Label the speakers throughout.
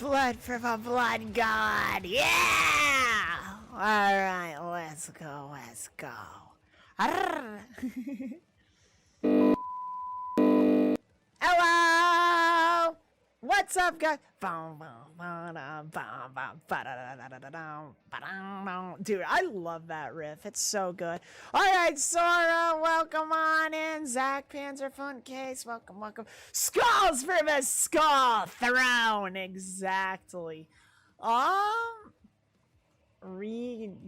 Speaker 1: blood from a blood god. Yeah! Alright, let's go, let's go. Hello! What's up, guys? Dude, I love that riff. It's so good. Alright, Sora, welcome on in. Zach Panzer Fun Case, welcome, welcome. Skulls for the Skull Throne, exactly.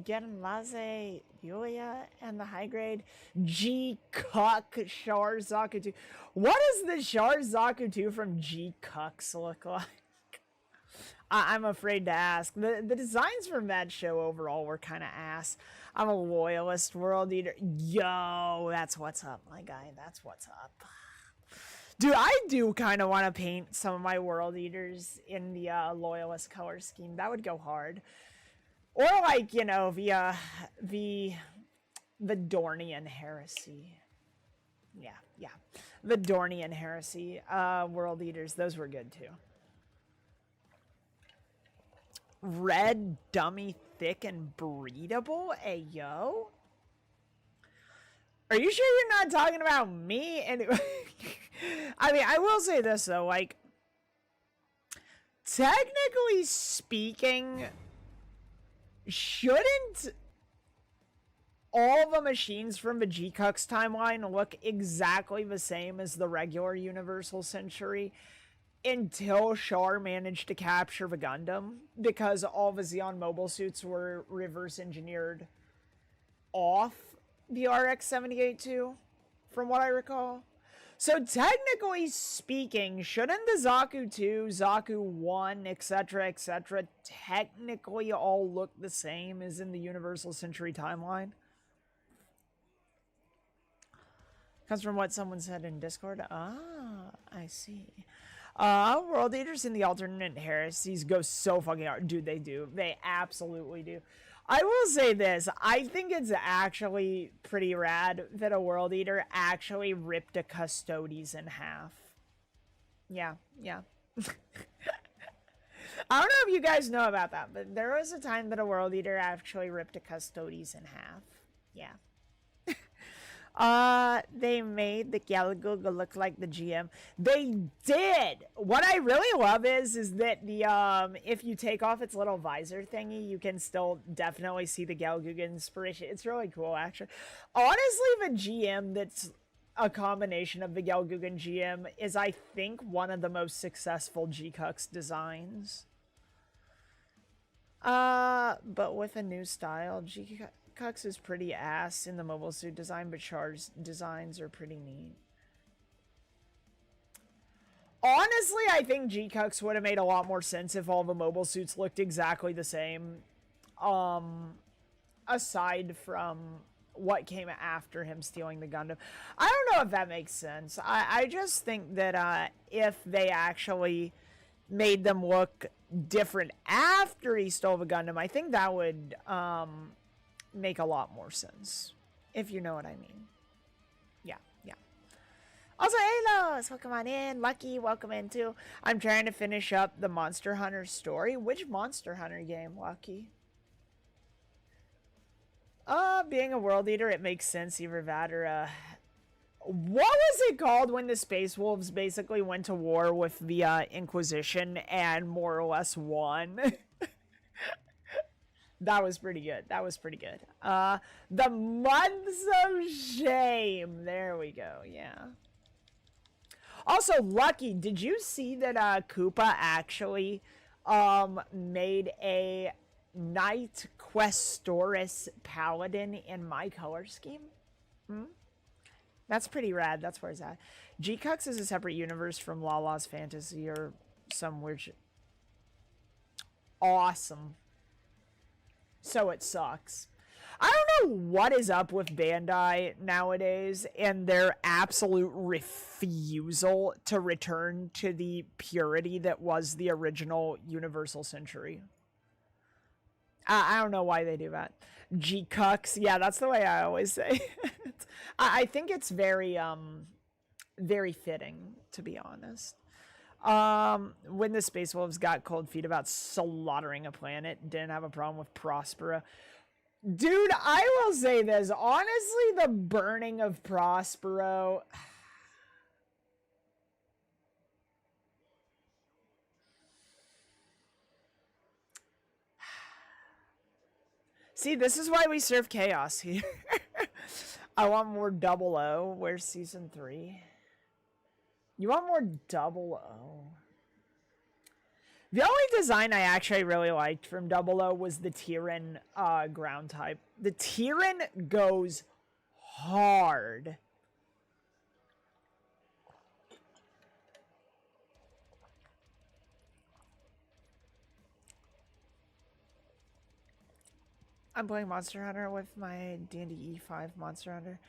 Speaker 1: Getting Laze, Yulia, and the high grade G Cuck Char Zaku 2. What does the Char Zaku 2 from G Cucks look like? I'm afraid to ask. The designs from that show overall were kind of ass. I'm a loyalist world eater. Yo, that's what's up, my guy. That's what's up. Dude, I do kind of want to paint some of my world eaters in the loyalist color scheme. That would go hard. Or like, you know, via the Dornian heresy. Yeah. The Dornian heresy world eaters, those were good too. Red, dummy, thick, and breedable? Ayo? Are you sure you're not talking about me? Anyway, I mean, I will say this though, like, technically speaking, shouldn't all the machines from the G-Cucks timeline look exactly the same as the regular Universal Century until Char managed to capture the Gundam, because all the Xeon mobile suits were reverse engineered off the RX-78-2, from what I recall. So technically speaking, shouldn't the Zaku 2, Zaku 1, etc., technically all look the same as in the Universal Century timeline? Comes from what someone said in Discord. Ah, I see. World Eaters in the alternate heresies go so fucking hard. Dude, they do. They absolutely do. I will say this. I think it's actually pretty rad that a World Eater actually ripped a Custodes in half. Yeah. I don't know if you guys know about that, but there was a time that a World Eater actually ripped a Custodes in half. Yeah. They made the Galaguga look like the GM. They did! What I really love is that the, if you take off its little visor thingy, you can still definitely see the Galaguga inspiration. It's really cool, actually. Honestly, the GM that's a combination of the Galaguga and GM is, I think, one of the most successful G-Cucks designs. But with a new style, G-Cucks is pretty ass in the mobile suit design, but Char's designs are pretty neat. Honestly, I think G-Cucks would have made a lot more sense if all the mobile suits looked exactly the same. Aside from what came after him stealing the Gundam. I don't know if that makes sense. I just think that if they actually made them look different after he stole the Gundam, I think that would make a lot more sense, if you know what I mean. Yeah. Also, Halos, welcome on in. Lucky, welcome in too. I'm trying to finish up the Monster Hunter story. Which Monster Hunter game, Lucky? Being a world eater, it makes sense, either that or what was it called when the Space Wolves basically went to war with the Inquisition and more or less won? That was pretty good. The Months of Shame. There we go. Yeah. Also, Lucky, did you see that Koopa actually made a Knight Questoris Paladin in my color scheme? That's pretty rad. That's where it's at. G-Cucks is a separate universe from Lala's Fantasy or some weird shit. Awesome. So it sucks. I don't know what is up with Bandai nowadays and their absolute refusal to return to the purity that was the original Universal Century. I don't know why they do that. G-Cucks. Yeah, that's the way I always say it. I think it's very, very fitting, to be honest. When the Space Wolves got cold feet about slaughtering a planet, didn't have a problem with Prospero. Dude, I will say this. Honestly, the burning of Prospero... See, this is why we serve chaos here. I want more 00. Where's season 3? You want more 00. The only design I actually really liked from 00 was the Tyran ground type. The Tyran goes hard. I'm playing Monster Hunter with my D&D E5 Monster Hunter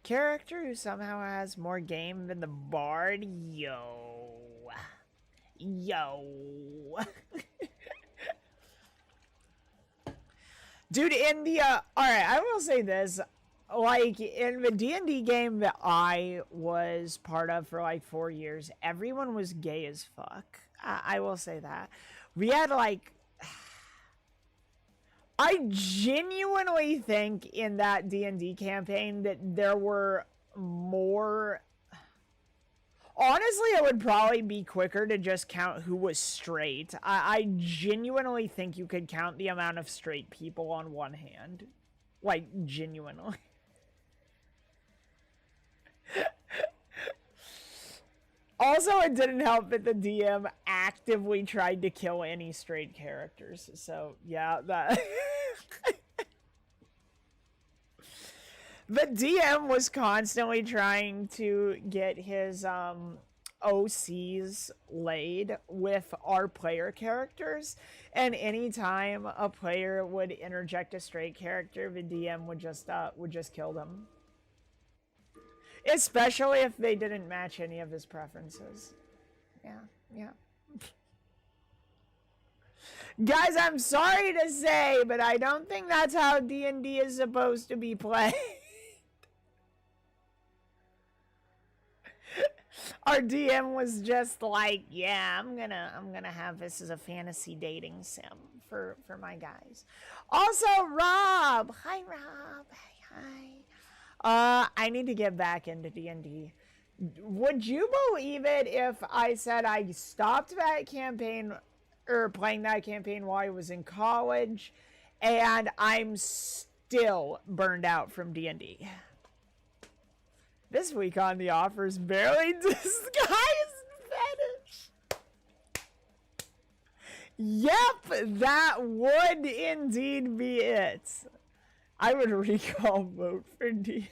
Speaker 1: character who somehow has more game than the Bard. Yo. Dude, in the, alright, I will say this. Like, in the D&D game that I was part of for, like, 4 years, everyone was gay as fuck. I will say that. We had, like... I genuinely think in that D&D campaign that there were more... Honestly, it would probably be quicker to just count who was straight. I genuinely think you could count the amount of straight people on one hand. Like, genuinely. Also, it didn't help that the DM actively tried to kill any straight characters. So, yeah, that... The DM was constantly trying to get his OCs laid with our player characters, and anytime a player would interject a straight character, the DM would just kill them. Especially if they didn't match any of his preferences. Yeah. Guys, I'm sorry to say, but I don't think that's how D&D is supposed to be played. Our DM was just like, yeah, I'm gonna have this as a fantasy dating sim for my guys. Also, Rob! Hi, Rob. Hi. I need to get back into D&D. Would you believe it if I said I stopped that campaign, or playing that campaign while I was in college, and I'm still burned out from D&D? This week on the offers, barely disguised fetish. Yep, that would indeed be it. I would recall vote for D.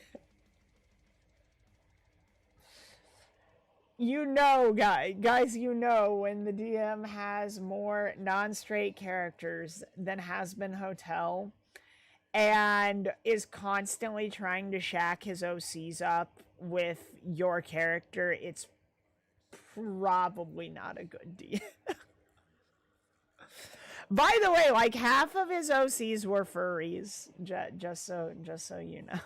Speaker 1: You know, guys, you know when the DM has more non-straight characters than Has Been Hotel and is constantly trying to shack his OCs up with your character, it's probably not a good DM. By the way, like half of his OCs were furries, just so you know.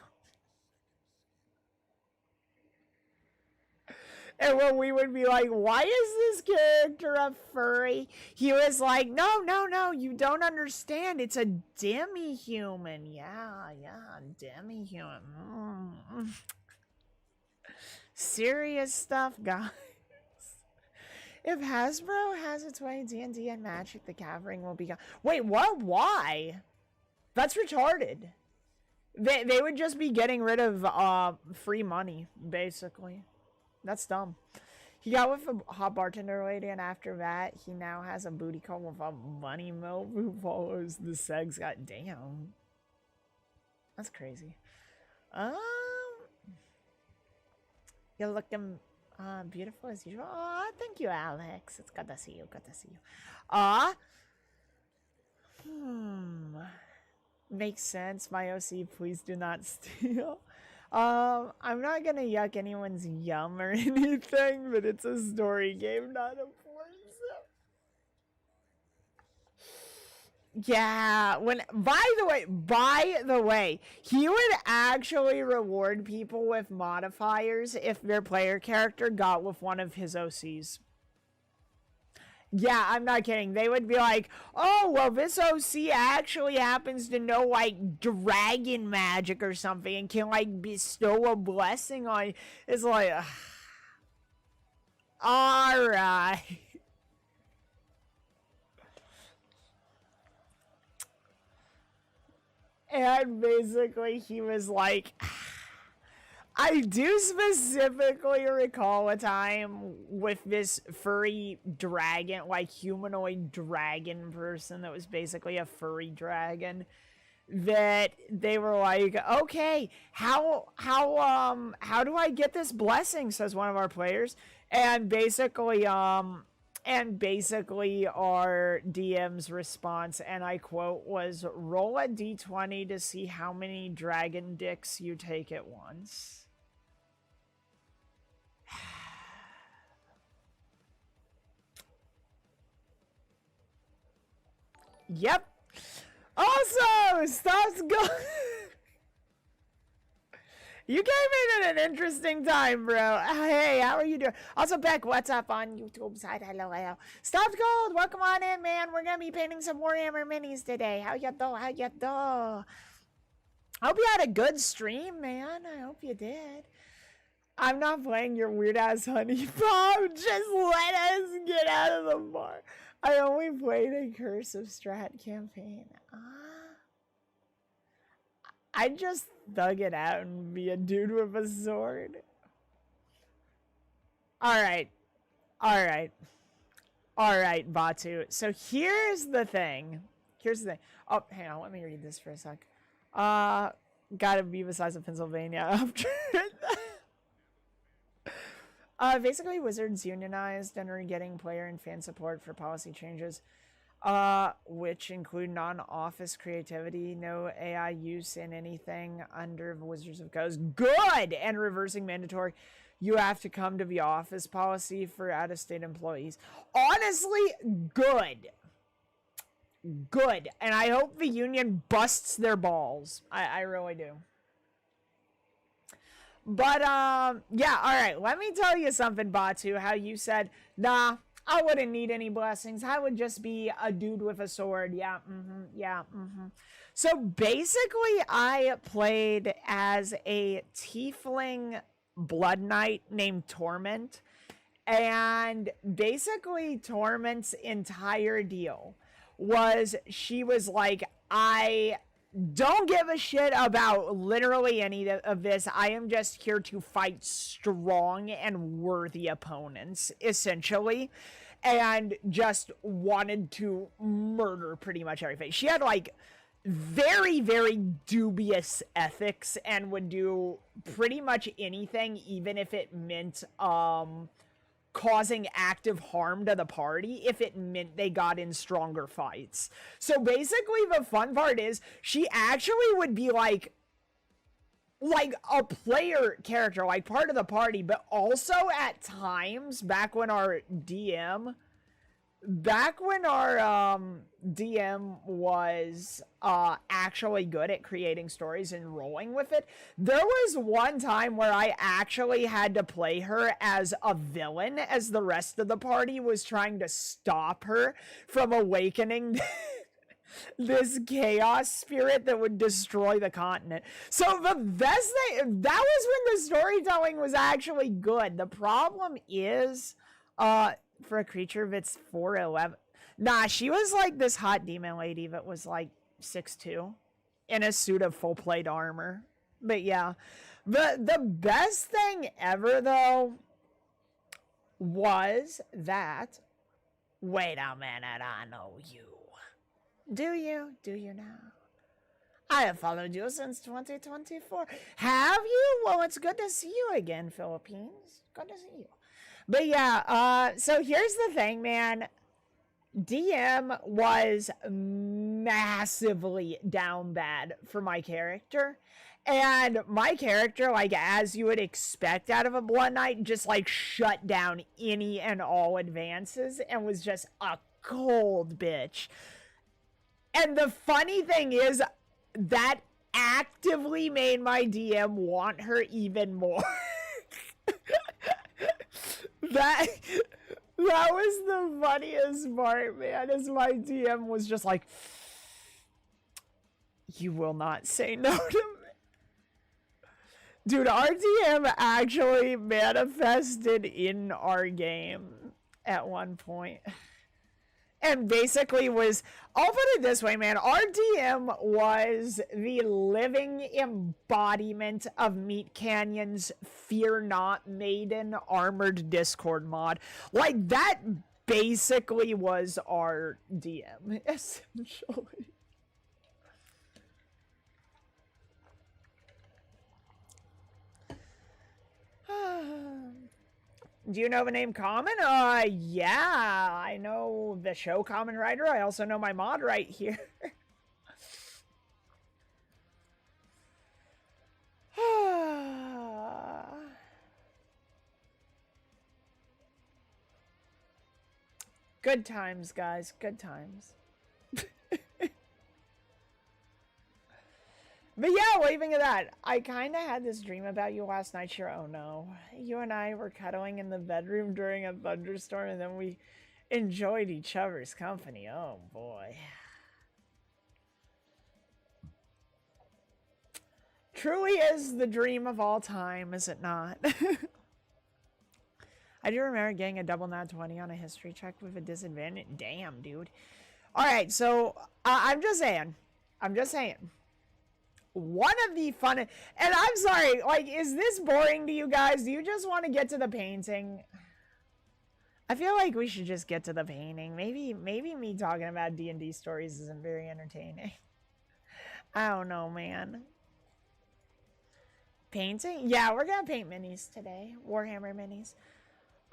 Speaker 1: And when we would be like, why is this character a furry? He was like, no, you don't understand. It's a demi-human. Yeah, demi-human. Serious stuff, guys. If Hasbro has its way, D&D and Magic the Gathering will be gone. Wait, what? Why? That's retarded. They would just be getting rid of free money, basically. That's dumb. He got with a hot bartender lady, and after that, he now has a booty call with a money mill who follows the segs. God damn. That's crazy. You're looking beautiful as usual. Aw, thank you, Alex. It's good to see you. Good to see you. Makes sense. My OC, please do not steal. I'm not gonna yuck anyone's yum or anything, but it's a story game, not a porn. Yeah, by the way, he would actually reward people with modifiers if their player character got with one of his OCs. Yeah, I'm not kidding. They would be like, oh, well, this OC actually happens to know, like, dragon magic or something and can, like, bestow a blessing on you. It's like, alright. And basically, he was like, I do specifically recall a time with this furry dragon, like humanoid dragon person that was basically a furry dragon, that they were like, okay, how do I get this blessing? Says one of our players, and basically our DM's response, and I quote, was roll a d20 to see how many dragon dicks you take at once. Yep. Also, stops going. You came in at an interesting time, bro. Hey, how are you doing? Also, Beck, what's up on YouTube side? Hello, hello. Stopped Gold, welcome on in, man. We're gonna be painting some Warhammer minis today. How you do? How you do? I hope you had a good stream, man. I hope you did. I'm not playing your weird ass honey bomb. Just let us get out of the bar. I only played a Curse of Strat campaign. I just thug it out and be a dude with a sword. Alright. Alright. Alright, Batu. So here's the thing. Oh, hang on. Let me read this for a sec. Gotta be the size of Pennsylvania. Basically, Wizards unionized and are getting player and fan support for policy changes, which include non-office creativity, no AI use in anything under the Wizards of Coast. Good! And reversing mandatory. You have to come to the office policy for out-of-state employees. Honestly, good. Good. And I hope the union busts their balls. I really do. But, yeah, alright, let me tell you something, Batu, how you said, nah, I wouldn't need any blessings. I would just be a dude with a sword. Yeah, So, basically, I played as a tiefling blood knight named Torment, and basically, Torment's entire deal was, she was like, I don't give a shit about literally any of this. I am just here to fight strong and worthy opponents, essentially. And just wanted to murder pretty much everything. She had, like, very, very dubious ethics and would do pretty much anything, even if it meant, causing active harm to the party if it meant they got in stronger fights. So basically the fun part is she actually would be like a player character, like part of the party, but also at times back when our DM was actually good at creating stories and rolling with it, there was one time where I actually had to play her as a villain, as the rest of the party was trying to stop her from awakening this chaos spirit that would destroy the continent. So the best thing, that was when the storytelling was actually good. The problem is, for a creature that's 4'11", nah, she was like this hot demon lady that was like 6'2", in a suit of full plate armor. But yeah, the best thing ever though was that, wait a minute, I know you. Do you? Do you now? I have followed you since 2024. Have you? Well, it's good to see you again, Philippines. Good to see you. But yeah, so here's the thing, man. DM was massively down bad for my character. And my character, like, as you would expect out of a Blood Knight, just, like, shut down any and all advances and was just a cold bitch. And the funny thing is, that actively made my DM want her even more. That was the funniest part, man, as my DM was just like, you will not say no to me. Dude, our DM actually manifested in our game at one point. And basically was, I'll put it this way, man, our DM was the living embodiment of Meat Canyon's Fear Not Maiden Armored Discord mod. Like, that basically was our DM, essentially. Do you know the name Common? Yeah, I know the show Common Rider. I also know my mod right here. Good times, guys. Good times. But yeah, waving at that, I kind of had this dream about you last night, Shira. Oh no. You and I were cuddling in the bedroom during a thunderstorm, and then we enjoyed each other's company. Oh boy. Truly is the dream of all time, is it not? I do remember getting a double nat 20 on a history check with a disadvantage. Damn, dude. Alright, so I'm just saying. One of the fun, and I'm sorry, like, is this boring to you guys? Do you just want to get to the painting? I feel like we should just get to the painting. Maybe me talking about D&D stories isn't very entertaining. I don't know, man. Painting? Yeah, we're gonna paint minis today. Warhammer minis.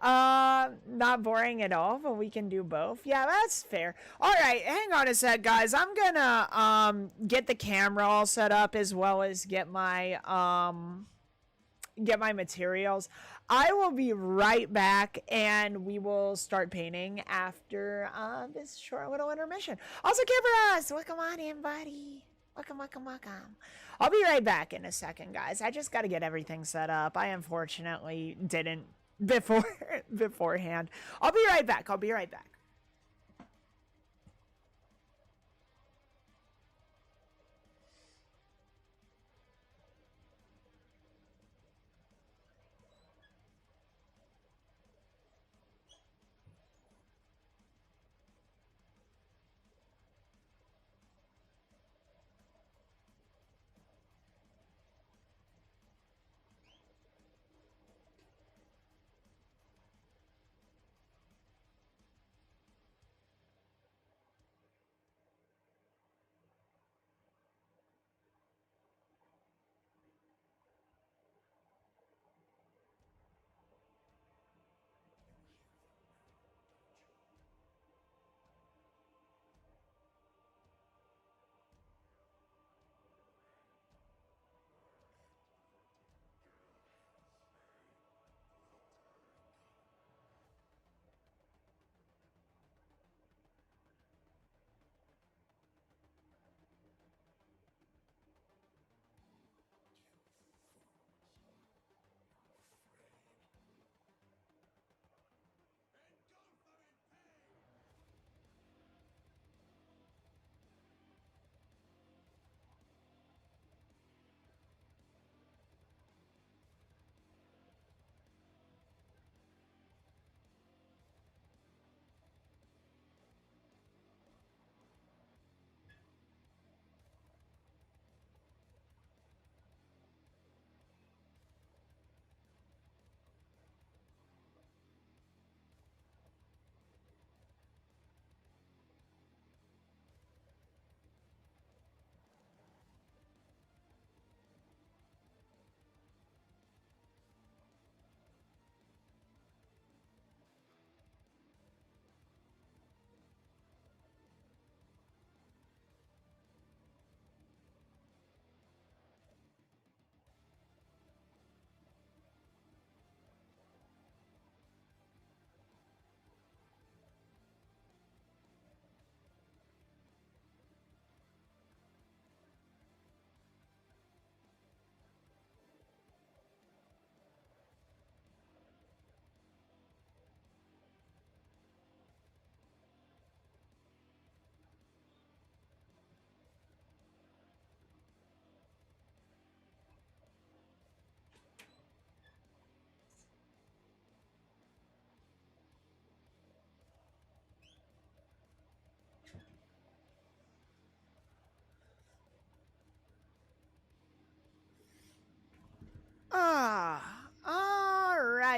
Speaker 1: Not boring at all, but we can do both. Yeah, that's fair. All right, hang on a sec, guys. I'm gonna get the camera all set up as well as get my materials. I will be right back, and we will start painting after this short little intermission. Also, Kiberos, welcome on in, buddy. Welcome. I'll be right back in a second, guys. I just got to get everything set up. I unfortunately didn't beforehand. I'll be right back.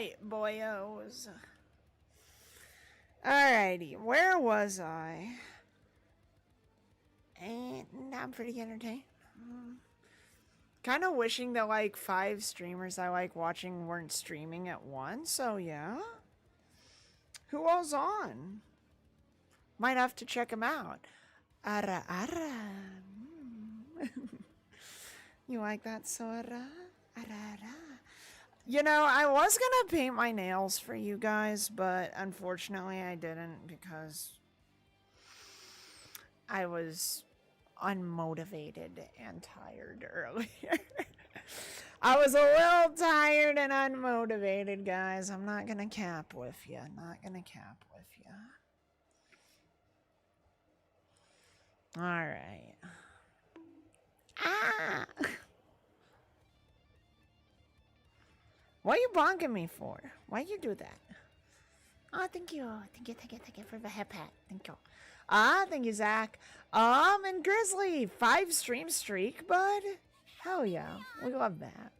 Speaker 1: right, boyos. Alrighty, where was I? And I'm pretty entertained. Kind of wishing that like 5 streamers I like watching weren't streaming at once, so yeah. Who all's on? Might have to check them out. Ara ara. You like that, Sora? Ara ara. You know, I was gonna paint my nails for you guys, but unfortunately I didn't because I was unmotivated and tired earlier. I was a little tired and unmotivated, guys. I'm not gonna cap with you. Not gonna cap with you. Alright. Ah! What are you bonking me for? Why you do that? Oh, thank you. Thank you for the hip hat. Thank you. Thank you, Zach. And Grizzly, 5 stream streak, bud. Hell yeah. We love that.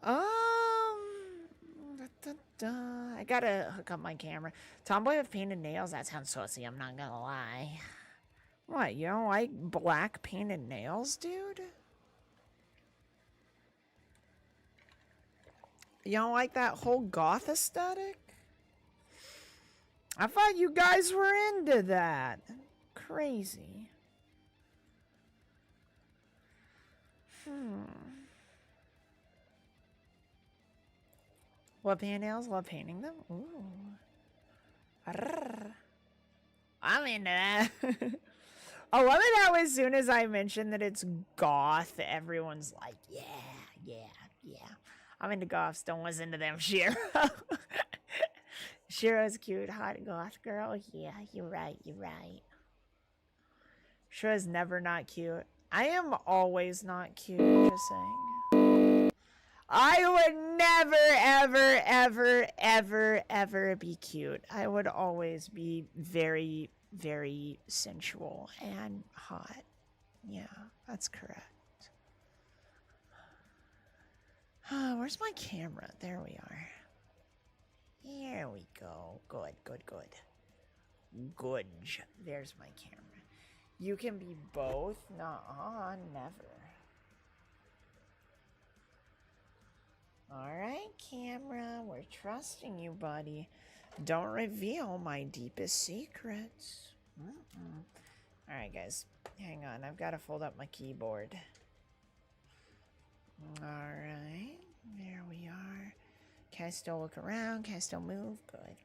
Speaker 1: I gotta hook up my camera. Tomboy with painted nails, that sounds saucy, I'm not gonna lie. What, you don't like black painted nails, dude? You don't like that whole goth aesthetic? I thought you guys were into that. Crazy. Love painted nails? Love painting them? Ooh. Arrgh. I'm into that. I love it how as soon as I mention that it's goth, everyone's like, yeah. I'm into goths, don't listen to them, Shiro. Shiro's cute, hot goth girl. Yeah, you're right. Shiro's never not cute. I am always not cute, just saying. I would never, ever be cute. I would always be very, very sensual and hot. Yeah, that's correct. Where's my camera? There we are. Here we go. Good. Good. There's my camera. You can be both? Nuh-uh, never. Alright, camera. We're trusting you, buddy. Don't reveal my deepest secrets. Alright, guys. Hang on. I've got to fold up my keyboard. Alright. There we are. Can I still look around? Can I still move? Good.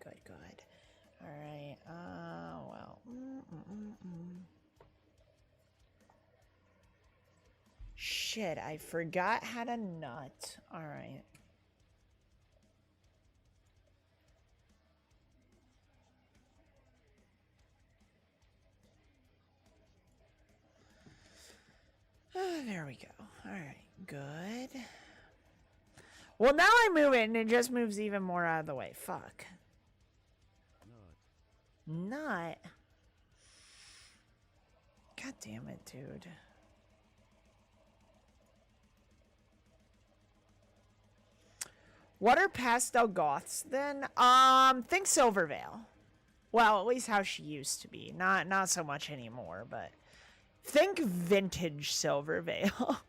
Speaker 1: Alright. Well. Shit, I forgot how to nut. Alright. There we go. Alright, good. Well, now I move it and it just moves even more out of the way. Fuck. Nut. God damn it, dude. What are pastel goths then? Think Silvervale. Well, at least how she used to be. Not so much anymore, but think vintage Silvervale.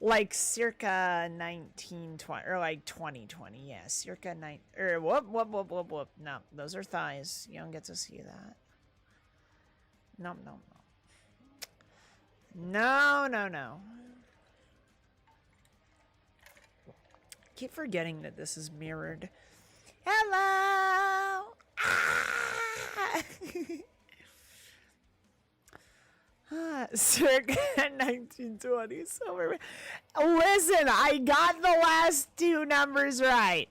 Speaker 1: Like circa 1920 or like 2020, yeah, circa whoop. No, those are thighs. You don't get to see that. No. Keep forgetting that this is mirrored. Hello. Circa 1920 Silverman. Listen, I got the last 2 numbers right.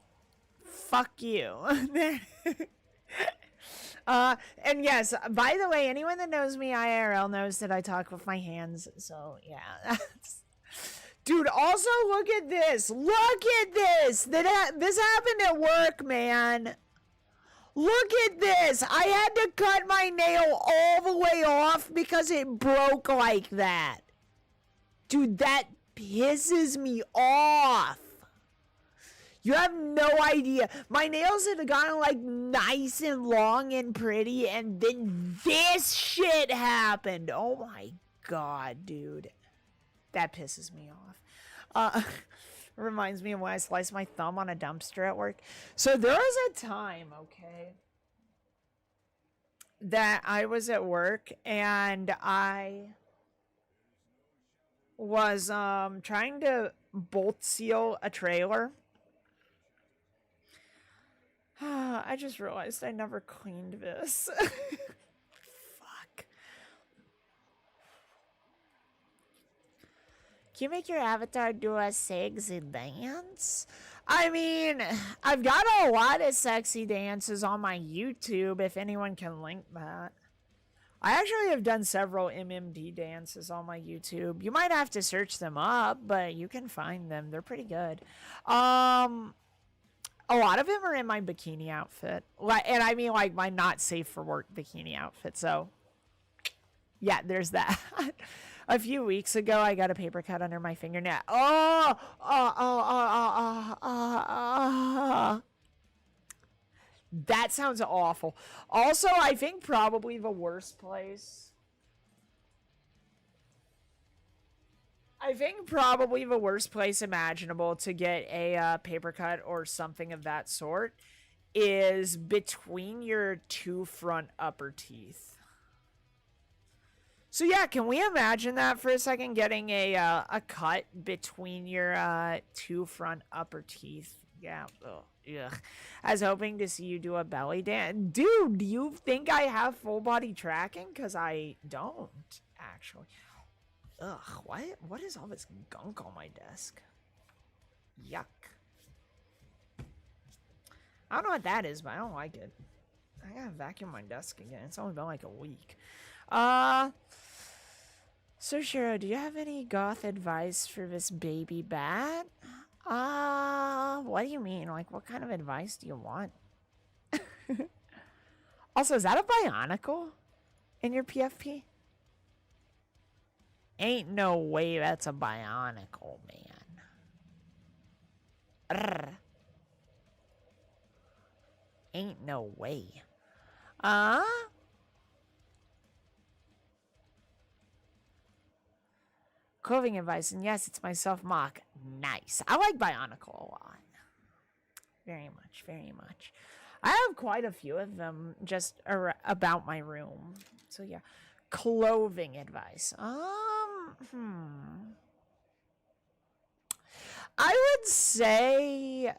Speaker 1: Fuck you. And yes, by the way, anyone that knows me IRL knows that I talk with my hands. So yeah, dude. Also, look at this. Look at this. This happened at work, man. Look at this. I had to cut my nail all the way off because it broke like that. Dude, that pisses me off. You have no idea. My nails had gotten like nice and long and pretty, and then this shit happened. Oh my god, dude. That pisses me off. Reminds me of when I sliced my thumb on a dumpster at work. So there was a time, okay, that I was at work and I was trying to bolt seal a trailer. I just realized I never cleaned this. Fuck. Can you make your avatar do a sexy dance? I mean, I've got a lot of sexy dances on my YouTube, if anyone can link that. I actually have done several MMD dances on my YouTube. You might have to search them up, but you can find them. They're pretty good. A lot of them are in my bikini outfit. And I mean, like, my not safe for work bikini outfit. So, yeah, there's that. A few weeks ago, I got a paper cut under my fingernail. That sounds awful. Also, I think probably the worst place... I think probably the worst place imaginable to get a paper cut or something of that sort is between your two front upper teeth. So yeah, can we imagine that for a second? Getting a cut between your two front upper teeth. Yeah. Ugh. Ugh. I was hoping to see you do a belly dance. Dude, do you think I have full body tracking? Because I don't, actually. Ugh, what is all this gunk on my desk? Yuck. I don't know what that is, but I don't like it. I gotta vacuum my desk again. It's only been like a week. So Shiro, do you have any goth advice for this baby bat? What do you mean? Like, what kind of advice do you want? Also, is that a Bionicle in your PFP? Ain't no way that's a Bionicle, man. Ain't no way. Clothing advice, and yes, it's my self-mock. Nice. I like Bionicle a lot. Very much, very much. I have quite a few of them just about my room. So yeah. Clothing advice. I would say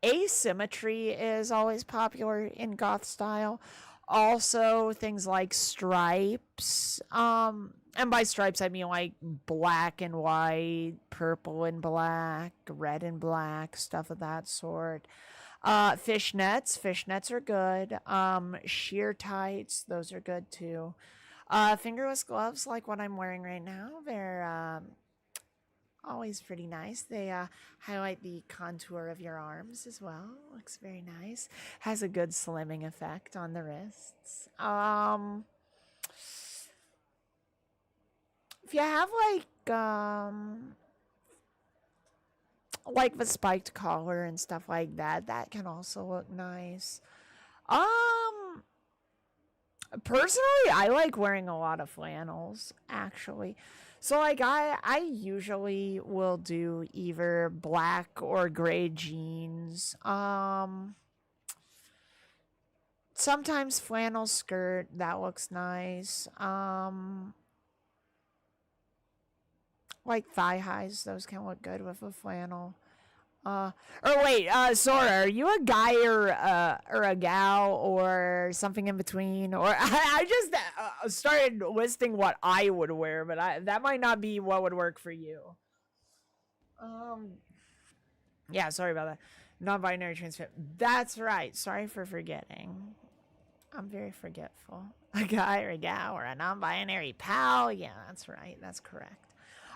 Speaker 1: asymmetry is always popular in goth style. Also, things like stripes. And by stripes, I mean like black and white, purple and black, red and black, stuff of that sort. Fishnets. Fishnets are good. Sheer tights. Those are good too. Fingerless gloves like what I'm wearing right now. They're always pretty nice. They highlight the contour of your arms as well. Looks very nice. Has a good slimming effect on the wrists. If you have like the spiked collar and stuff like that, that can also look nice. Personally, I like wearing a lot of flannels, actually. So like I usually will do either black or gray jeans. Sometimes flannel skirt, that looks nice. Like thigh highs, those can look good with a flannel. Sora, are you a guy or a gal or something in between? Or I just started listing what I would wear, but that might not be what would work for you. Yeah, sorry about that. Non-binary transfer. That's right. Sorry for forgetting. I'm very forgetful. A guy or a gal or a non-binary pal. Yeah, that's right. That's correct.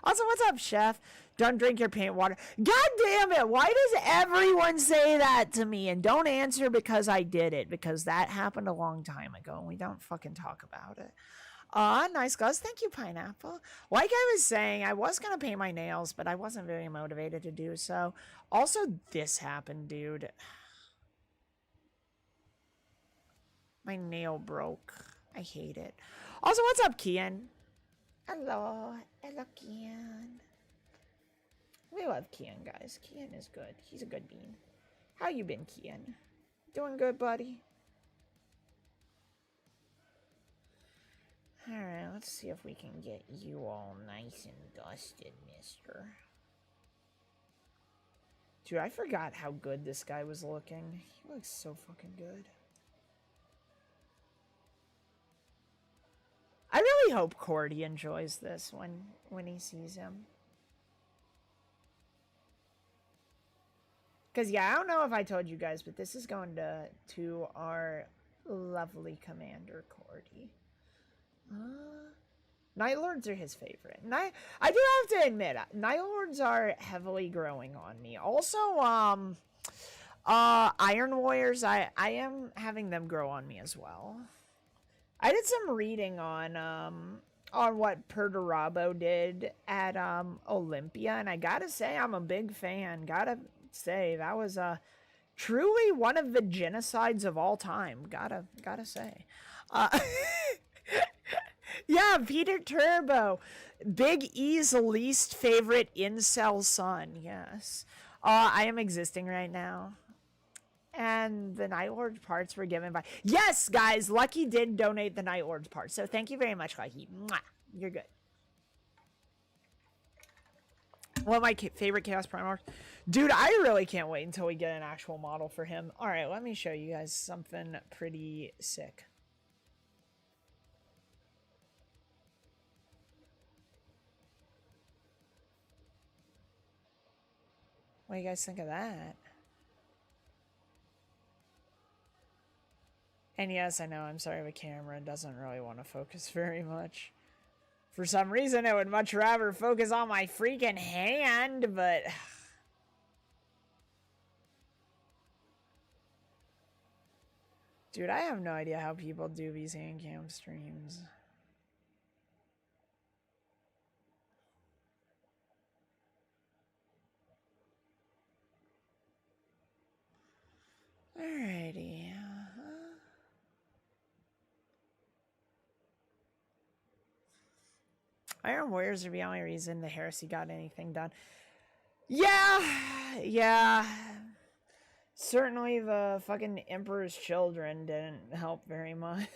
Speaker 1: Also, what's up, Chef? Don't drink your paint water. God damn it. Why does everyone say that to me? And don't answer because I did it. Because that happened a long time ago. And we don't fucking talk about it. Nice gloves. Thank you, Pineapple. Like I was saying, I was going to paint my nails, but I wasn't very motivated to do so. Also, this happened, dude. My nail broke. I hate it. Also, what's up, Kian? Hello. Hello, Kian. We love Kian, guys. Kian is good. He's a good bean. How you been, Kian? Doing good, buddy? Alright, let's see if we can get you all nice and dusted, mister. Dude, I forgot how good this guy was looking. He looks so fucking good. I really hope Cordy enjoys this when he sees him. Because, yeah, I don't know if I told you guys, but this is going to our lovely commander, Cordy. Night Lords are his favorite. And I do have to admit, Night Lords are heavily growing on me. Also, Iron Warriors, I am having them grow on me as well. I did some reading on what Perdurabo did at Olympia, and I gotta say I'm a big fan. Gotta say that was truly one of the genocides of all time. Gotta say. Yeah, Peter Turbo, Big E's least favorite incel son. Yes, I am existing right now. And the Night Lord parts were given by... Yes, guys! Lucky did donate the Night Lord's parts. So thank you very much, Lucky. Mwah! You're good. One of my favorite Chaos Primars. Dude, I really can't wait until we get an actual model for him. Alright, let me show you guys something pretty sick. What do you guys think of that? And yes, I know, I'm sorry, the camera doesn't really want to focus very much. For some reason, it would much rather focus on my freaking hand, but... Dude, I have no idea how people do these hand cam streams. Alrighty. Iron Warriors are the only reason the heresy got anything done. Yeah. Certainly the fucking Emperor's Children didn't help very much.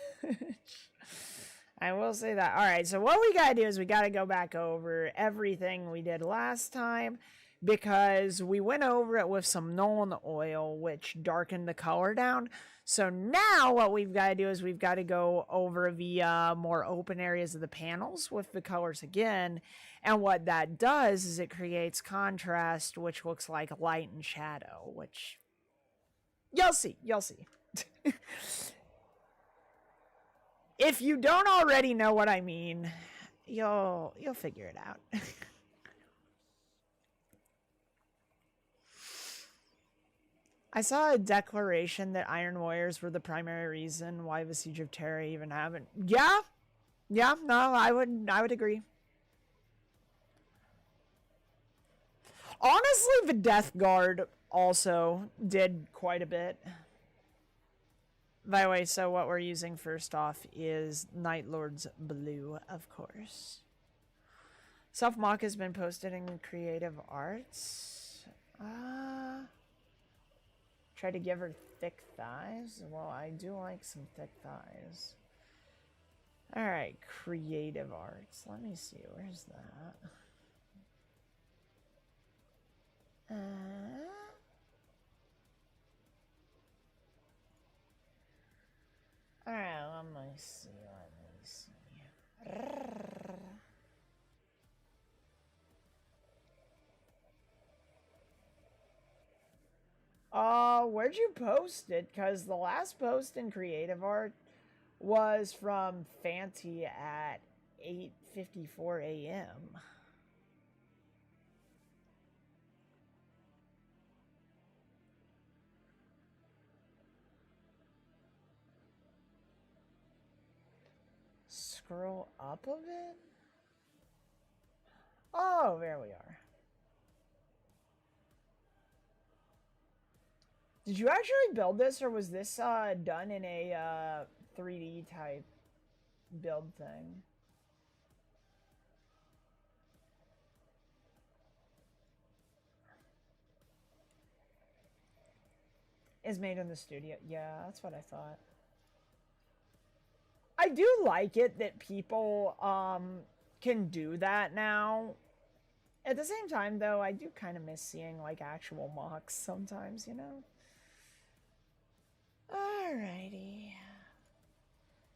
Speaker 1: I will say that. Alright, so what we gotta do is we gotta go back over everything we did last time, because we went over it with some Nolan oil, which darkened the color down. So now what we've got to do is we've got to go over the more open areas of the panels with the colors again. And what that does is it creates contrast, which looks like light and shadow, which you'll see. If you don't already know what I mean, you'll figure it out. I saw a declaration that Iron Warriors were the primary reason why the Siege of Terra even happened. Yeah, no, I would agree. Honestly, the Death Guard also did quite a bit. By the way, so what we're using first off is Night Lord's Blue, of course. Self-Mock has been posted in Creative Arts. Try to give her thick thighs? Well, I do like some thick thighs. Alright, Creative Arts. Let me see, where's that? Alright, let me see. Where'd you post it? Because the last post in Creative Art was from Fanti at 8:54 a.m. scroll up a bit? Oh, there we are. Did you actually build this, or was this done in a 3D type build thing? Is made in the studio. Yeah, that's what I thought. I do like it that people can do that now. At the same time, though, I do kind of miss seeing like actual mocks sometimes, you know? Alrighty.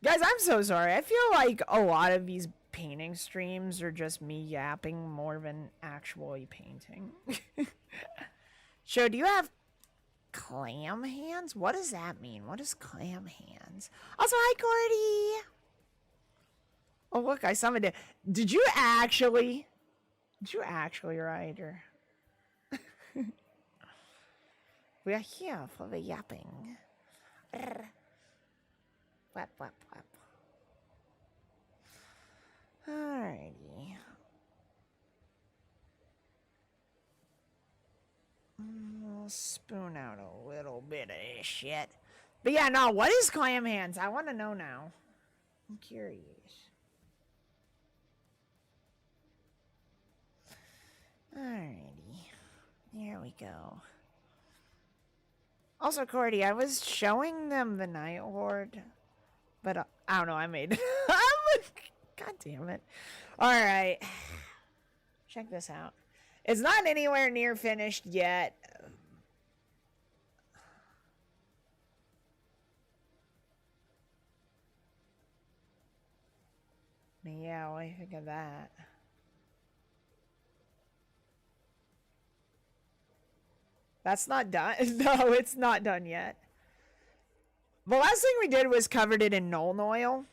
Speaker 1: Guys, I'm so sorry. I feel like a lot of these painting streams are just me yapping more than actually painting. So, do you have clam hands? What does that mean? What is clam hands? Also, hi, Cordy! Oh, look, I summoned it. Did you actually write her? We are here for the yapping. Wap, wap, wap. Alrighty. We'll spoon out a little bit of this shit. But yeah, no, what is clam hands? I want to know now. I'm curious. Alrighty. Here we go. Also, Cordy, I was showing them the Night Lord, but I don't know, I made it. God damn it. Alright. Check this out. It's not anywhere near finished yet. Yeah, what do you think of that? That's not done. No, it's not done yet. The last thing we did was covered it in Nuln Oil.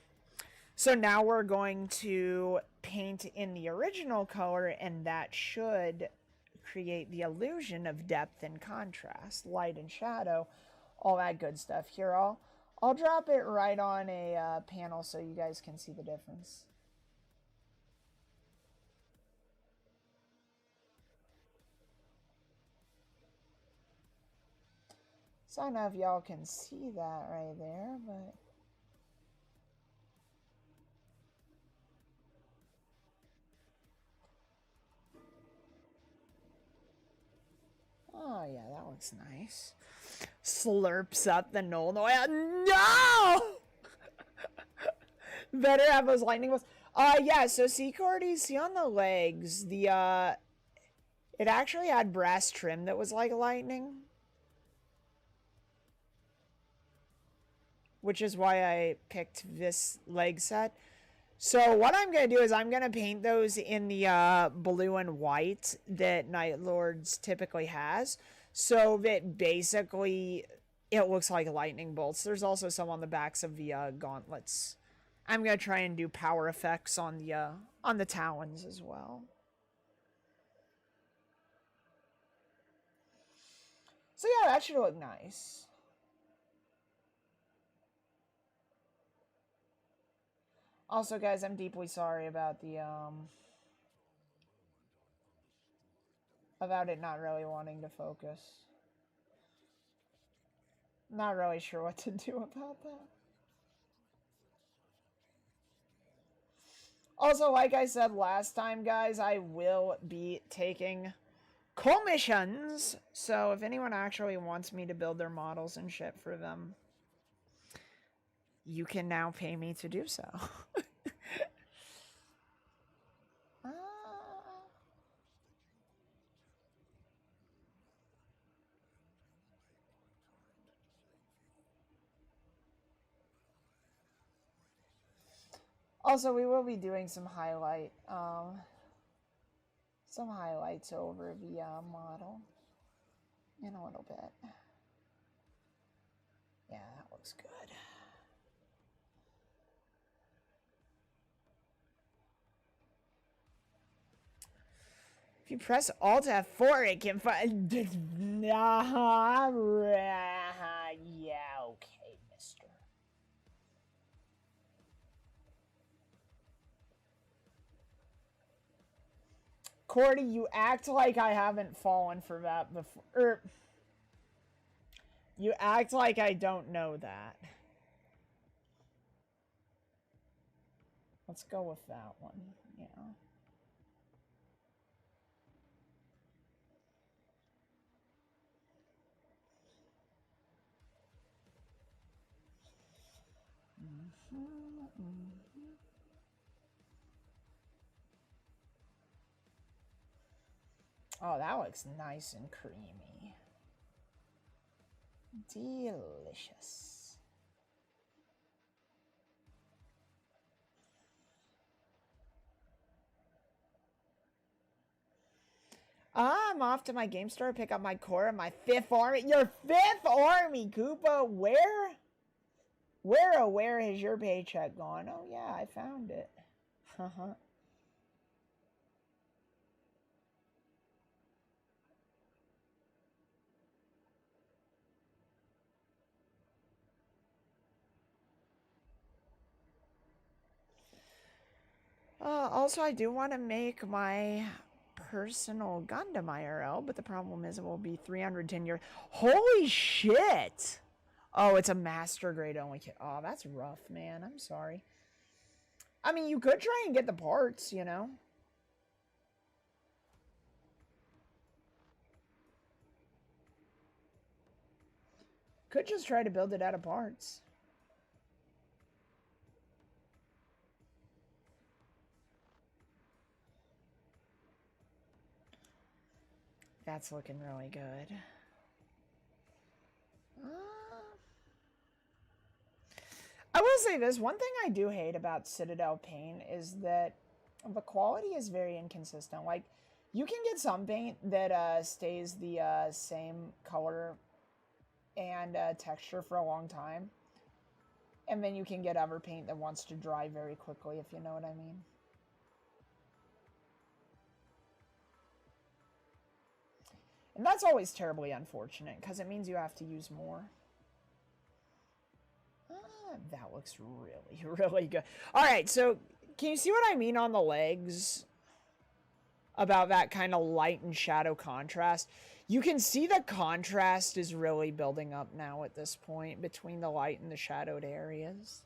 Speaker 1: So now we're going to paint in the original color, and that should create the illusion of depth and contrast, light and shadow, all that good stuff. Here, I'll drop it right on a panel so you guys can see the difference. So I don't know if y'all can see that right there, but... Oh, yeah, that looks nice. Slurps up the Nuln Oil. No! Better have those lightning bolts. Yeah, so see, Cordy, see on the legs, the, it actually had brass trim that was like lightning. Which is why I picked this leg set. So what I'm going to do is I'm going to paint those in the blue and white that Night Lords typically has. So that basically it looks like lightning bolts. There's also some on the backs of the gauntlets. I'm going to try and do power effects on the talons as well. So yeah, that should look nice. Also, guys, I'm deeply sorry about the, about it not really wanting to focus. Not really sure what to do about that. Also, like I said last time, guys, I will be taking commissions. So if anyone actually wants me to build their models and shit for them, you can now pay me to do so. Also, we will be doing some highlights over the model in a little bit. Yeah, that looks good. If you press Alt F4, it can find. Yeah, okay, mister. Cordy, you act like I haven't fallen for that before. You act like I don't know that. Let's go with that one. Yeah. Oh, that looks nice and creamy. Delicious. I'm off to my game store, pick up my core and my 5th army. Your 5th army, Koopa. Where? Where has your paycheck gone? Oh yeah, I found it. Uh-huh. Also, I do want to make my personal Gundam IRL, but the problem is it will be 310 years. Holy shit! Oh, it's a master grade only kit. Oh, that's rough, man. I'm sorry. I mean, you could try and get the parts, you know? Could just try to build it out of parts. That's looking really good. I will say this, one thing I do hate about Citadel paint is that the quality is very inconsistent. Like, you can get some paint that stays the same color and texture for a long time. And then you can get other paint that wants to dry very quickly, if you know what I mean. And that's always terribly unfortunate, because it means you have to use more. That looks really, really good. Alright, so can you see what I mean on the legs? About that kind of light and shadow contrast. You can see the contrast is really building up now at this point between the light and the shadowed areas.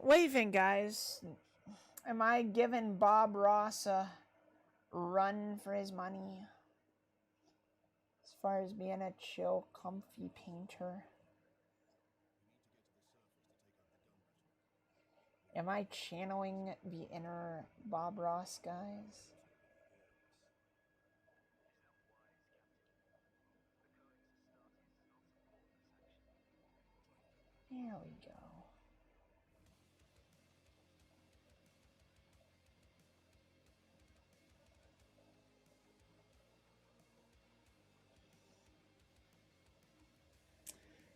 Speaker 1: What do you think, guys? Am I giving Bob Ross a run for his money? As far as being a chill, comfy painter. Am I channeling the inner Bob Ross, guys? There we go.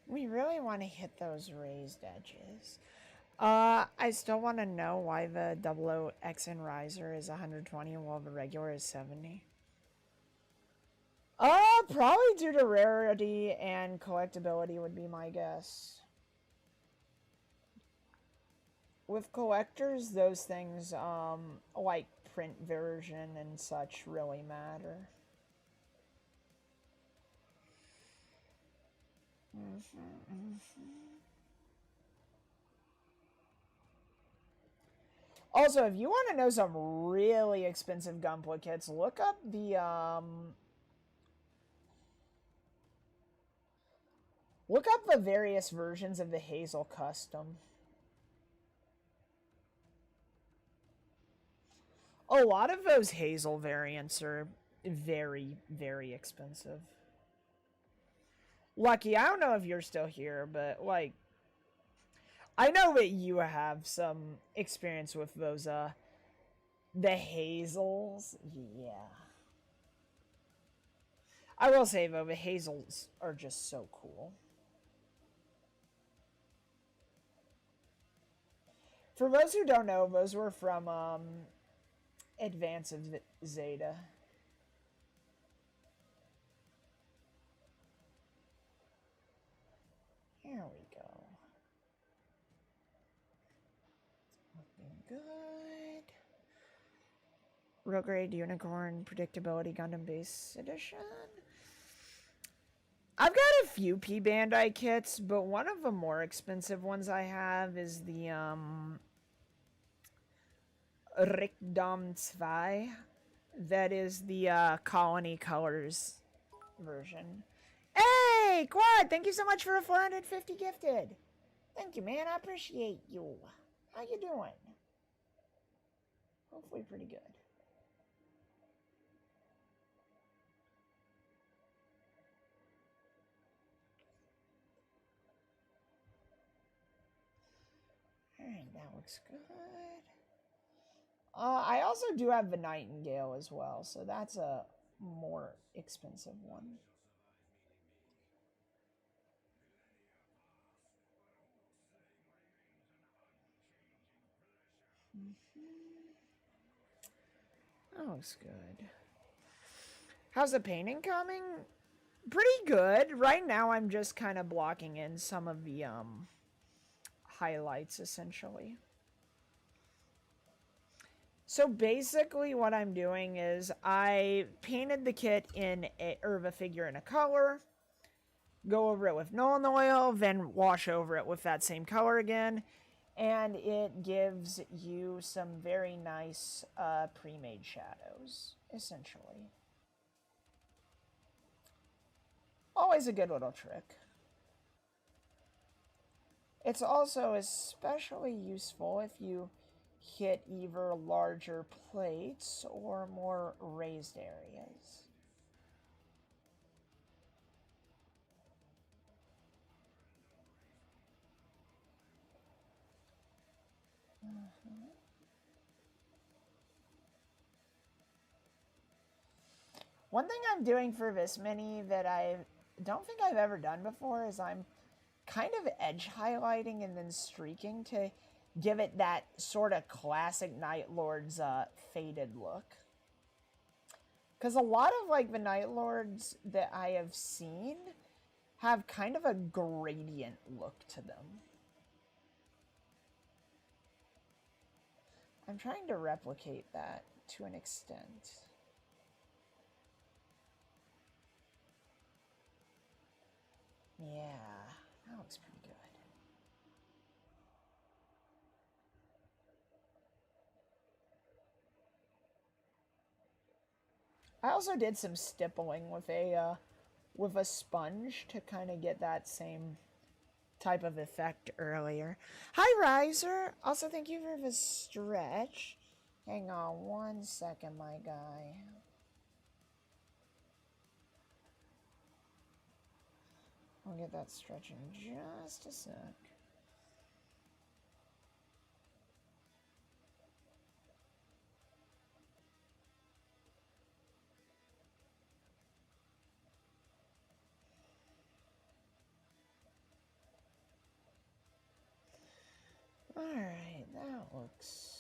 Speaker 1: We really want to hit those raised edges. I still want to know why the 00XN riser is 120 while the regular is 70. Probably due to rarity and collectability would be my guess. With collectors, those things, like print version and such really matter. Also, if you want to know some really expensive Gunpla kits, look up the, look up the various versions of the Hazel Custom. A lot of those Hazel variants are very, very expensive. Lucky, I don't know if you're still here, but, like, I know that you have some experience with those, the Hazels. Yeah. I will say, though, the Hazels are just so cool. For those who don't know, those were from Advance of Zeta. Here we go. Looking good. Real Grade Unicorn Predictability Gundam Base Edition. I've got a few P Bandai kits, but one of the more expensive ones I have is the Rickdom 2. That is the Colony Colors version. Hey, Quad! Thank you so much for a 450 gifted. Thank you, man. I appreciate you. How you doing? Hopefully pretty good. Alright, that looks good. I also do have the Nightingale as well, so that's a more expensive one. That looks good. How's the painting coming? Pretty good. Right now I'm just kind of blocking in some of the highlights essentially. So basically what I'm doing is I painted the kit or the figure in a color, go over it with Nuln Oil, then wash over it with that same color again, and it gives you some very nice pre-made shadows, essentially. Always a good little trick. It's also especially useful if you hit either larger plates or more raised areas. One thing I'm doing for this mini that I don't think I've ever done before is I'm kind of edge highlighting and then streaking to give it that sort of classic Night Lords faded look. Because a lot of like the Night Lords that I have seen have kind of a gradient look to them. I'm trying to replicate that to an extent. Yeah, that looks pretty good. I also did some stippling with a sponge to kind of get that same type of effect earlier. Hi, Riser. Also, thank you for the stretch. Hang on one second, my guy. I'll get that stretch in just a sec. Alright, that looks...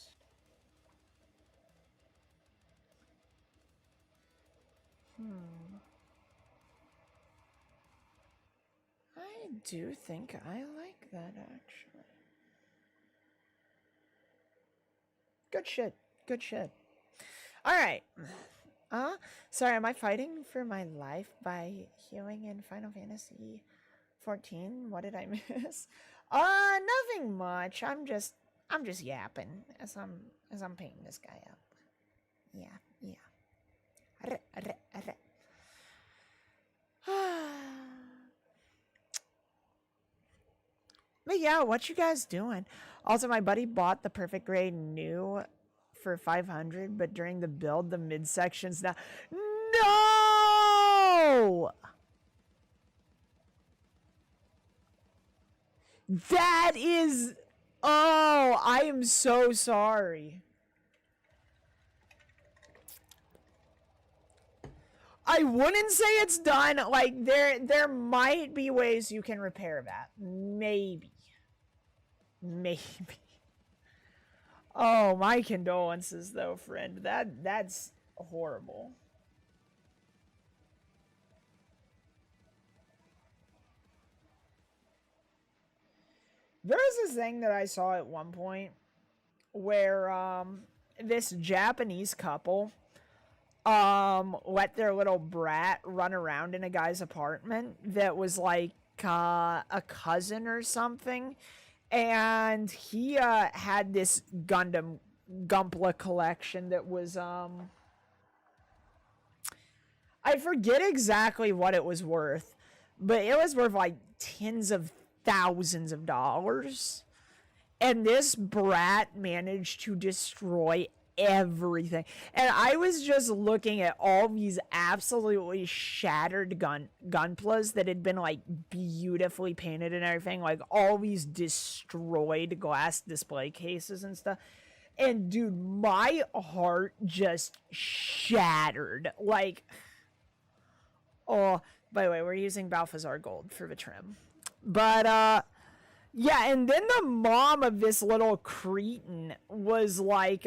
Speaker 1: I do think I like that, actually. Good shit. Good shit. Alright. Sorry, am I fighting for my life by healing in Final Fantasy 14? What did I miss? Nothing much. I'm just yapping as I'm painting this guy up. Yeah. But yeah, what you guys doing? Also, my buddy bought the Perfect Grade new for 500, but during the build, the midsection's now... No! That is... Oh, I am so sorry. I wouldn't say it's done. Like, there might be ways you can repair that. Maybe. Oh, my condolences, though, friend. That's horrible. There was this thing that I saw at one point where this Japanese couple let their little brat run around in a guy's apartment that was like a cousin or something, and he had this Gundam Gumpla collection that was I forget exactly what it was worth, but it was worth like tens of thousands of dollars. And this brat managed to destroy everything. And I was just looking at all these absolutely shattered gunplas that had been like beautifully painted and everything, like all these destroyed glass display cases and stuff. And dude, my heart just shattered. Like, oh, by the way, we're using Balthazar Gold for the trim. But yeah, and then the mom of this little cretin was like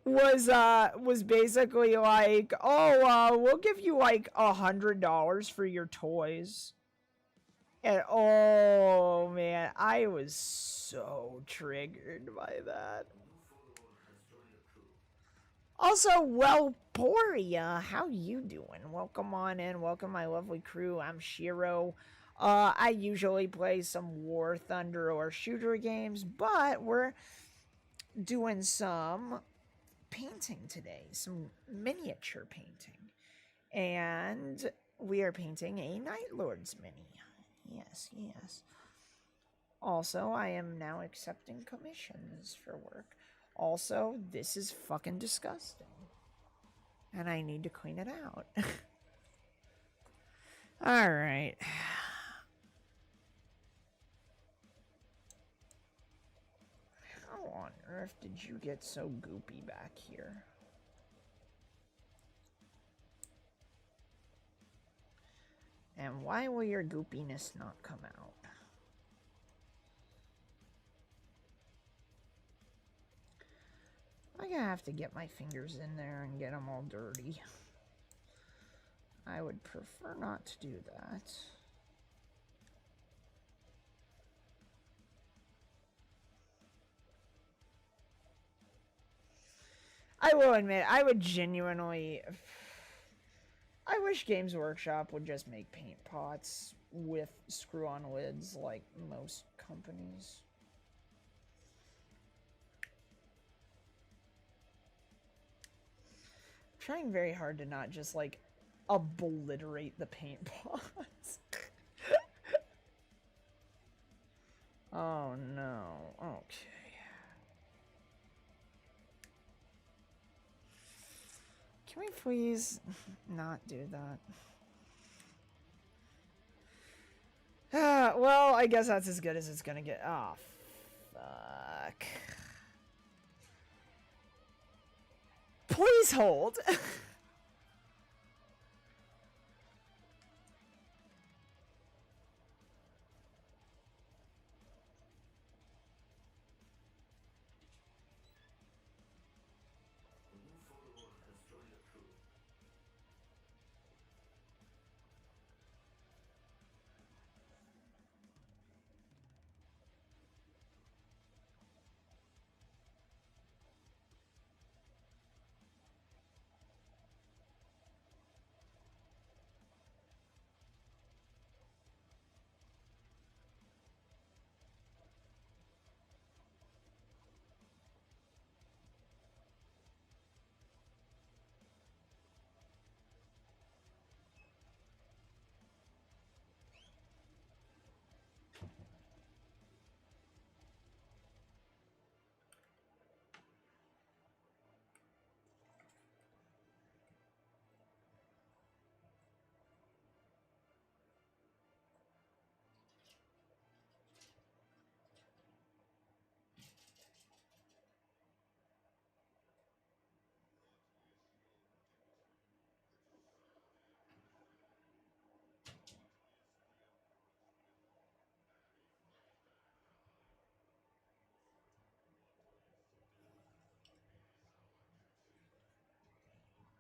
Speaker 1: was basically like, oh, we'll give you like $100 for your toys. And oh man, I was so triggered by that. Also, well, Boria, how you doing? Welcome on in. Welcome, my lovely crew. I'm Shiro. I usually play some War Thunder or shooter games, but we're doing some painting today, some miniature painting. And we are painting a Night Lord's mini. Yes, yes. Also, I am now accepting commissions for work. Also, this is fucking disgusting. And I need to clean it out. Alright. How on earth did you get so goopy back here? And why will your goopiness not come out? I'm gonna have to get my fingers in there and get them all dirty. I would prefer not to do that. I will admit, I would genuinely... I wish Games Workshop would just make paint pots with screw-on lids like most companies. I'm trying very hard to not just, like, obliterate the paint pots. Oh, no. Okay. Can we please not do that? Well, I guess that's as good as it's gonna get. Oh, fuck. Please hold.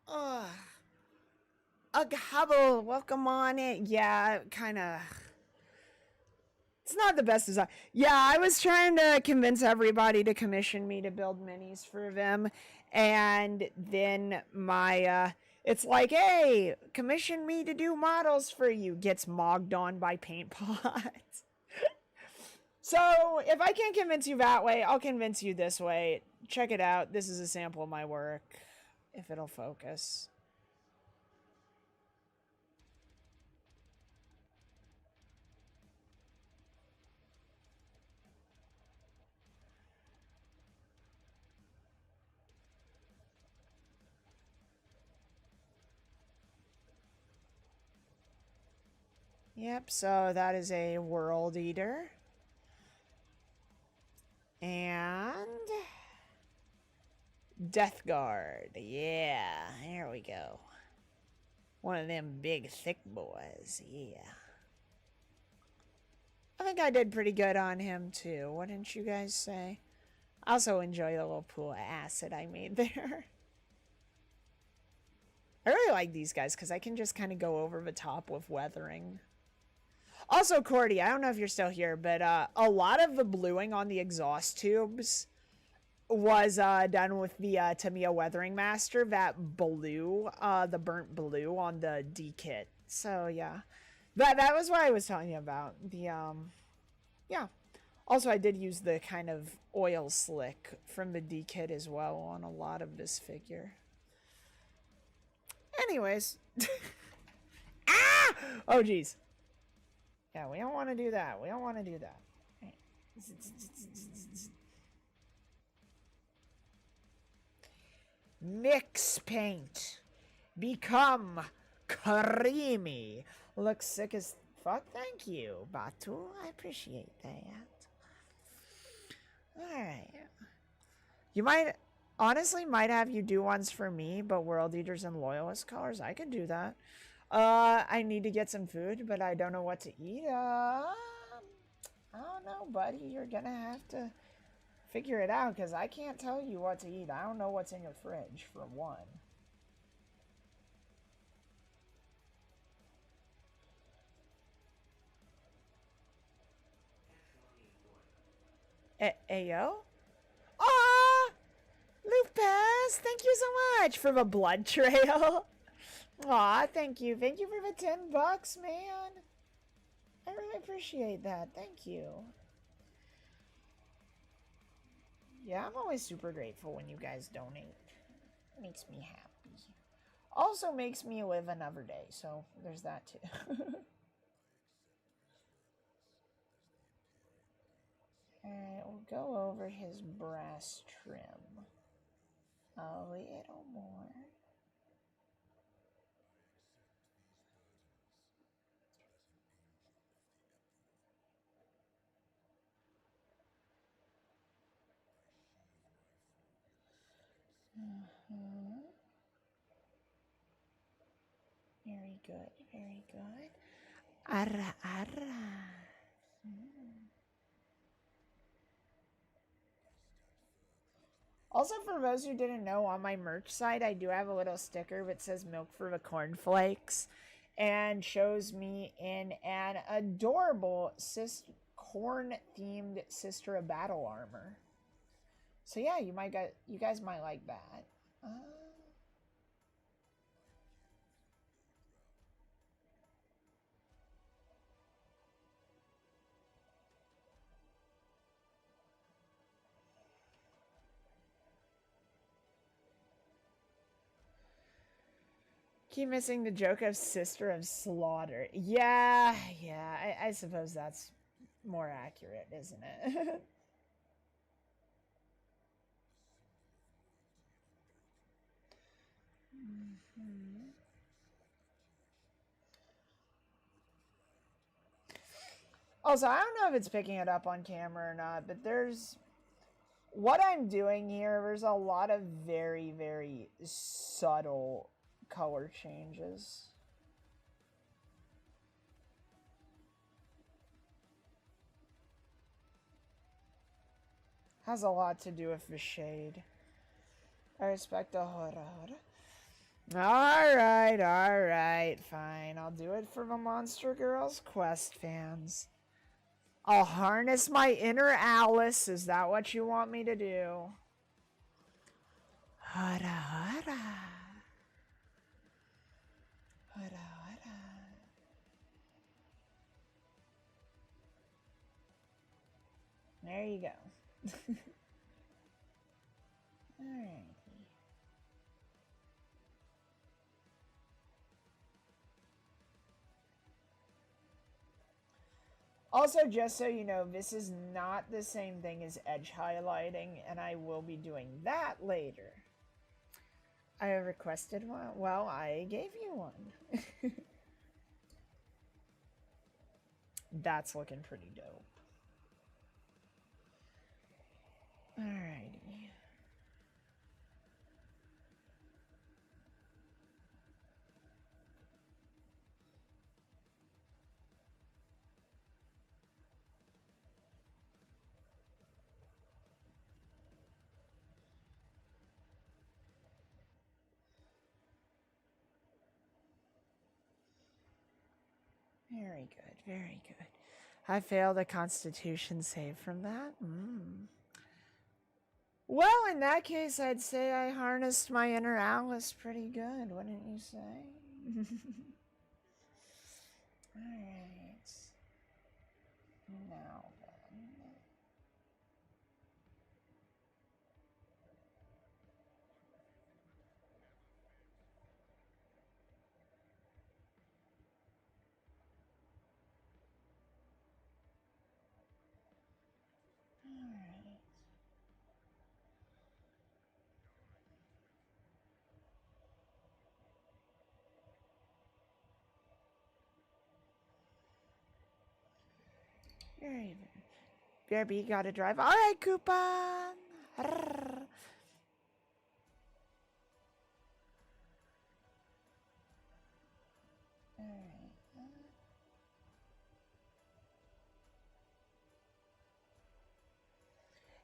Speaker 1: Ugh. Ugh, Hubble, welcome on it. Yeah, kind of. It's not the best design. Yeah, I was trying to convince everybody to commission me to build minis for them. And then it's like, hey, commission me to do models for you. Gets mogged on by paint pots. So if I can't convince you that way, I'll convince you this way. Check it out. This is a sample of my work, if it'll focus. Yep, so that is a World Eater. And Death Guard. Yeah, here we go. One of them big thick boys. Yeah. I think I did pretty good on him too. Wouldn't you guys say? I also enjoy the little pool of acid I made there. I really like these guys because I can just kind of go over the top with weathering. Also, Cordy, I don't know if you're still here, but a lot of the bluing on the exhaust tubes was done with the Tamiya Weathering Master, that blue, the burnt blue on the D kit. So yeah, that was what I was telling you about. The yeah. Also, I did use the kind of oil slick from the D kit as well on a lot of this figure. Anyways, ah! Oh geez. Yeah, we don't want to do that. We don't want to do that. Mix paint. Become creamy. Looks sick as fuck. Thank you, Batu. I appreciate that. Alright. You might, honestly, might have you do ones for me, but World Eaters and Loyalist colors. I could do that. I need to get some food, but I don't know what to eat. I don't know, buddy. You're gonna have to figure it out, because I can't tell you what to eat. I don't know what's in your fridge, for one. Ayo? Aw! Lupus, thank you so much for the blood trail. Aw, thank you. Thank you for the $10, man. I really appreciate that. Thank you. Yeah, I'm always super grateful when you guys donate. It makes me happy. Also makes me live another day, so there's that too. Alright, we'll go over his brass trim a little more. Very good, very good. Arra, arra. Also, for those who didn't know, on my merch site, I do have a little sticker that says milk for the cornflakes and shows me in an adorable corn-themed Sister of Battle armor. So yeah, you guys might like that. Keep missing the joke of Sister of Slaughter. Yeah, I suppose that's more accurate, isn't it? Also, I don't know if it's picking it up on camera or not, but what I'm doing here, there's a lot of very, very subtle color changes. Has a lot to do with the shade. I respect the horror. Alright, fine. I'll do it for the Monster Girls Quest fans. I'll harness my inner Alice. Is that what you want me to do? Hara hara. Hara hara. There you go. Alright. Also, just so you know, this is not the same thing as edge highlighting, and I will be doing that later. I requested one. Well, I gave you one. That's looking pretty dope. Alrighty. Very good, very good. I failed a constitution save from that. Well, in that case, I'd say I harnessed my inner Alice pretty good, wouldn't you say? Alright. Now then. Alright. Very good. BRB gotta drive. Alright, Coupon! Alright.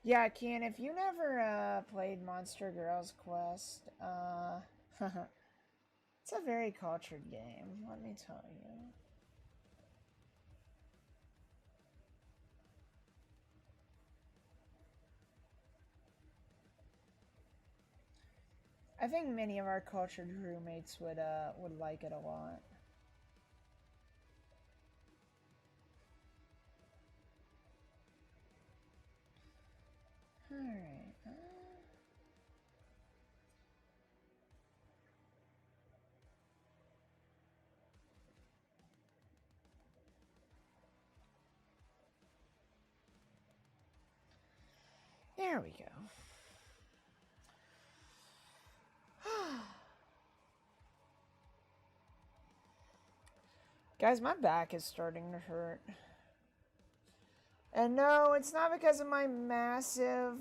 Speaker 1: Yeah, Kian, if you never played Monster Girls Quest, it's a very cultured game, let me tell you. I think many of our cultured roommates would like it a lot. Alright. There we go. Guys, my back is starting to hurt. And no, it's not because of my massive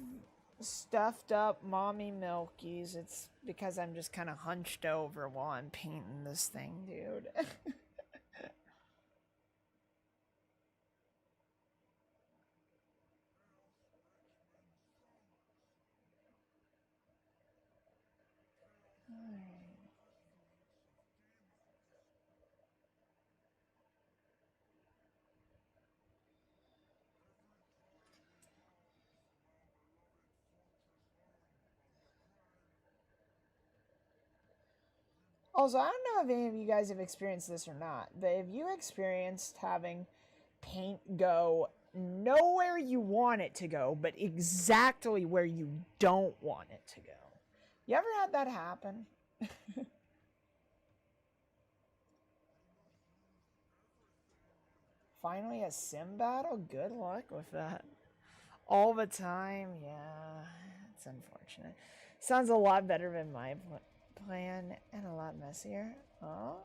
Speaker 1: stuffed up mommy milkies. It's because I'm just kind of hunched over while I'm painting this thing, dude. Also, I don't know if any of you guys have experienced this or not, but have you experienced having paint go nowhere you want it to go, but exactly where you don't want it to go? You ever had that happen? Finally a sim battle? Good luck with that. All the time? Yeah, it's unfortunate. Sounds a lot better than my plan and a lot messier. Oh?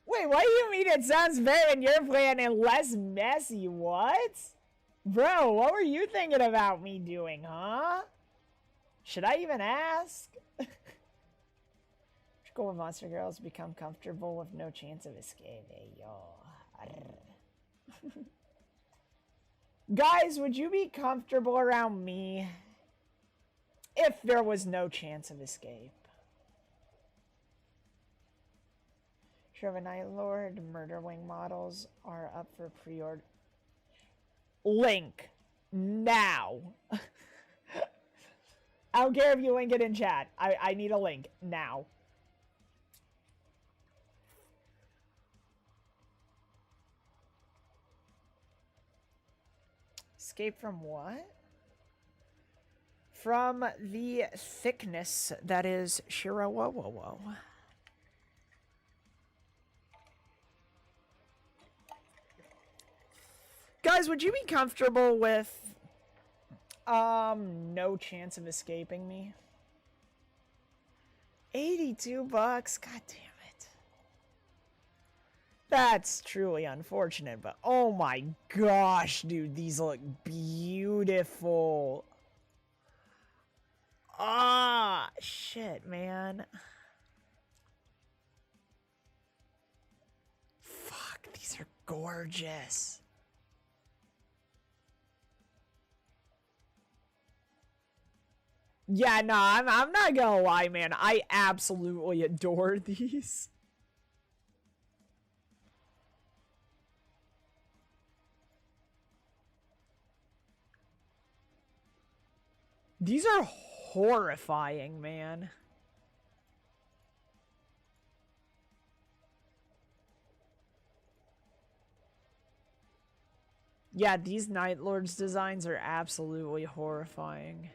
Speaker 1: Wait, what do you mean it sounds better in your plan and less messy? What? Bro, what were you thinking about me doing, huh? Should I even ask? Go with Monster Girls, become comfortable with no chance of escape. Hey, yo. Guys, would you be comfortable around me? if there was no chance of escape. Sure, Night Lord Murder Wing models are up for pre-order. Link now. I don't care if you link it in chat. I need a link now. Escape from what? From the thickness that is Shirawowowo. Guys, would you be comfortable with no chance of escaping me? 82 bucks. God damn it. That's truly unfortunate, but oh my gosh, dude, these look beautiful. Ah, shit, man. Fuck, these are gorgeous. Yeah, no, I'm not gonna lie, man. I absolutely adore these. These are horrifying, man. Yeah, these Night Lords designs are absolutely horrifying.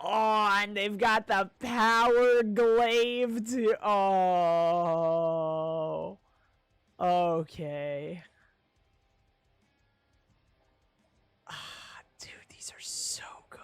Speaker 1: Oh, and they've got the power glaive too. Oh. Okay. Ah, dude, these are so good.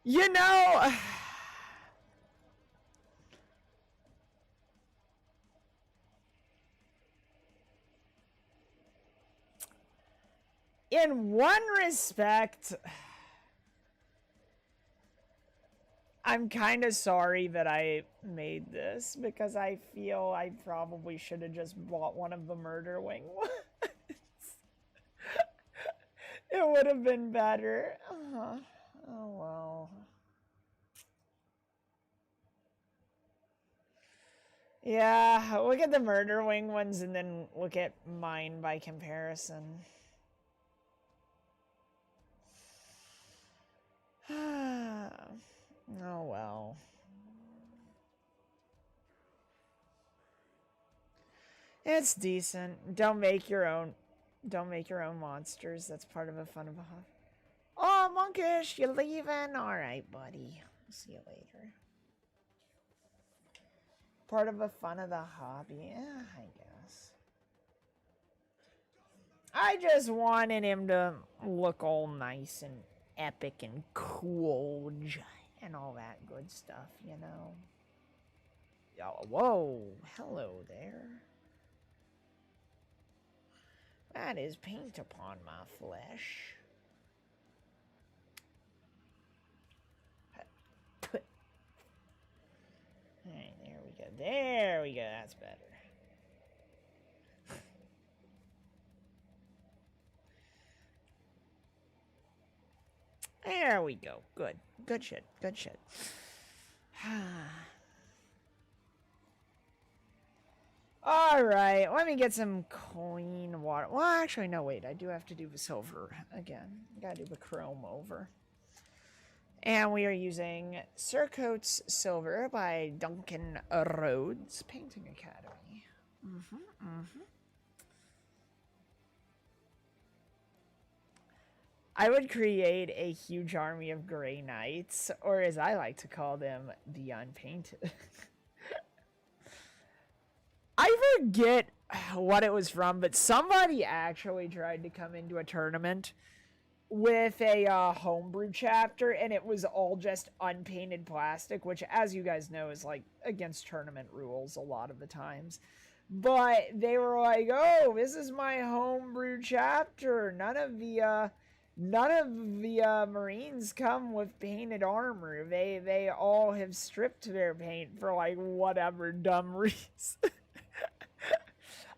Speaker 1: You know, in one respect, I'm kind of sorry that I made this because I feel I probably should have just bought one of the Murder Wing ones. It would have been better. Oh well. Yeah, look at the Murder Wing ones and then look at mine by comparison. Oh well. It's decent. Don't make your own monsters. That's part of the fun of a hobby. Oh, Monkish, you leaving? Alright, buddy. See you later. Part of the fun of the hobby. Yeah, I guess. I just wanted him to look all nice and epic and cool and all that good stuff, you know. Oh, whoa, hello there. That is paint upon my flesh. Alright, there we go. There we go. That's better. There we go. Good. Good shit. Good shit. Alright, let me get some clean water. Well, actually, no, wait. I do have to do the silver again. Gotta do the chrome over. And we are using Surcoats Silver by Duncan Rhodes Painting Academy. I would create a huge army of Grey Knights, or as I like to call them, the Unpainted. I forget what it was from, but somebody actually tried to come into a tournament with a homebrew chapter, and it was all just unpainted plastic, which, as you guys know, is like against tournament rules a lot of the times. But they were like, "Oh, this is my homebrew chapter. None of the Marines come with painted armor. They all have stripped their paint for like whatever dumb reason."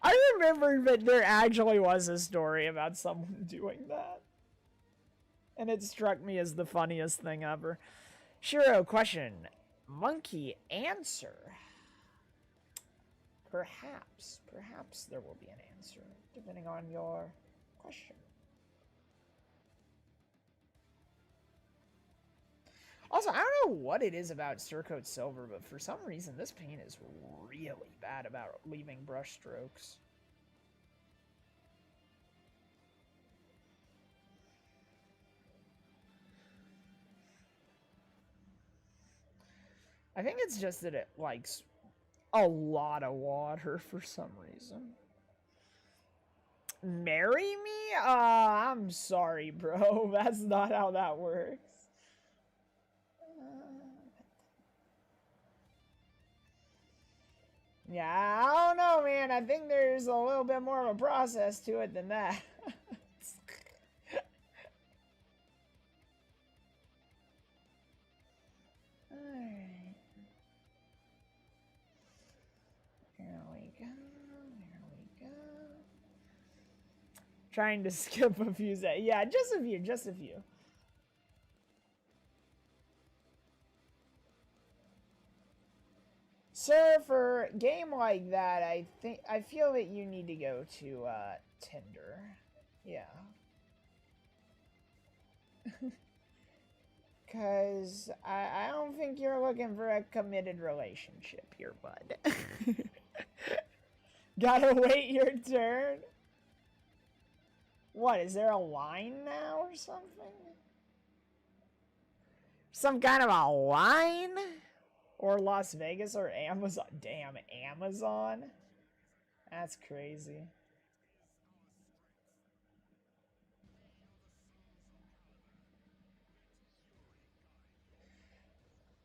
Speaker 1: I remember that there actually was a story about someone doing that, and it struck me as the funniest thing ever. Shiro, question. Monkey, answer. Perhaps there will be an answer, depending on your question. Also, I don't know what it is about Surcoat Silver, but for some reason this paint is really bad about leaving brush strokes. I think it's just that it likes a lot of water for some reason. Marry me? I'm sorry, bro. That's not how that works. Yeah, I don't know, man. I think there's a little bit more of a process to it than that. Alright. Here we go. Here we go. Trying to skip a few seconds. Yeah, just a few. Just a few. Sir, for a game like that, I feel that you need to go to Tinder. Yeah. Cause I don't think you're looking for a committed relationship here, bud. Gotta wait your turn. What, is there a line now or something? Some kind of a line? Or Las Vegas or Amazon. Damn, Amazon? That's crazy.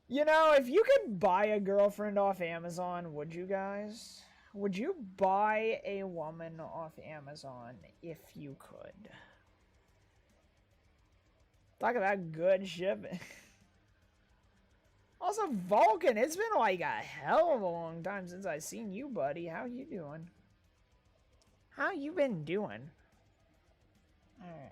Speaker 1: You know, if you could buy a girlfriend off Amazon, would you guys? Would you buy a woman off Amazon if you could? Talk about good shipping. Also, Vulcan, it's been like a hell of a long time since I've seen you, buddy. How you doing? How you been doing? Alright.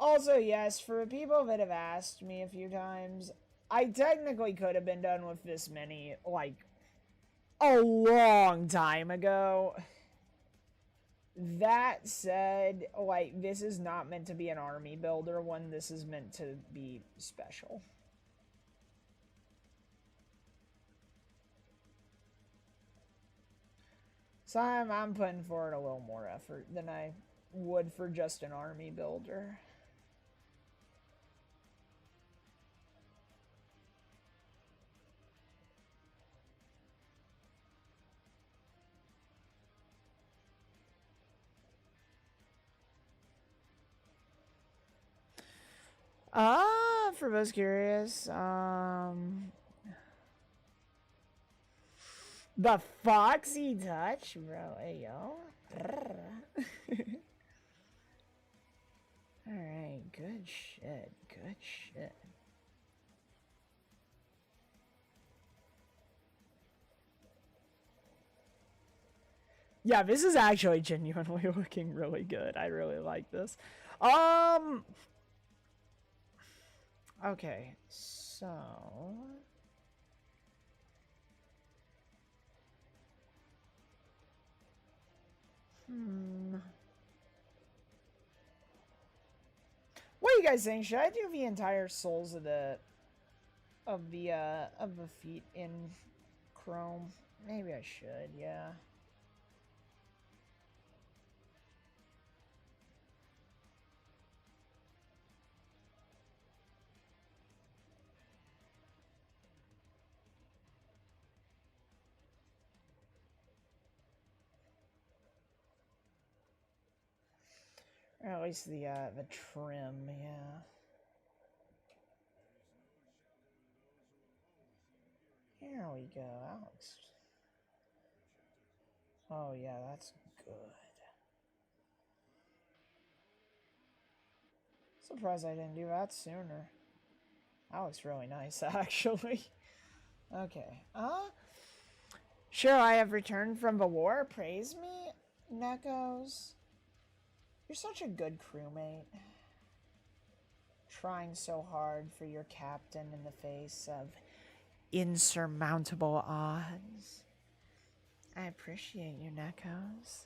Speaker 1: Also, yes, for people that have asked me a few times, I technically could have been done with this mini, like, a long time ago. That said, like, this is not meant to be an army builder one. This is meant to be special. So I'm putting forward a little more effort than I would for just an army builder. For those curious, the Foxy Touch, bro, hey, yo. Alright, good shit, good shit. Yeah, this is actually genuinely looking really good. I really like this. Okay, so What do you guys think? Should I do the entire soles of the feet in chrome? Maybe I should, yeah. Or at least the trim, yeah. Here we go, Alex. Oh yeah, that's good. Surprised I didn't do that sooner. That looks really nice, actually. Okay. Sure, I have returned from the war. Praise me, Nekos. You're such a good crewmate. Trying so hard for your captain in the face of insurmountable odds. I appreciate you, Nekos.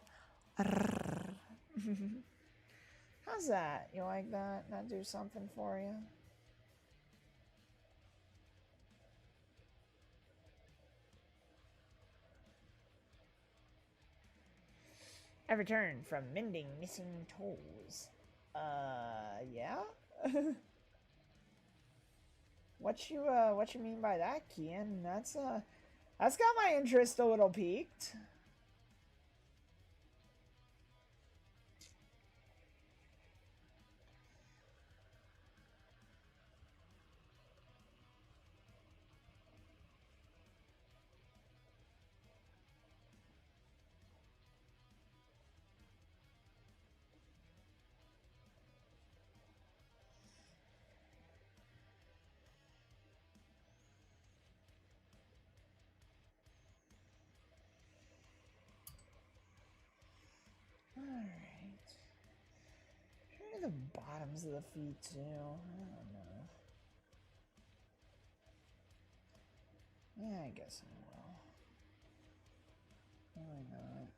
Speaker 1: How's that? You like that? That do something for you? I returned from mending missing toes. Yeah? What you mean by that, Kian? That's got my interest a little piqued. Alright. Maybe the bottoms of the feet too. I don't know. Yeah, I guess I will. Why not?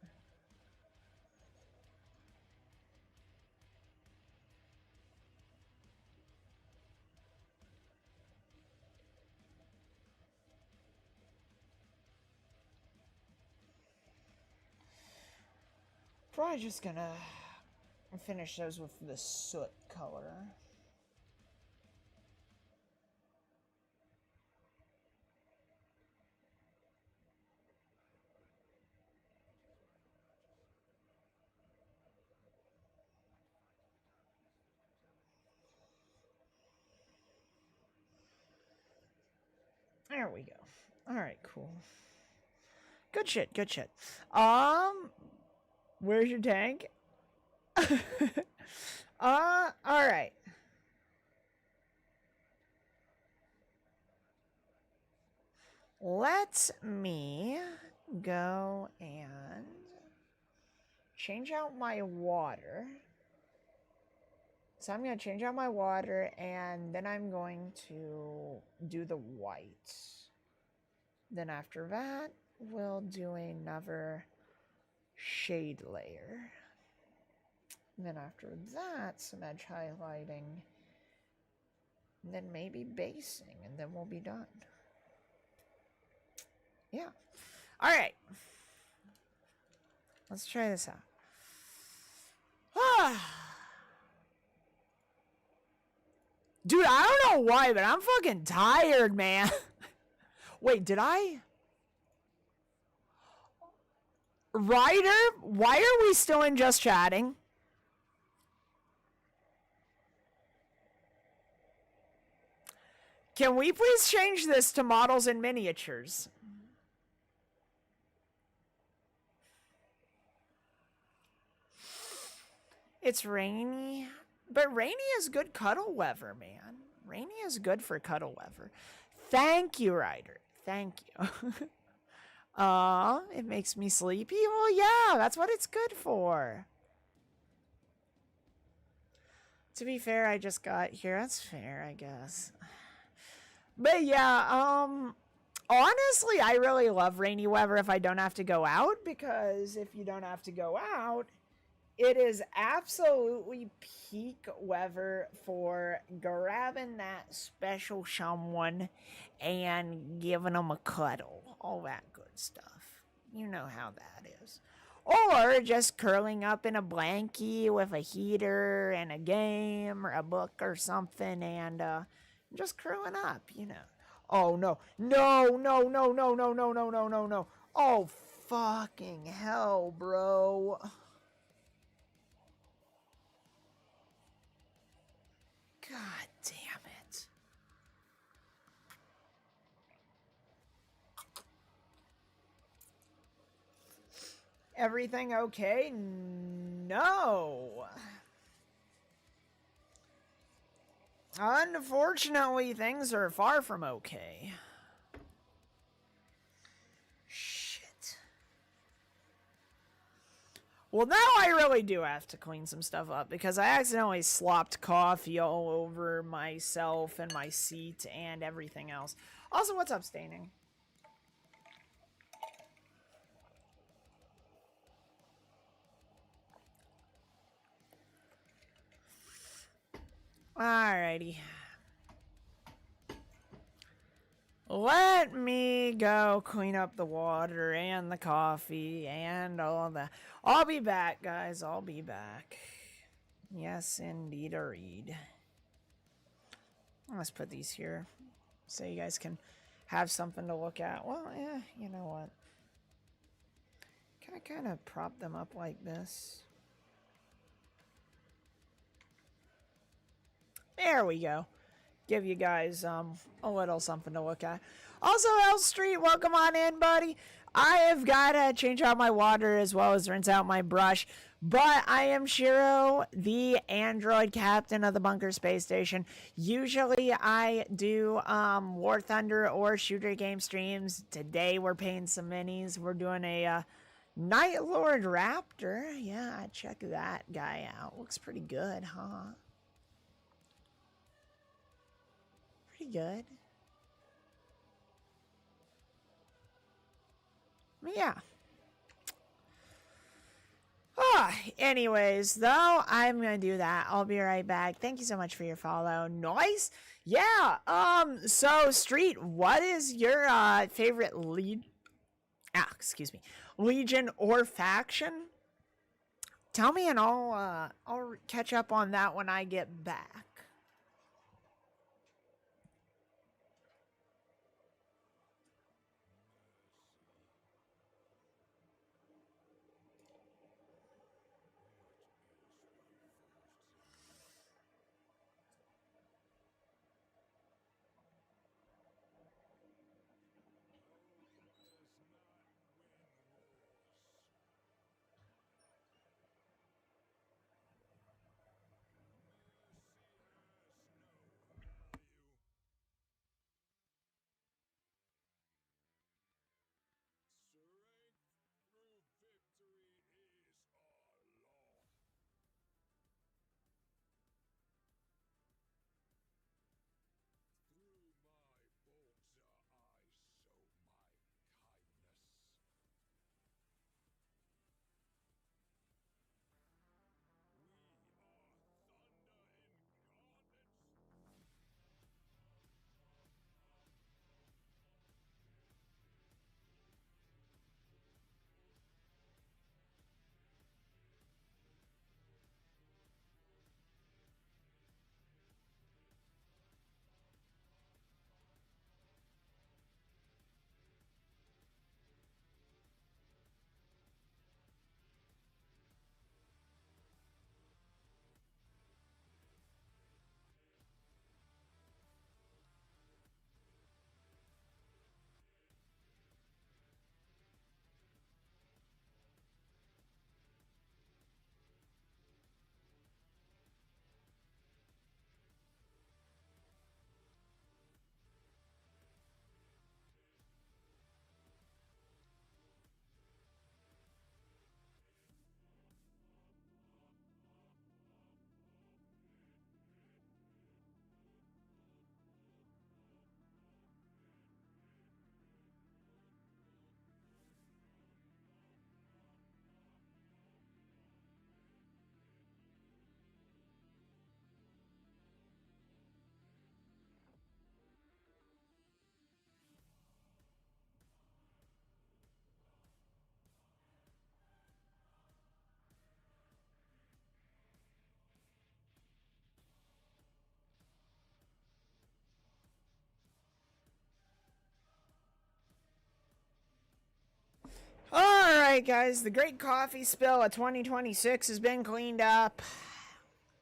Speaker 1: Probably just gonna finish those with the soot color. There we go. Alright, cool. Good shit, good shit. Where's your tank? Alright. Let me go and change out my water. So I'm going to change out my water, and then I'm going to do the white. Then after that, we'll do another shade layer. And then after that, some edge highlighting. And then maybe basing, and then we'll be done. Yeah. All right. Let's try this out. Dude, I don't know why, but I'm fucking tired, man. Wait, did I? Ryder, why are we still in just chatting? Can we please change this to models and miniatures? It's rainy. But rainy is good cuddle weather, man. Rainy is good for cuddle weather. Thank you, Ryder. Thank you. It makes me sleepy. Well, yeah, that's what it's good for. To be fair, I just got here. That's fair, I guess. But yeah, Honestly, I really love rainy weather if I don't have to go out, because if you don't have to go out, it is absolutely peak weather for grabbing that special someone and giving them a cuddle. All that good stuff. You know how that is. Or just curling up in a blankie with a heater and a game or a book or something, and just curling up, you know. Oh no. No, no, no, no, no, no, no, no, no, no. Oh fucking hell, bro. God damn it. Everything okay? No. Unfortunately, things are far from okay. Shit. Well, now I really do have to clean some stuff up because I accidentally slopped coffee all over myself and my seat and everything else. Also, what's up, Staining? Alrighty. Let me go clean up the water and the coffee and all that. I'll be back, guys. I'll be back. Yes, indeed, a read. Let's put these here so you guys can have something to look at. Well, yeah, you know what? Can I kind of prop them up like this? There we go. Give you guys a little something to look at. Also, L Street, welcome on in, buddy. I have got to change out my water as well as rinse out my brush. But I am Shiro, the android captain of the Bunker Space Station. Usually I do War Thunder or shooter game streams. Today we're paying some minis. We're doing a Night Lord Raptor. Yeah, check that guy out. Looks pretty good, huh? Pretty good. Yeah. Anyways, though, I'm gonna do that. I'll be right back. Thank you so much for your follow. Nice. Yeah. So Street, what is your favorite excuse me, legion or faction? Tell me, and I'll catch up on that when I get back. Alright, guys, the great coffee spill of 2026 has been cleaned up.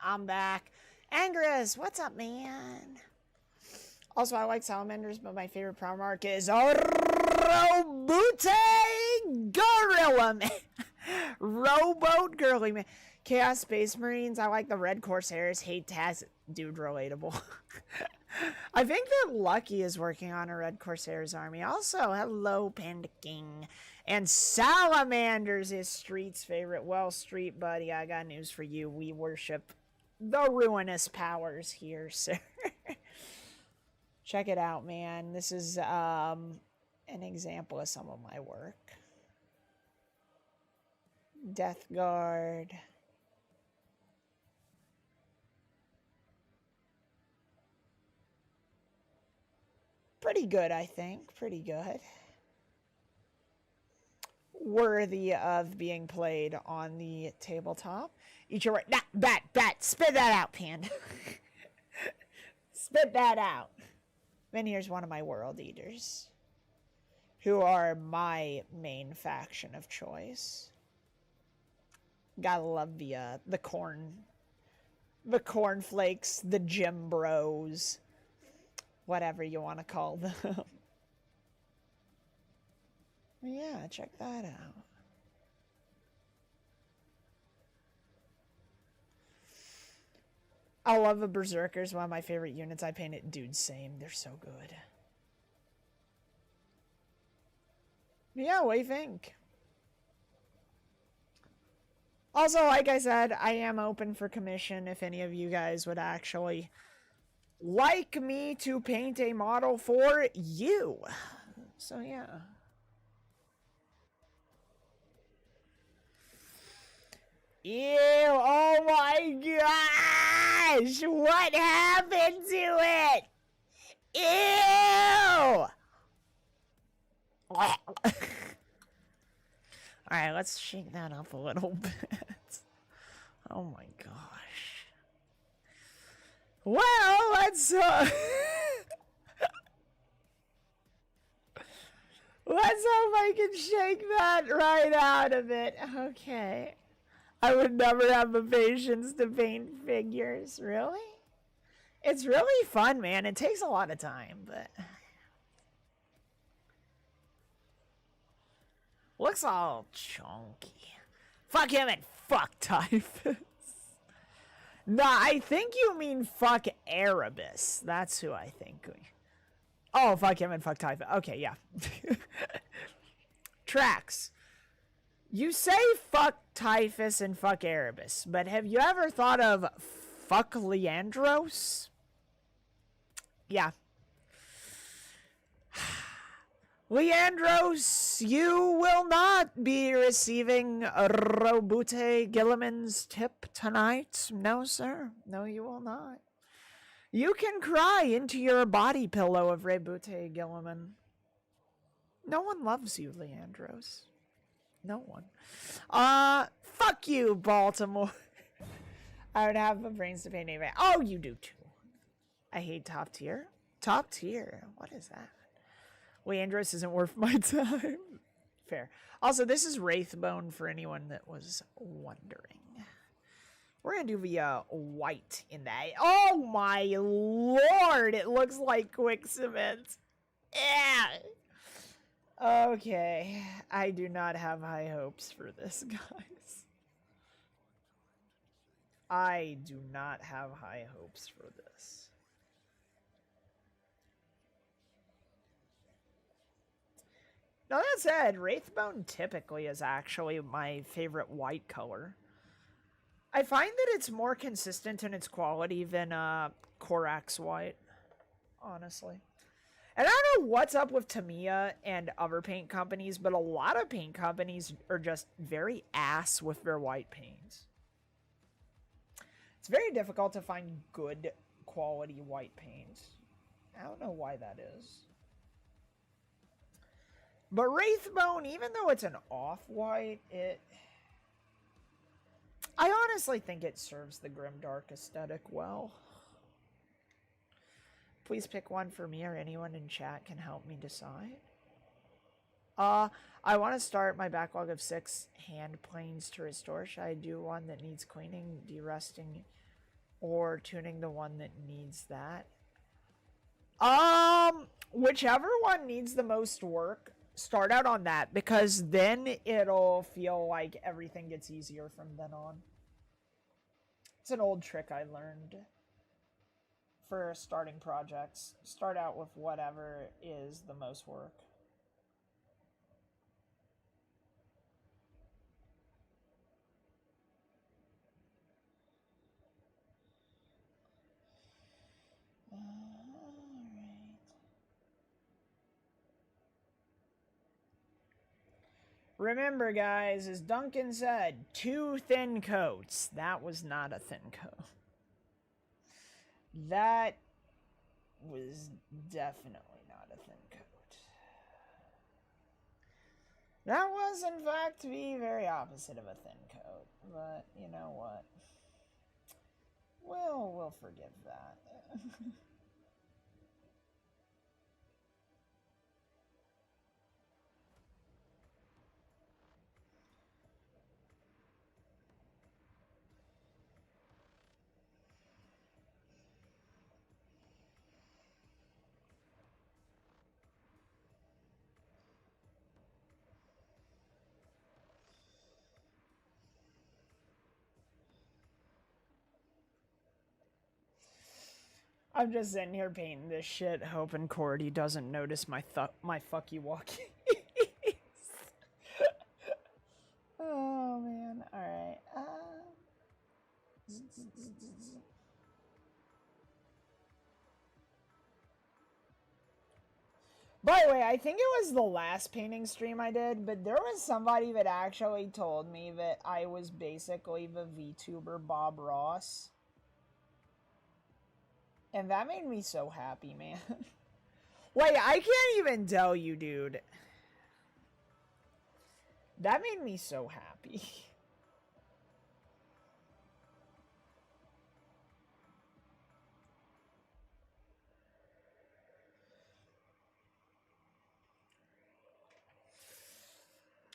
Speaker 1: I'm back. Angris, what's up, man? Also, I like salamanders, but my favorite power mark is Robute Gorilla Man. Rowboat Girly Man. Chaos Space Marines, I like the Red Corsairs. Hate Taz. Dude, relatable. I think that Lucky is working on a Red Corsairs army. Also, hello, Panda King. And Salamanders is Street's favorite. Well, Street, buddy, I got news for you. We worship the ruinous powers here, sir. Check it out, man. This is an example of some of my work. Death Guard. Pretty good, I think. Pretty good. Worthy of being played on the tabletop. Eat your... Nah, bat. Spit that out, Panda. Spit that out. Then here's one of my World Eaters, who are my main faction of choice. Gotta love the cornflakes, the gym bros, whatever you want to call them. Yeah, check that out. I love the Berserkers, one of my favorite units. I painted, dude, same. They're so good. Yeah, what do you think? Also, like I said, I am open for commission if any of you guys would actually like me to paint a model for you. So, yeah. Ew, oh my gosh! What happened to it? Ew! Alright, let's shake that up a little bit. Oh my gosh. Well, let's let's hope I can shake that right out of it. Okay. I would never have the patience to paint figures. Really? It's really fun, man. It takes a lot of time, but... Looks all chunky. Fuck him and fuck Typhus. Nah, I think you mean fuck Erebus. That's who I think. Oh, fuck him and fuck Typhus. Okay, yeah. Tracks. You say fuck Typhus and fuck Erebus, but have you ever thought of fuck Leandros? Yeah. Leandros, you will not be receiving Robute Gilliman's tip tonight. No, sir. No, you will not. You can cry into your body pillow of Robute Gilliman. No one loves you, Leandros. No one. Fuck you, Baltimore. I would have the brains to paint anyway. Oh, you do too. I hate top tier. Top tier. What is that? Leandros isn't worth my time. Fair. Also, this is Wraithbone for anyone that was wondering. We're going to do the white in that. Oh my lord! It looks like quick cement. Yeah. Okay. I do not have high hopes for this, guys. I do not have high hopes for this. Now that said, Wraithbone typically is actually my favorite white color. I find that it's more consistent in its quality than Korax white, honestly. And I don't know what's up with Tamiya and other paint companies, but a lot of paint companies are just very ass with their white paints. It's very difficult to find good quality white paint. I don't know why that is. But Wraithbone, even though it's an off-white, I honestly think it serves the grimdark aesthetic well. Please pick one for me, or anyone in chat can help me decide. I want to start my backlog of 6 hand planes to restore. Should I do one that needs cleaning, de-rusting, or tuning the one that needs that? Whichever one needs the most work, start out on that, because then it'll feel like everything gets easier from then on. It's an old trick I learned for starting projects. Start out with whatever is the most work. Remember, guys, as Duncan said, 2 thin coats. That was not a thin coat. That was definitely not a thin coat. That was, in fact, the very opposite of a thin coat. But, you know what? We'll forgive that. I'm just sitting here painting this shit, hoping Cordy doesn't notice my fucky walkie. Oh man! All right. By the way, I think it was the last painting stream I did, but there was somebody that actually told me that I was basically the VTuber Bob Ross. And that made me so happy, man. Like, I can't even tell you, dude. That made me so happy.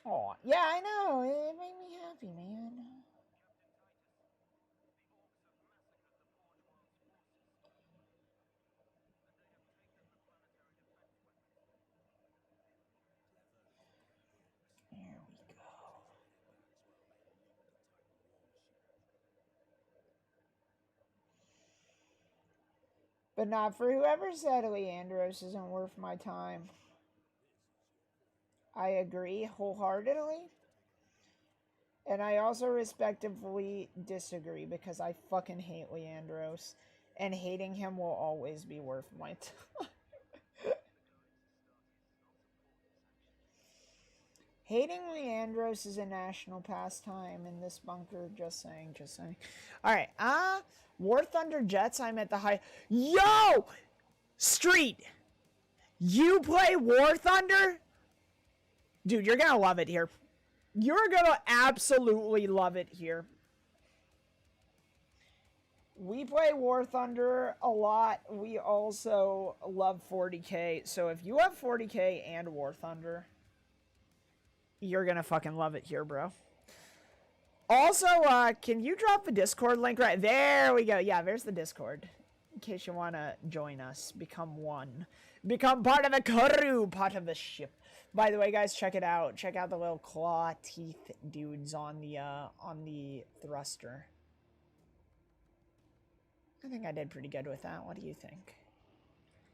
Speaker 1: Oh, yeah, I know. It made me happy, man. There we go. But not for whoever said Leandros isn't worth my time. I agree wholeheartedly. And I also respectively disagree, because I fucking hate Leandros. And hating him will always be worth my time. Hating Leandros is a national pastime in this bunker. Just saying, just saying. Alright, War Thunder Jets, I'm at the high... Yo! Street! You play War Thunder? Dude, you're gonna love it here. You're gonna absolutely love it here. We play War Thunder a lot. We also love 40k. So if you have 40k and War Thunder, you're gonna fucking love it here, bro. Also, can you drop the Discord link right there? We go. Yeah, there's the Discord. In case you want to join us, become one. Become part of the crew, part of the ship. By the way, guys, check it out. Check out the little claw teeth dudes on the thruster. I think I did pretty good with that. What do you think?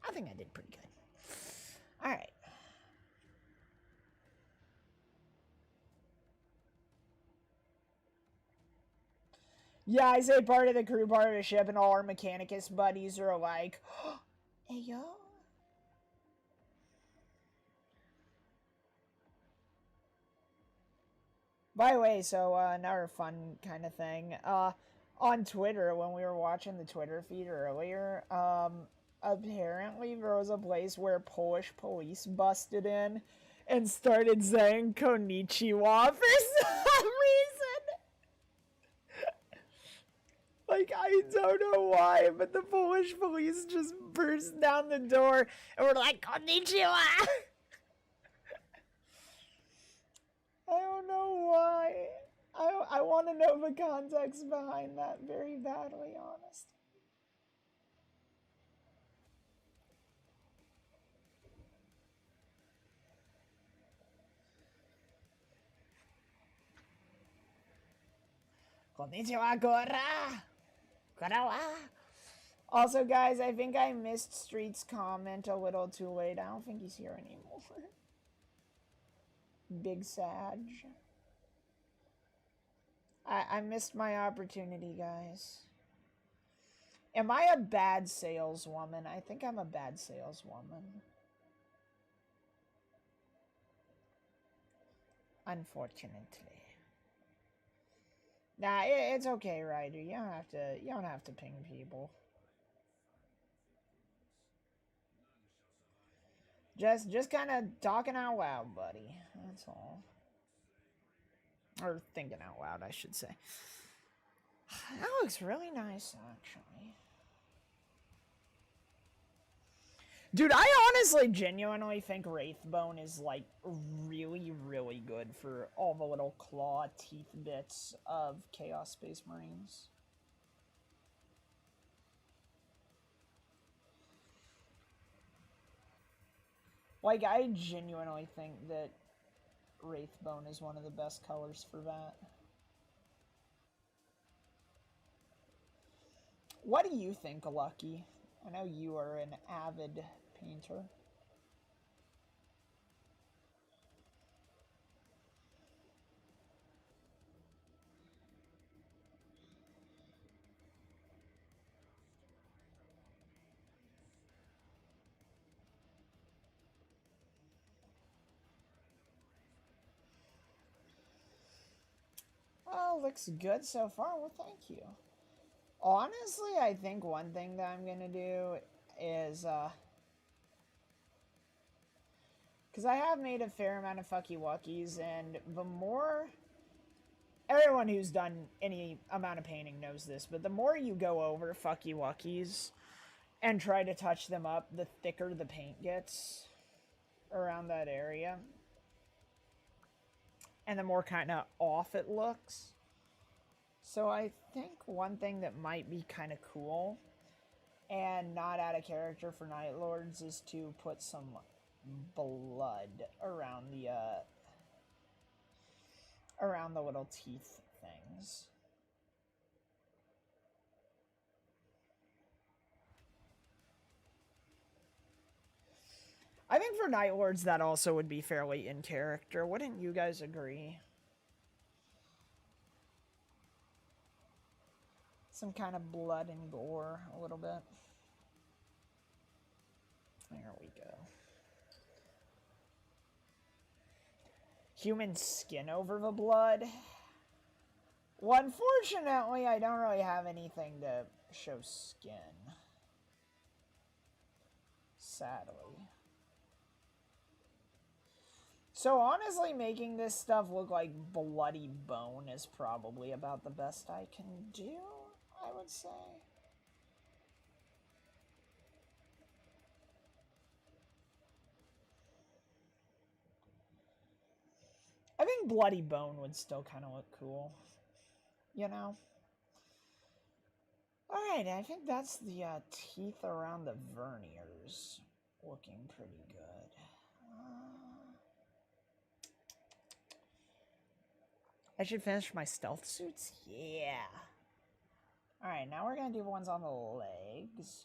Speaker 1: I think I did pretty good. All right. Yeah, I say part of the crew, part of the ship, and all our Mechanicus buddies are like, hey, yo. By the way, so another fun kind of thing. On Twitter, when we were watching the Twitter feed earlier, apparently there was a place where Polish police busted in and started saying Konnichiwa for some reason. Like, I don't know why, but the Polish police just burst down the door and were like, Konnichiwa! I want to know the context behind that very badly, honest. Konnichiwa, Gora! Korawa! Also, guys, I think I missed Street's comment a little too late. I don't think he's here anymore. Big Sag. I missed my opportunity, guys. Am I a bad saleswoman? I think I'm a bad saleswoman. Unfortunately. Nah, it's okay, Ryder. You don't have to ping people. Just kind of talking out loud, buddy. That's all. Or thinking out loud, I should say. That looks really nice, actually. Dude, I honestly genuinely think Wraithbone is, like, really, really good for all the little claw teeth bits of Chaos Space Marines. Like, I genuinely think that Wraithbone is one of the best colors for that. What do you think, Lucky? I know you are an avid painter. Oh, looks good so far. Well, thank you. Honestly, I think one thing that I'm gonna do is, because I have made a fair amount of fucky wuckies, and the more... Everyone who's done any amount of painting knows this, but the more you go over fucky wuckies and try to touch them up, the thicker the paint gets around that area. And the more kind of off it looks. So I think one thing that might be kind of cool and not out of character for Night Lords is to put some blood around the little teeth things. I think for Night Lords that also would be fairly in character. Wouldn't you guys agree? Some kind of blood and gore a little bit. There we go. Human skin over the blood. Well, unfortunately, I don't really have anything to show skin. Sadly. So honestly, making this stuff look like bloody bone is probably about the best I can do, I would say. I think bloody bone would still kind of look cool. You know? Alright, I think that's the teeth around the verniers looking pretty good. I should finish my stealth suits? Yeah. Alright, now we're gonna do the ones on the legs.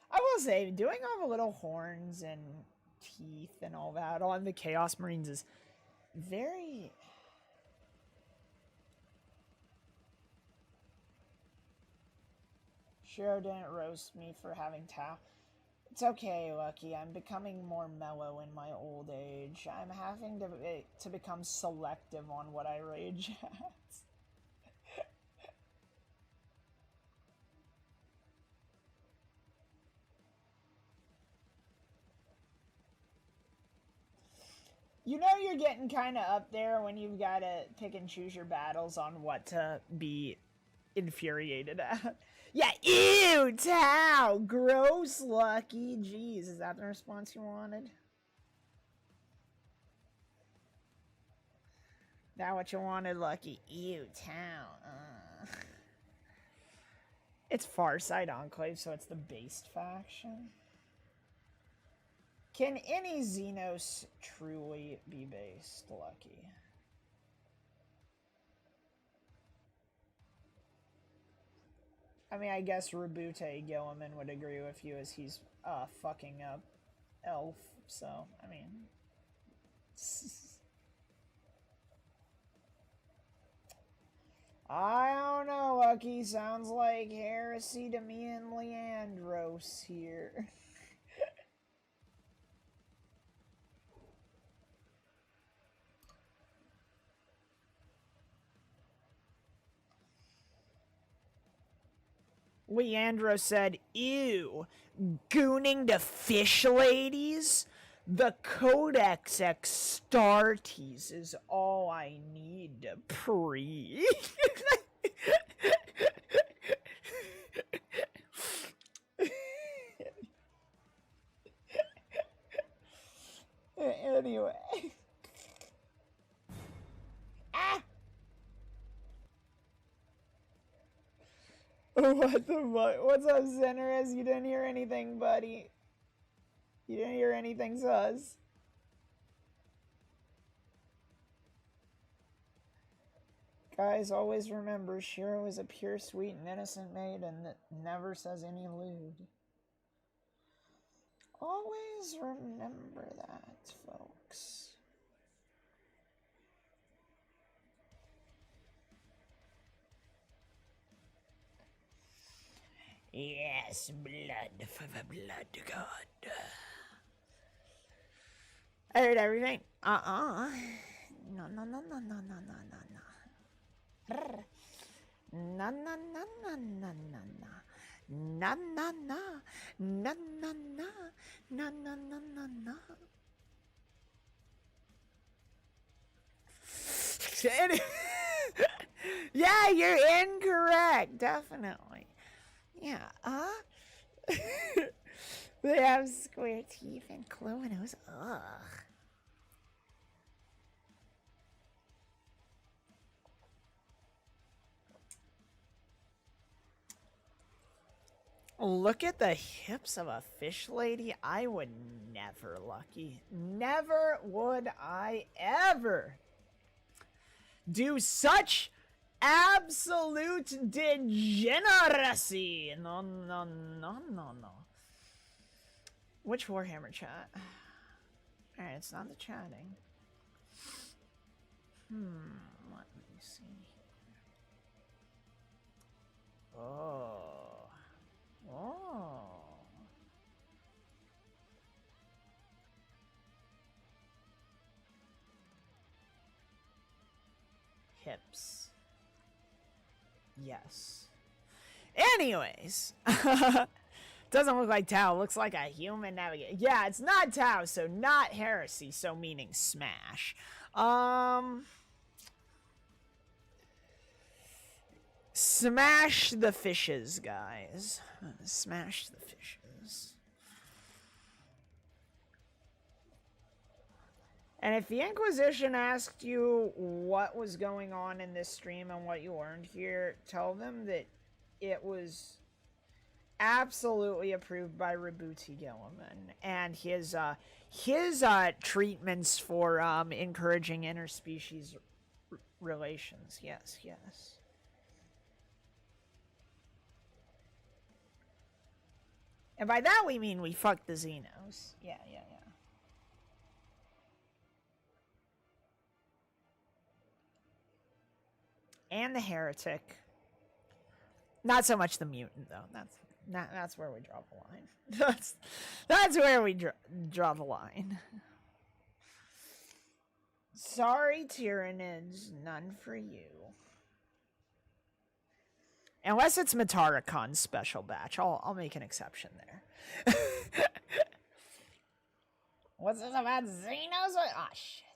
Speaker 1: I will say, doing all the little horns and teeth and all that on the Chaos Marines is very... Shiro didn't roast me for having Tau. It's okay, Lucky. I'm becoming more mellow in my old age. I'm having to become selective on what I rage at. You know you're getting kind of up there when you've got to pick and choose your battles on what to be infuriated at. Yeah, ew, Tao, gross, Lucky. Jeez, is that the response you wanted? That what you wanted, Lucky? Ew, Tao. It's Farside Enclave, so it's the based faction. Can any Xenos truly be based, Lucky? I mean, I guess Rabute Gilliman would agree with you as he's fucking up Elf, so, I mean... I don't know, Lucky. Sounds like heresy to me and Leandros here. Leandro said, ew, gooning to fish ladies? The Codex Extartes is all I need to pre. Anyway. Ah! What the fuck? What's up, Zenerez? You didn't hear anything, buddy. You didn't hear anything, sus. Guys, always remember, Shira was a pure, sweet, and innocent maiden that never says any lewd. Always remember that, folks. Yes, blood for the blood god. I heard everything. No. No. No. No. No. No. No. Yeah, you're incorrect. Definitely. Yeah, they have square teeth and glowing nose. Ugh. Look at the hips of a fish lady. I would never, Lucky. Never would I ever do such absolute degeneracy. No. Which Warhammer chat? Alright, it's not the chatting. Let me see. Oh. Hips. Yes. Anyways. Doesn't look like Tau. Looks like a human navigator. Yeah, it's not Tau, so not heresy, so meaning smash. Smash the fishes, guys. Smash the fishes. And if the Inquisition asked you what was going on in this stream and what you learned here, tell them that it was absolutely approved by Rabuti Gilliman and his treatments for encouraging interspecies relations. Yes. And by that we mean we fucked the Xenos. Yeah. And the heretic. Not so much the mutant, though. That's where we draw the line. That's where we draw the line. Sorry, Tyranids, none for you. Unless it's Matarakon's special batch, I'll make an exception there. What's this about Xenos? Ah, shit.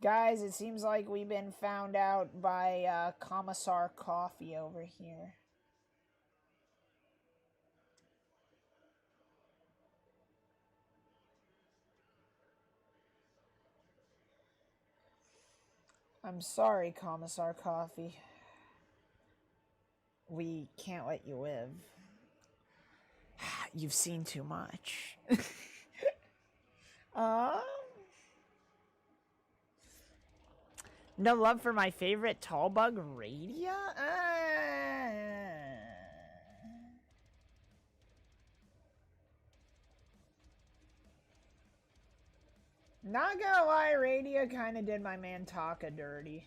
Speaker 1: Guys, it seems like we've been found out by Commissar Coffee over here. I'm sorry, Commissar Coffee. We can't let you live. You've seen too much. No love for my favorite tall bug, Radia? Not gonna lie, Radia kind of did my man Taka dirty.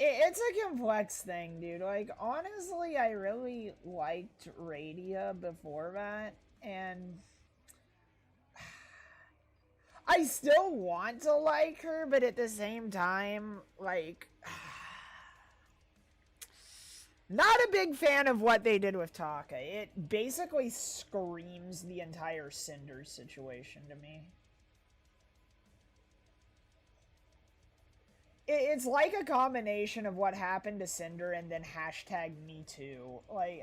Speaker 1: It's a complex thing, dude. Like, honestly, I really liked Radia before that, and I still want to like her, but at the same time, like, not a big fan of what they did with Taka. It basically screams the entire Cinder situation to me. It's like a combination of what happened to Cinder and then hashtag me too. Like,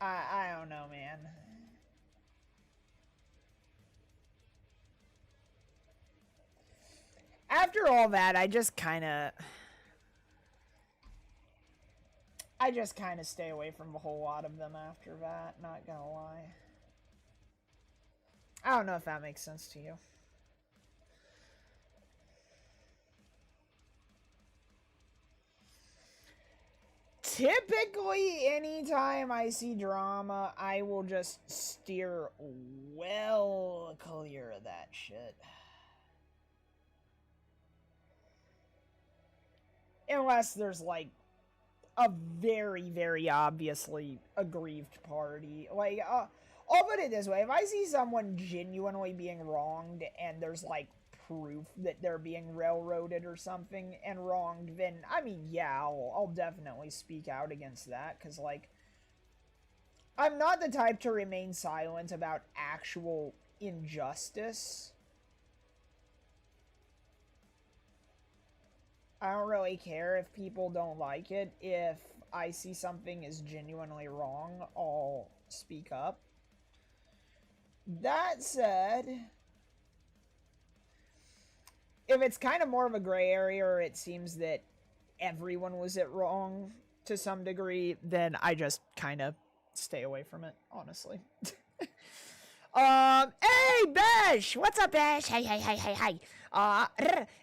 Speaker 1: I don't know, man. After all that, I just kind of stay away from a whole lot of them after that, not gonna lie. I don't know if that makes sense to you. Typically, anytime I see drama, I will just steer well clear of that shit. Unless there's, like, a very, very obviously aggrieved party. Like, I'll put it this way. If I see someone genuinely being wronged and there's, like, proof that they're being railroaded or something and wronged, then, I mean, yeah, I'll definitely speak out against that, because, like, I'm not the type to remain silent about actual injustice. I don't really care if people don't like it. If I see something is genuinely wrong, I'll speak up. That said, if it's kind of more of a gray area or it seems that everyone was it wrong to some degree, then I just kind of stay away from it, honestly. Hey, Besh! What's up, Besh? Hey.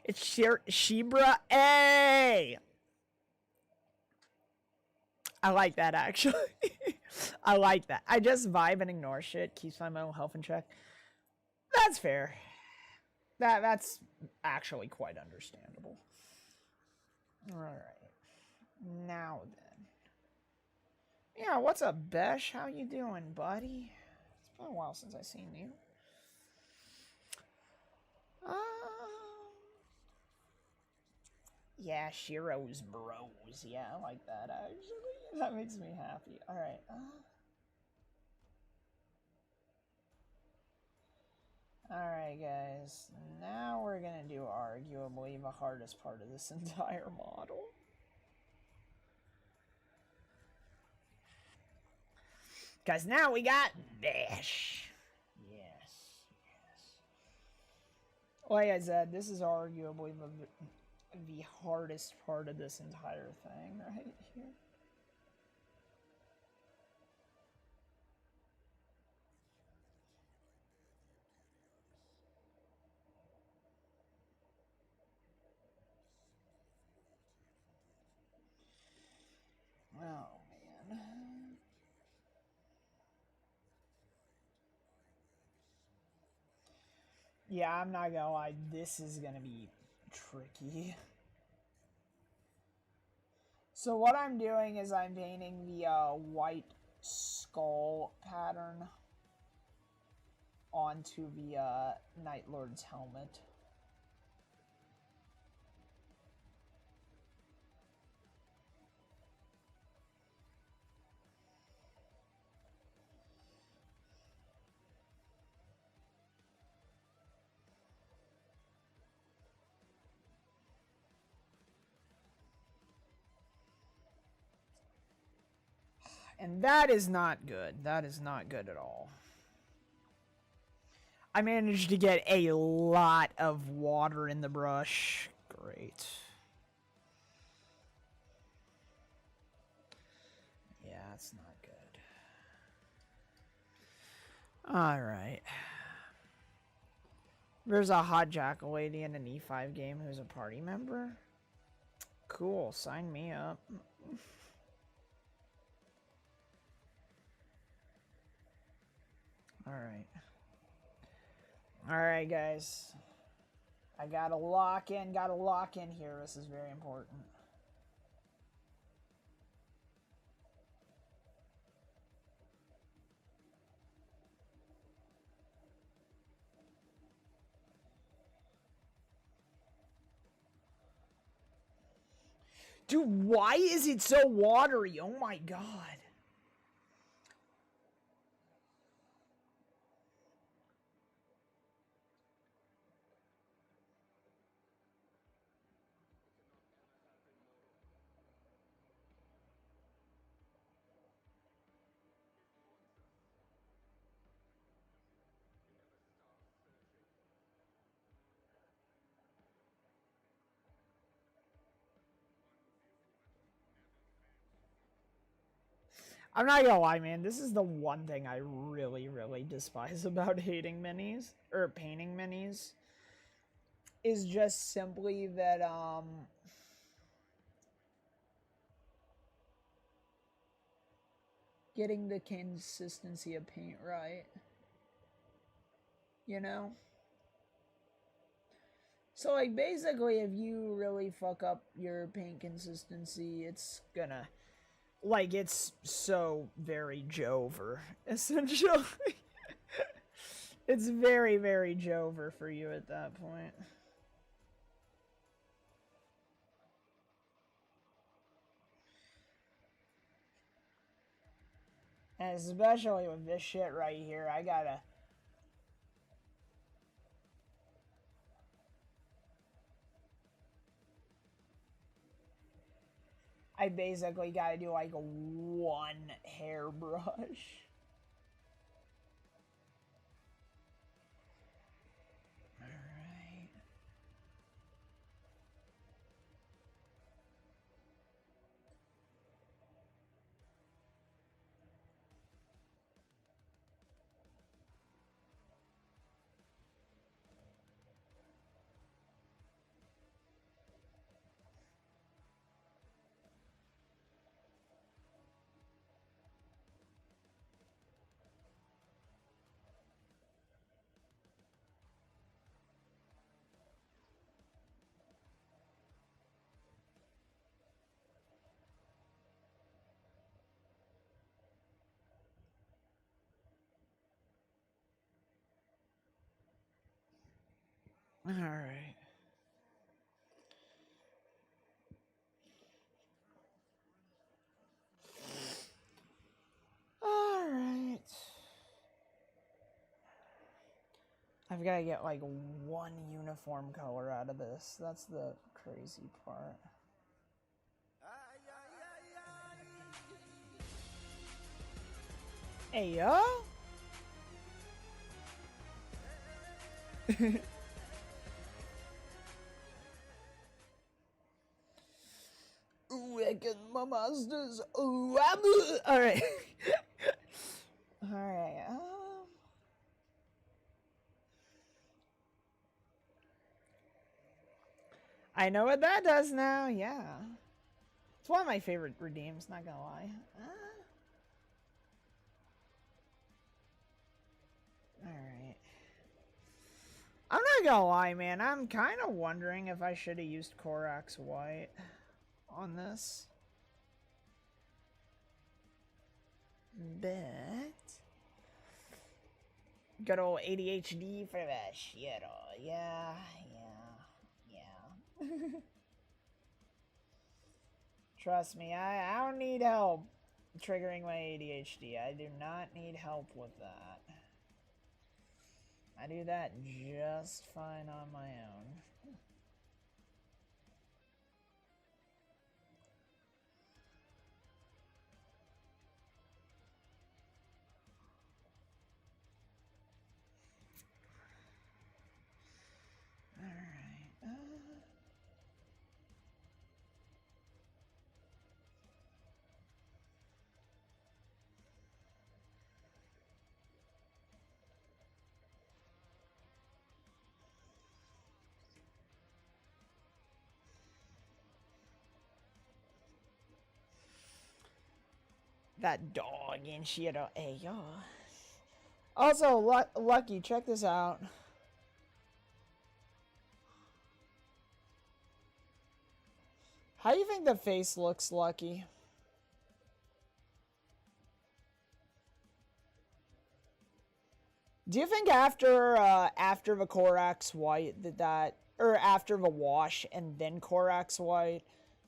Speaker 1: It's Shibra. Hey! I like that, actually. I like that. I just vibe and ignore shit. Keeps my mental health in check. That's fair. That's actually quite understandable. Alright. Now then. Yeah, what's up, Besh? How you doing, buddy? It's been a while since I've seen you. Yeah, Shiro's bros. Yeah, I like that, actually. That makes me happy. Alright. Alright, guys. Now we're gonna do arguably the hardest part of this entire model. Because now we got Dash. Yes. Like I said, this is arguably the hardest part of this entire thing right here. Oh, man. Yeah, I'm not gonna lie, this is gonna be tricky. So what I'm doing is I'm painting the white skull pattern onto the Night Lord's helmet. And that is not good. That is not good at all. I managed to get a lot of water in the brush. Great. Yeah, that's not good. Alright. There's a hot jackal lady in an E5 game who's a party member. Cool, sign me up. Alright. Alright, guys. I gotta lock in here. This is very important. Dude, why is it so watery? Oh my god. I'm not gonna lie, man. This is the one thing I really, really despise about hating minis, or painting minis, is just simply that, getting the consistency of paint right. You know? So, like, basically, if you really fuck up your paint consistency, it's gonna... Like, it's so very Jover, essentially. It's very, very Jover for you at that point. And especially with this shit right here, I basically gotta do like one hairbrush. Alright. Alright. Alright. I've got to get like one uniform color out of this. That's the crazy part. Hey, yo! Ooh, I get my masters. Ooh, alright. Alright, I know what that does now, yeah. It's one of my favorite redeems, not gonna lie. Alright. I'm not gonna lie, man. I'm kind of wondering if I should have used Korax White on this. But... good old ADHD for that shit. Yeah. Trust me, I don't need help triggering my ADHD. I do not need help with that. I do that just fine on my own. That dog and shit. Hey, yo. Also, Lucky, check this out. How do you think the face looks, Lucky? Do you think after the Corax White or after the wash and then Corax White,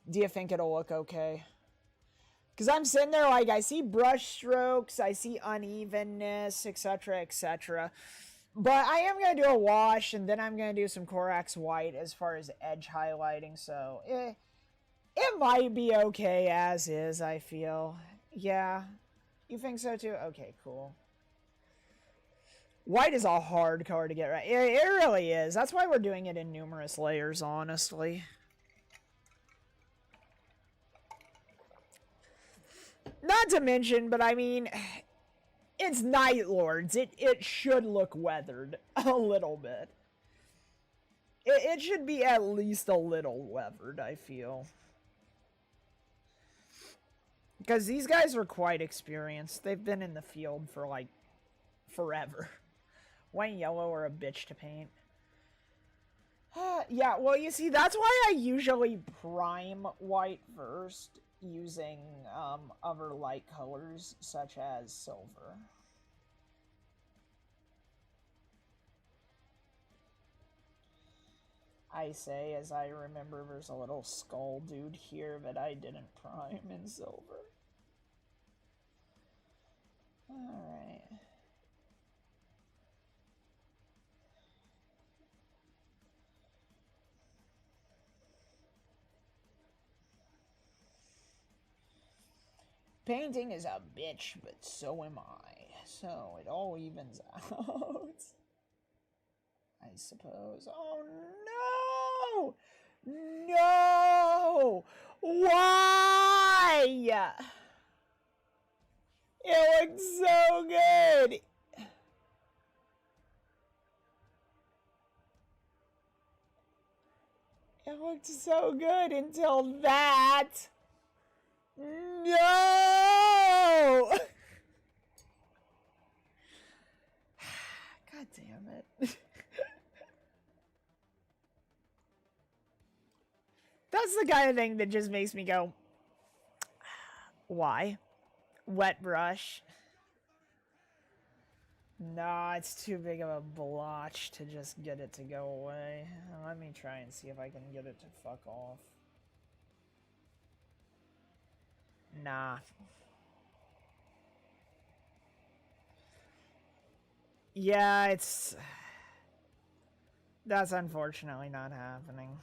Speaker 1: do you think it'll look okay? Because I'm sitting there like, I see brush strokes, I see unevenness, etc., etc. But I am going to do a wash, and then I'm going to do some Corax White as far as edge highlighting, so it might be okay as is, I feel. Yeah. You think so too? Okay, cool. White is a hard color to get right. It really is. That's why we're doing it in numerous layers, honestly. Not to mention, but I mean, it's Night Lords. It should look weathered a little bit. It should be at least a little weathered, I feel. Because these guys are quite experienced. They've been in the field for, like, forever. White yellow are a bitch to paint. Yeah, well, you see, that's why I usually prime white first, using other light colors, such as silver. I say, as I remember, there's a little skull dude here that I didn't prime in silver. Alright. Painting is a bitch, but so am I. So it all evens out. I suppose. Oh no! No! Why? It looks so good! It looked so good until that! No! God damn it. That's the kind of thing that just makes me go, why? Wet brush. Nah, it's too big of a blotch to just get it to go away. Let me try and see if I can get it to fuck off. Nah. Yeah, that's unfortunately not happening.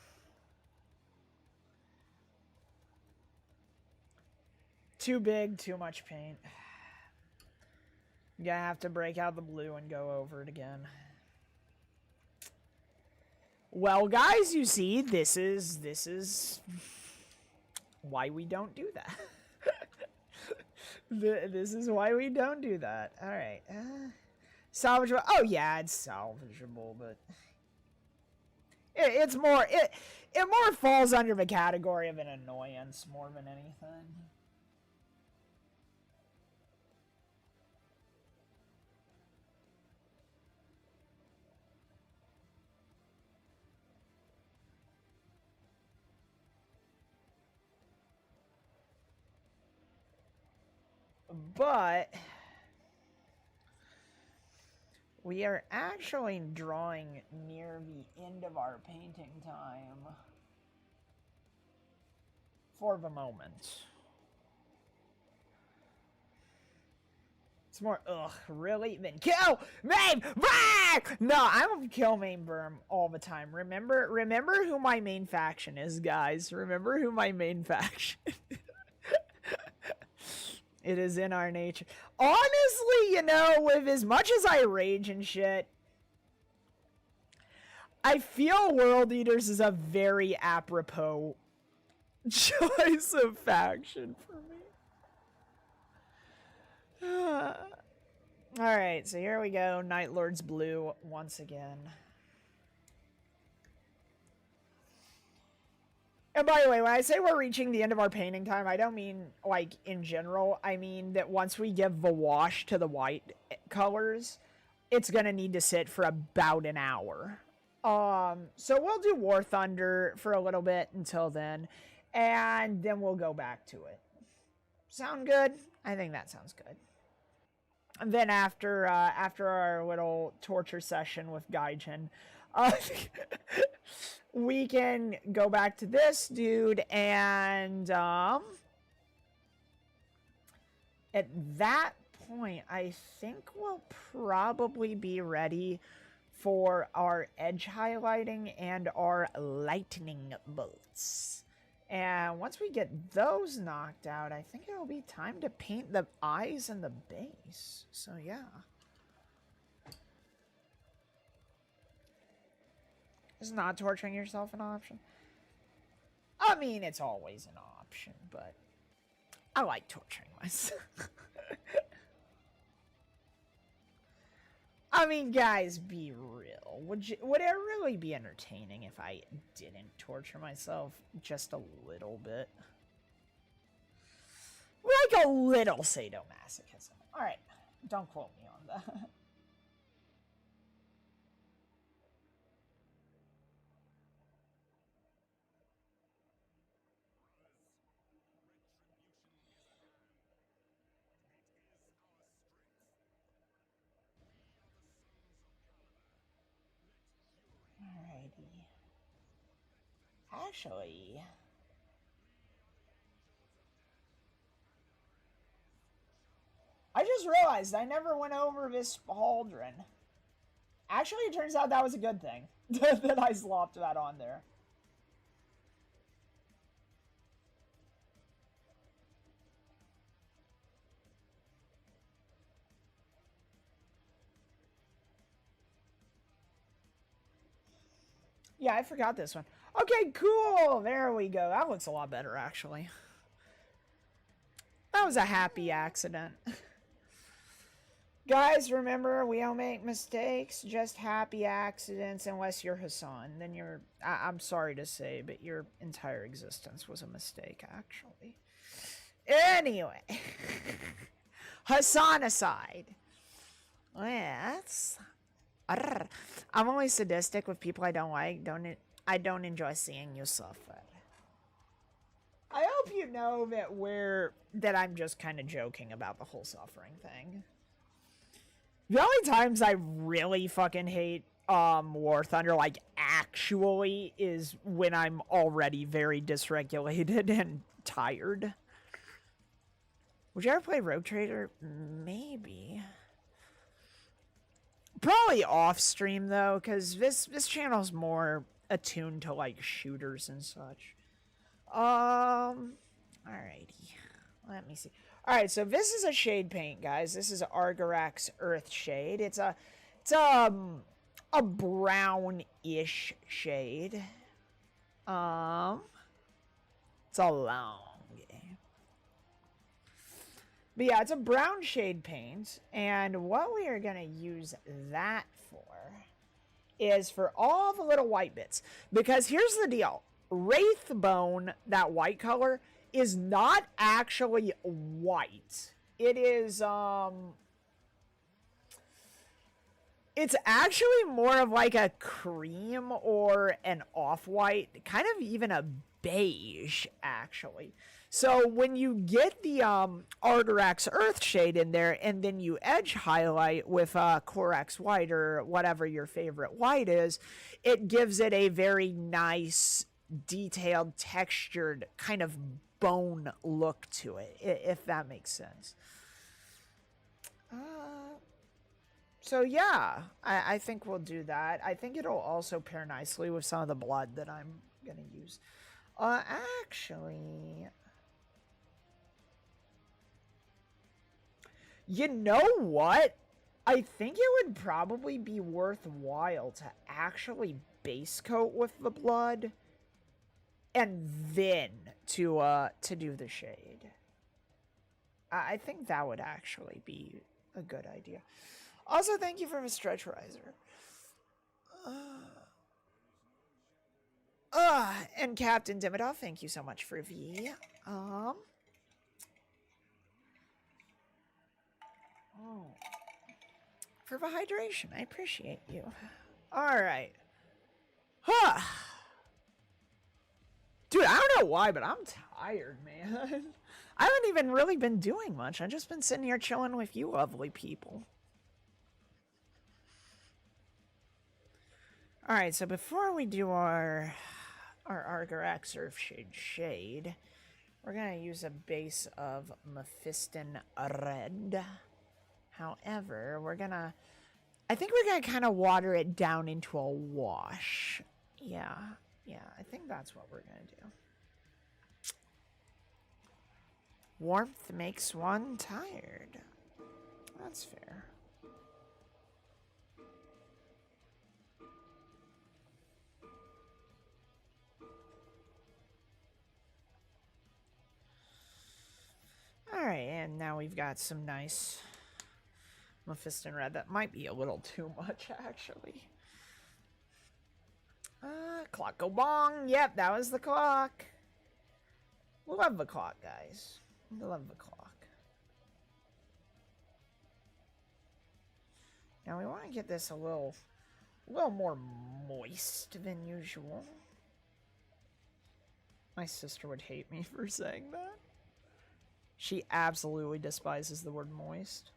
Speaker 1: Too big, too much paint. Gonna have to break out the blue and go over it again. Well, guys, you see, this is why we don't do that. This is why we don't do that. All right. Salvageable. Oh yeah, it's salvageable, but it more falls under the category of an annoyance more than anything. But we are actually drawing near the end of our painting time for the moment. It's more, ugh, really? Then kill, maim, burn! No, I'm kill, maim, burn all the time. Remember who my main faction is, guys. Remember who my main faction is. It is in our nature. Honestly, you know, with as much as I rage and shit, I feel World Eaters is a very apropos choice of faction for me. Alright, so here we go. Night Lord's blue once again. And by the way, when I say we're reaching the end of our painting time, I don't mean like in general. I mean that once we give the wash to the white colors, it's gonna need to sit for about an hour. So we'll do War Thunder for a little bit until then, and then we'll go back to it. Sound good? I think that sounds good. And then after our little torture session with Gaijin, uh, we can go back to this dude, and at that point, I think we'll probably be ready for our edge highlighting and our lightning bolts. And once we get those knocked out, I think it'll be time to paint the eyes and the base. So yeah. Is not torturing yourself an option? I mean, it's always an option, but I like torturing myself. I mean, guys, be real. Would it really be entertaining if I didn't torture myself just a little bit? Like a little sadomasochism. Alright, don't quote me on that. Alrighty. Actually, I just realized I never went over this pauldron. Actually, it turns out that was a good thing that I slopped that on there. Yeah, I forgot this one. Okay, cool. There we go. That looks a lot better, actually. That was a happy accident. Guys, remember, we don't make mistakes, just happy accidents, unless you're Hassan. Then you're, I'm sorry to say, but your entire existence was a mistake, actually. Anyway. Hassan aside. Yeah, that's... I'm always sadistic with people I don't like. I don't enjoy seeing you suffer. I hope you know that I'm just kind of joking about the whole suffering thing. The only times I really fucking hate War Thunder, like, actually, is when I'm already very dysregulated and tired. Would you ever play Rogue Trader? Maybe. Probably off stream though, because this channel's more attuned to like shooters and such. Alrighty. Let me see. Alright, so this is a shade paint, guys. This is Argorax Earth Shade. It's a brownish shade. It's a long game. But yeah, it's a brown shade paint, and what we are going to use that for is for all the little white bits. Because here's the deal. Wraithbone, that white color, is not actually white. It is, it's actually more of like a cream or an off-white, kind of even a beige, actually. So when you get the Argorax Earth Shade in there, and then you edge highlight with Corax White or whatever your favorite white is, it gives it a very nice, detailed, textured, kind of bone look to it, if that makes sense. So yeah, I think we'll do that. I think it'll also pair nicely with some of the blood that I'm going to use. Actually... You know what? I think it would probably be worthwhile to actually base coat with the blood and then to do the shade. I think that would actually be a good idea. Also, thank you for the stretch riser. And Captain Dimmadov, thank you so much for the, for the hydration. I appreciate you. Alright. Huh. Dude, I don't know why, but I'm tired, man. I haven't even really been doing much. I've just been sitting here chilling with you lovely people. Alright, so before we do our Argarax Surf Shade, we're going to use a base of Mephiston Red. However, I think we're going to kind of water it down into a wash. Yeah, I think that's what we're going to do. Warmth makes one tired. That's fair. Alright, and now we've got some nice Mephiston Red. That might be a little too much, actually. Clock go bong. Yep, that was the clock. Love the clock, guys. Love the clock. Now we want to get this a little more moist than usual. My sister would hate me for saying that. She absolutely despises the word moist.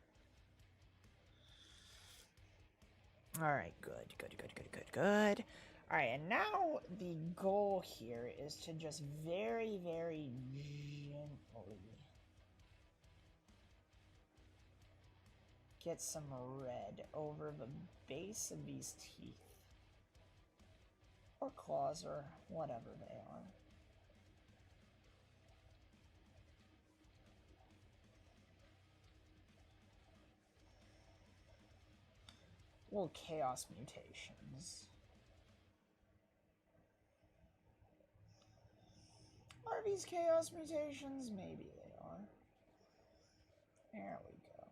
Speaker 1: Alright, good. Alright, and now the goal here is to just very, very gently get some red over the base of these teeth. Or claws, or whatever they are. Little chaos mutations. Are these chaos mutations? Maybe they are. There we go.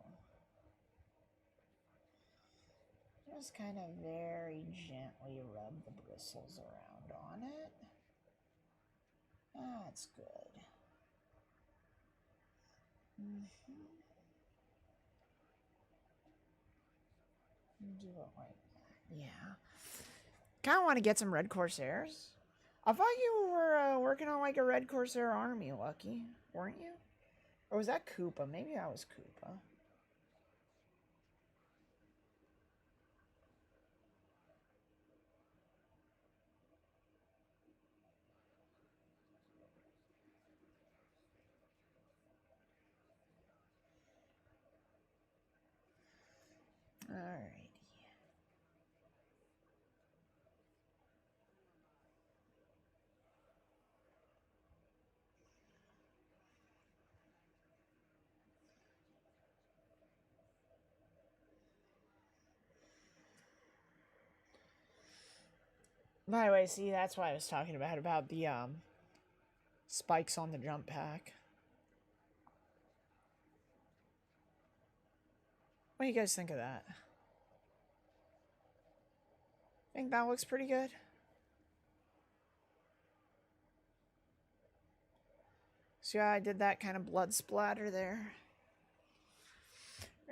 Speaker 1: Just kind of very gently rub the bristles around on it. That's good. Do it like that. Yeah. Kind of want to get some Red Corsairs. I thought you were working on like a Red Corsair army, Lucky. Weren't you? Or was that Koopa? Maybe that was Koopa. Alrighty. By the way, see, that's what I was talking about the spikes on the jump pack. What do you guys think of that? Think that looks pretty good? See how I did that kind of blood splatter there?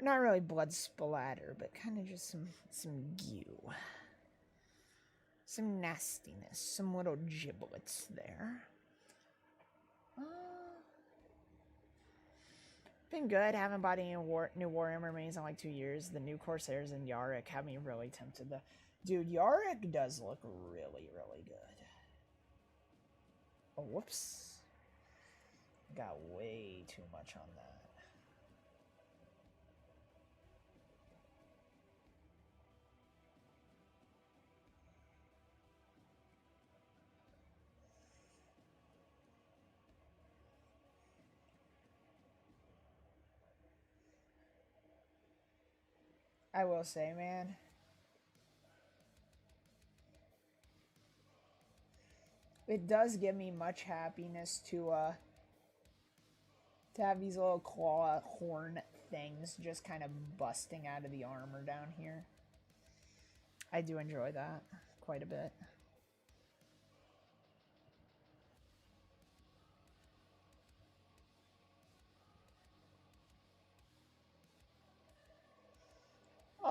Speaker 1: Not really blood splatter, but kind of just some goo. Some nastiness, some little giblets there. Been good. Haven't bought any new Warhammer minis in like 2 years. The new Corsairs and Yarick have me really tempted. Dude, Yarick does look really, really good. Oh, whoops. Got way too much on that. I will say, man, it does give me much happiness to have these little claw horn things just kind of busting out of the armor down here. I do enjoy that quite a bit.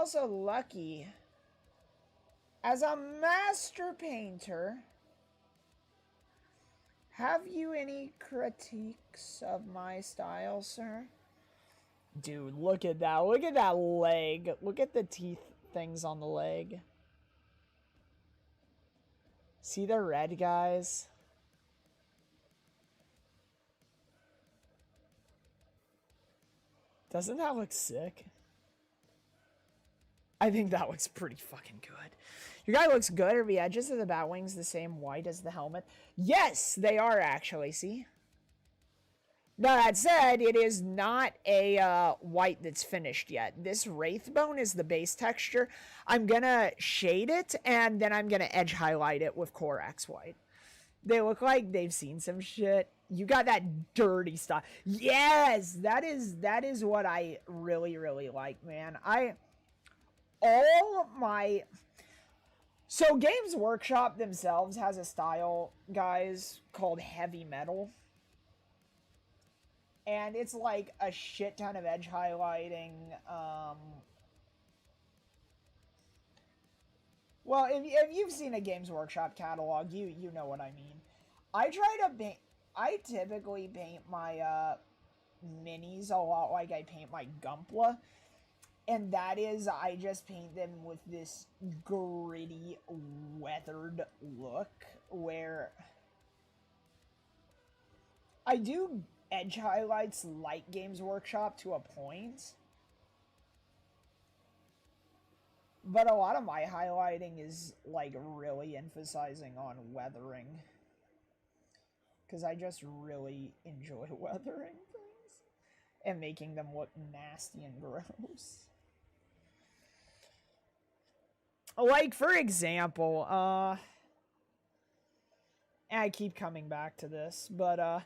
Speaker 1: Also, Lucky, as a master painter, have you any critiques of my style, sir? Dude, look at that. Look at that leg. Look at the teeth things on the leg. See the red, guys? Doesn't that look sick? I think that looks pretty fucking good. Your guy looks good. Are the edges of the bat wings the same white as the helmet? Yes, they are actually. See? Now, that said, it is not a white that's finished yet. This wraith bone is the base texture. I'm going to shade it, and then I'm going to edge highlight it with Corax white. They look like they've seen some shit. You got that dirty stuff. Yes, that is what I really, really like, man. So Games Workshop themselves has a style, guys, called heavy metal. And it's like a shit ton of edge highlighting. Well, if you've seen a Games Workshop catalog, you know what I mean. I typically paint my minis a lot like I paint my Gunpla. And that is, I just paint them with this gritty, weathered look where I do edge highlights like Games Workshop to a point. But a lot of my highlighting is like really emphasizing on weathering. Because I just really enjoy weathering things. And making them look nasty and gross. Like, for example, I keep coming back to this, but,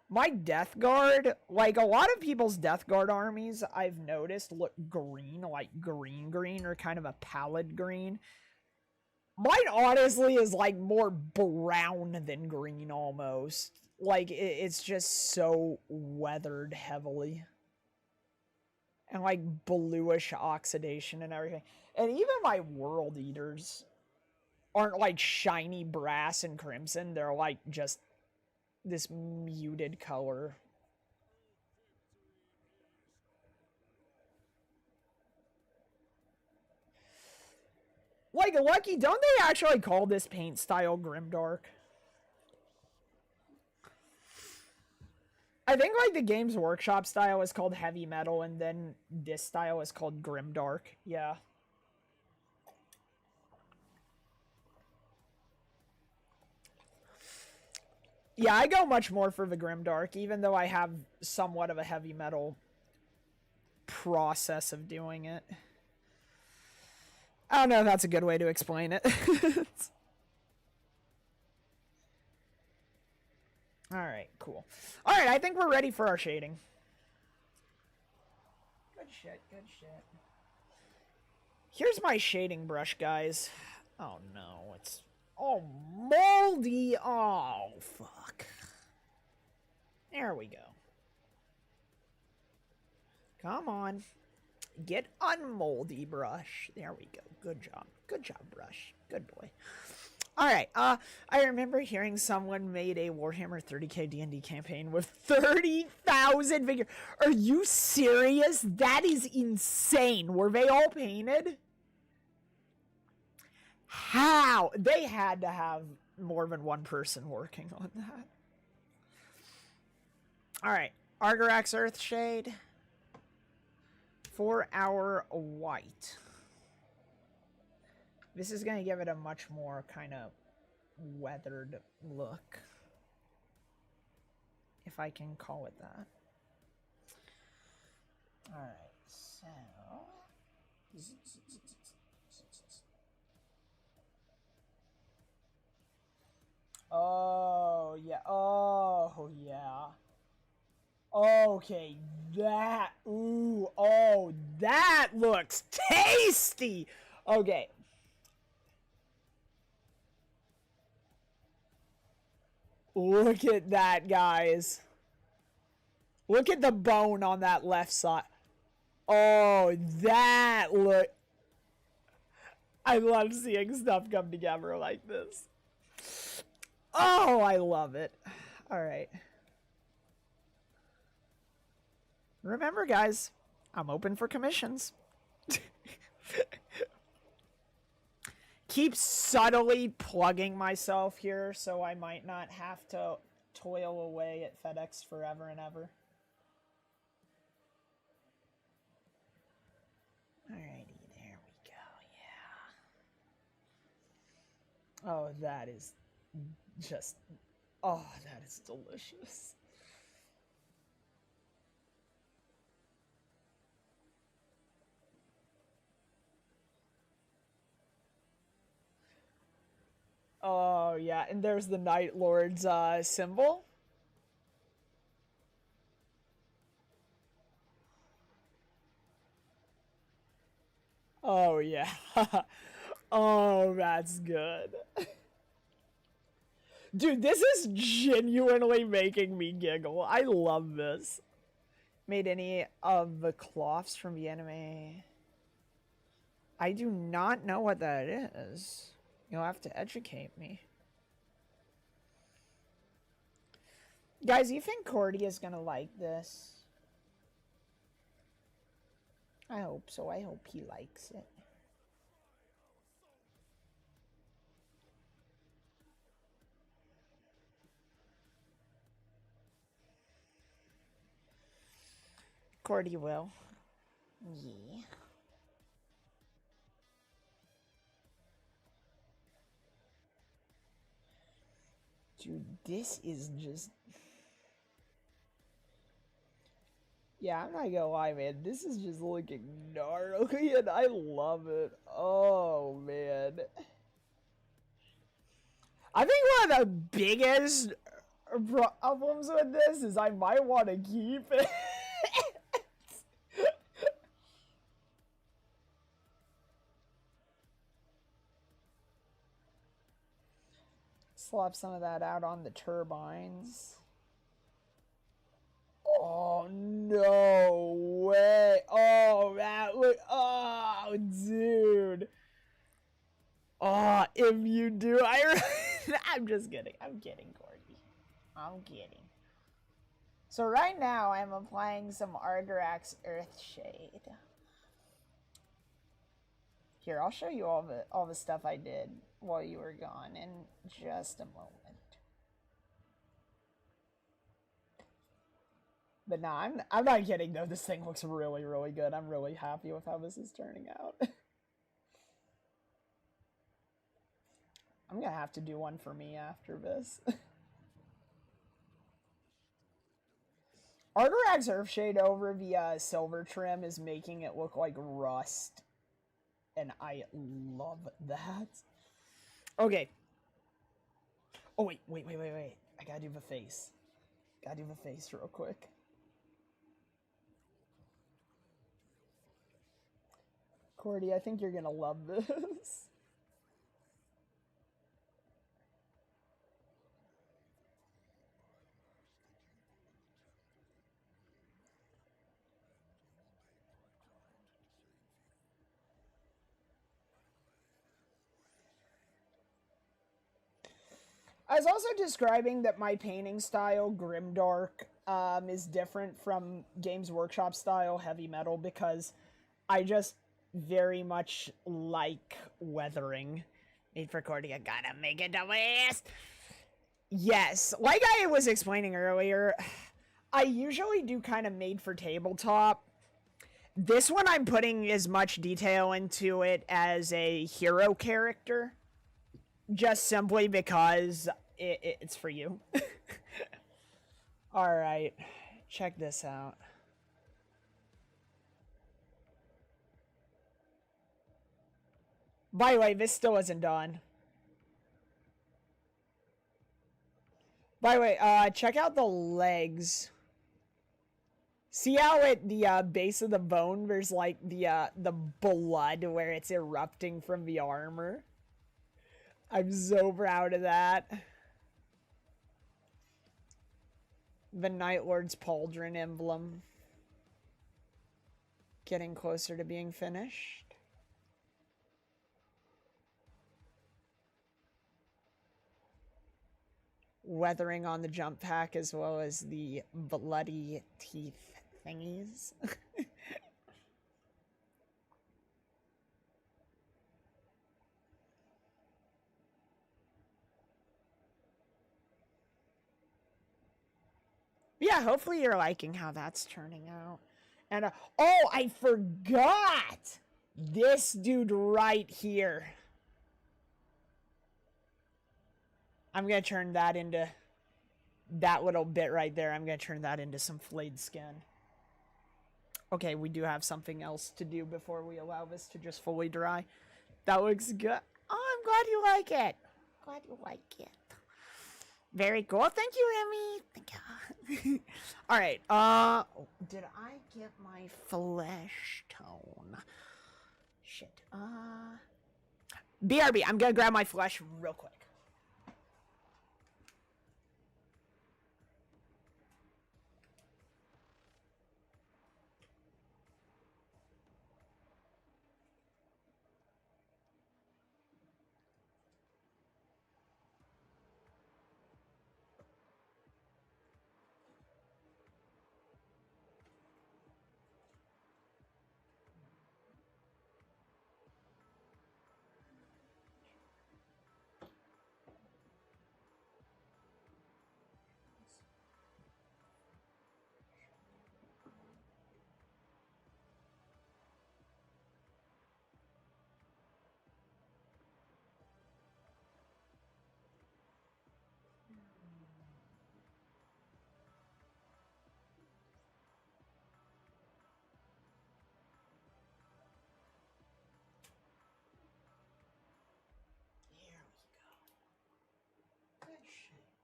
Speaker 1: my Death Guard, like, a lot of people's Death Guard armies, I've noticed, look green, like green, or kind of a pallid green. Mine, honestly, is, like, more brown than green, almost. Like, it's just so weathered heavily. And, like, bluish oxidation and everything. And even my World Eaters aren't, like, shiny brass and crimson. They're, like, just this muted color. Like, Lucky, don't they actually call this paint style Grimdark? I think, like, the Games Workshop style is called Heavy Metal, and then this style is called Grimdark. Yeah. Yeah, I go much more for the Grimdark, even though I have somewhat of a Heavy Metal process of doing it. I don't know if that's a good way to explain it. Alright, cool. Alright, I think we're ready for our shading. Good shit, good shit. Here's my shading brush, guys. Oh no, it's... Oh, moldy! Oh, fuck. There we go. Come on. Get unmoldy, brush. There we go. Good job. Good job, brush. Good boy. Alright, I remember hearing someone made a Warhammer 30k D&D campaign with 30,000 figures. Are you serious? That is insane. Were they all painted? How? They had to have more than one person working on that. Alright, Argorax Earthshade for our white. This is going to give it a much more kind of weathered look, if I can call it that. Alright, so... Oh, yeah. Oh, yeah. Okay, that... Ooh, oh, that looks tasty! Okay. Look at that, guys. Look at the bone on that left side. Oh, that look... I love seeing stuff come together like this. Oh, I love it. All right. Remember, guys, I'm open for commissions. Keep subtly plugging myself here so I might not have to toil away at FedEx forever and ever. Alrighty, there we go, yeah. Oh, that is just, oh, that is delicious. Oh, yeah, and there's the Night Lord's symbol. Oh, yeah. Oh, that's good. Dude, this is genuinely making me giggle. I love this. Made any of the cloths from the anime? I do not know what that is. You'll have to educate me. Guys, you think Cordy is gonna like this? I hope so. I hope he likes it. Cordy will. Yeah. Dude, this is just... Yeah, I'm not gonna lie, man. This is just looking gnarly, and I love it. Oh, man. I think one of the biggest problems with this is I might want to keep it. Slap some of that out on the turbines. Oh, no way. Oh, that would... Oh, dude. Oh, if you do, I'm just kidding. I'm kidding, Cordy. I'm kidding. So right now, I'm applying some Argorax Earthshade. Here, I'll show you all the stuff I did while you were gone in just a moment. But nah, I'm not kidding though. This thing looks really, really good. I'm really happy with how this is turning out. I'm gonna have to do one for me after this. Argorax Earthshade over the silver trim is making it look like rust. And I love that. Okay. Oh, wait. I gotta do the face. Gotta do the face real quick. Cordy, I think you're gonna love this. I was also describing that my painting style, Grimdark, is different from Games Workshop style Heavy Metal because I just very much like weathering. Need for Cordy, I gotta make it the list. Yes, like I was explaining earlier, I usually do kind of made for tabletop. This one I'm putting as much detail into it as a hero character. Just simply because it's for you. Alright, check this out. By the way, this still isn't done. By the way, check out the legs. See how at the base of the bone there's like the blood where it's erupting from the armor? I'm so proud of that. The Night Lord's Pauldron emblem. Getting closer to being finished. weathering on the jump pack as well as the bloody teeth thingies. Yeah, hopefully you're liking how that's turning out. And oh, I forgot this dude right here. I'm gonna turn that into that little bit right there. I'm gonna turn that into some flayed skin. Okay, we do have something else to do before we allow this to just fully dry. That looks good. Oh, I'm glad you like it. Glad you like it. Very cool. Thank you, Remy. Thank you. All right. Did I get my flesh tone? Shit. BRB. I'm gonna grab my flesh real quick.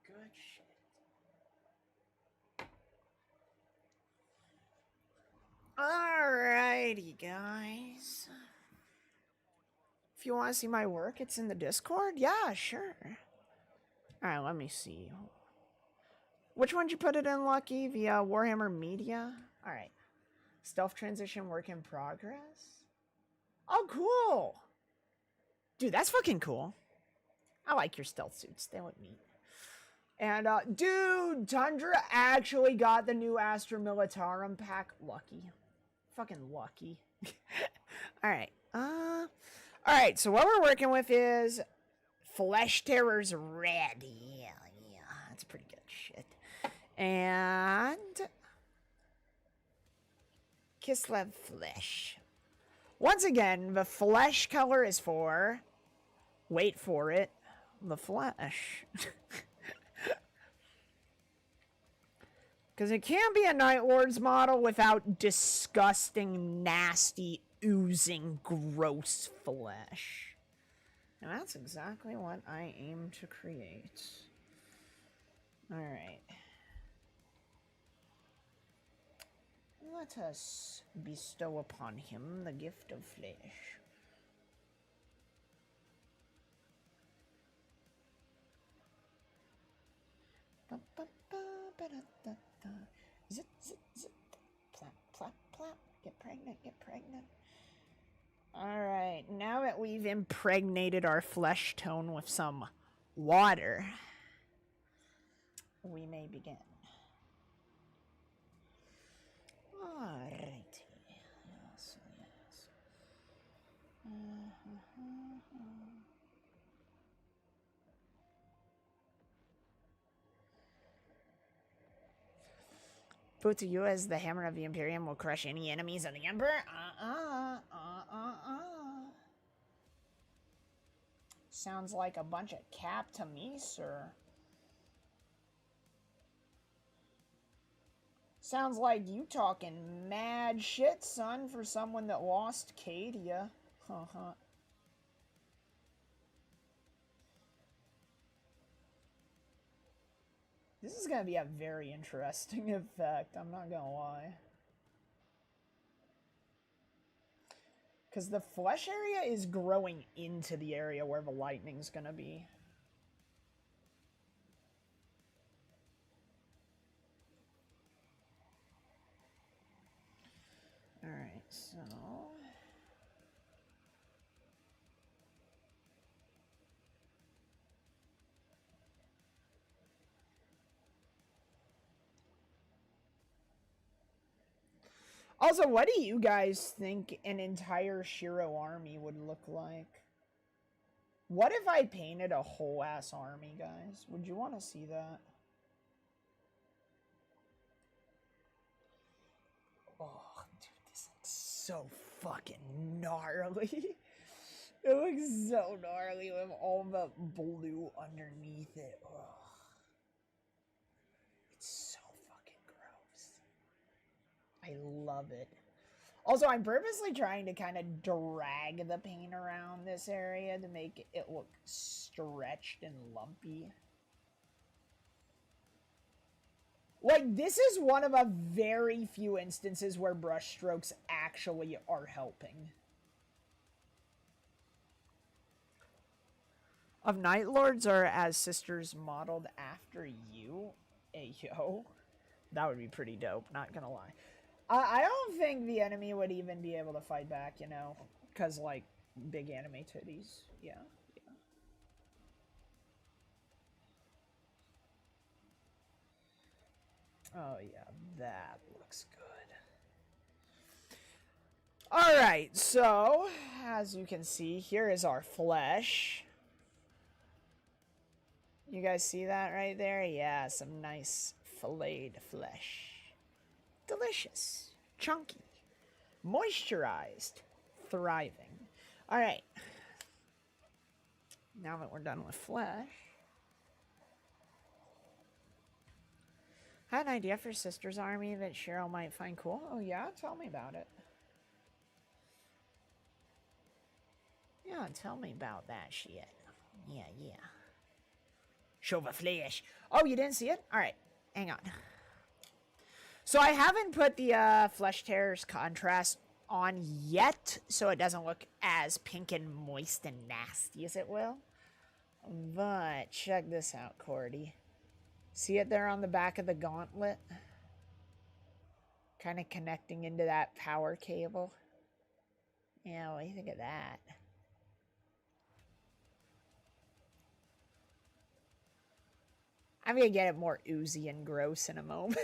Speaker 1: Good shit. Alrighty, guys. If you want to see my work, it's in the Discord? Yeah, sure. Alright, let me see. Which one did you put it in, Lucky? Via Warhammer Media? Alright. Stealth transition work in progress? Oh, cool! Dude, that's fucking cool. I like your stealth suits. They look neat. And, dude, Tundra actually got the new Astra Militarum pack. Lucky. Fucking lucky. Alright. Alright, so what we're working with is Flesh Terror's Red. Yeah, that's pretty good shit. And Kislev Flesh. Once again, the flesh color is for, wait for it, the flesh. Because it can't be a Night Lord's model without disgusting, nasty, oozing, gross flesh. And that's exactly what I aim to create. Alright. Let us bestow upon him the gift of flesh. Zip, zip, zip. Plap, plap, plap. Get pregnant, get pregnant. Alright, now that we've impregnated our flesh tone with some water, we may begin. Alrighty. Yes, yes. Put to you as the hammer of the Imperium will crush any enemies of the Emperor? Sounds like a bunch of cap to me, sir. Sounds like you talking mad shit, son, for someone that lost Cadia. This is going to be a very interesting effect, I'm not going to lie. Because the flesh area is growing into the area where the lightning's going to be. Alright, so... Also, what do you guys think an entire Shiro army would look like? What if I painted a whole ass army, guys? Would you want to see that? Oh, dude, this looks so fucking gnarly. It looks so gnarly with all the blue underneath it. Oh. It's so fucking gross. I love it. Also, I'm purposely trying to kind of drag the paint around this area to make it look stretched and lumpy. Like, this is one of a very few instances where brushstrokes actually are helping. Of Night Lords or as sisters modeled after you? Ayo. That would be pretty dope, not gonna lie. I don't think the enemy would even be able to fight back, you know? Because, like, big anime titties. Yeah, yeah. Oh, yeah, that looks good. Alright, so, as you can see, here is our flesh. You guys see that right there? Yeah, some nice filleted flesh. Delicious, chunky, moisturized, thriving. All right. Now that we're done with flesh, I had an idea for Sister's Army that Cheryl might find cool. Oh yeah? Tell me about it. Yeah, tell me about that shit. Yeah, yeah. Show the flesh. Oh, you didn't see it? All right, hang on. So I haven't put the Flesh Tearers contrast on yet, so it doesn't look as pink and moist and nasty as it will. But check this out, Cordy. See it there on the back of the gauntlet? Kind of connecting into that power cable. Yeah, what do you think of that? I'm gonna get it more oozy and gross in a moment.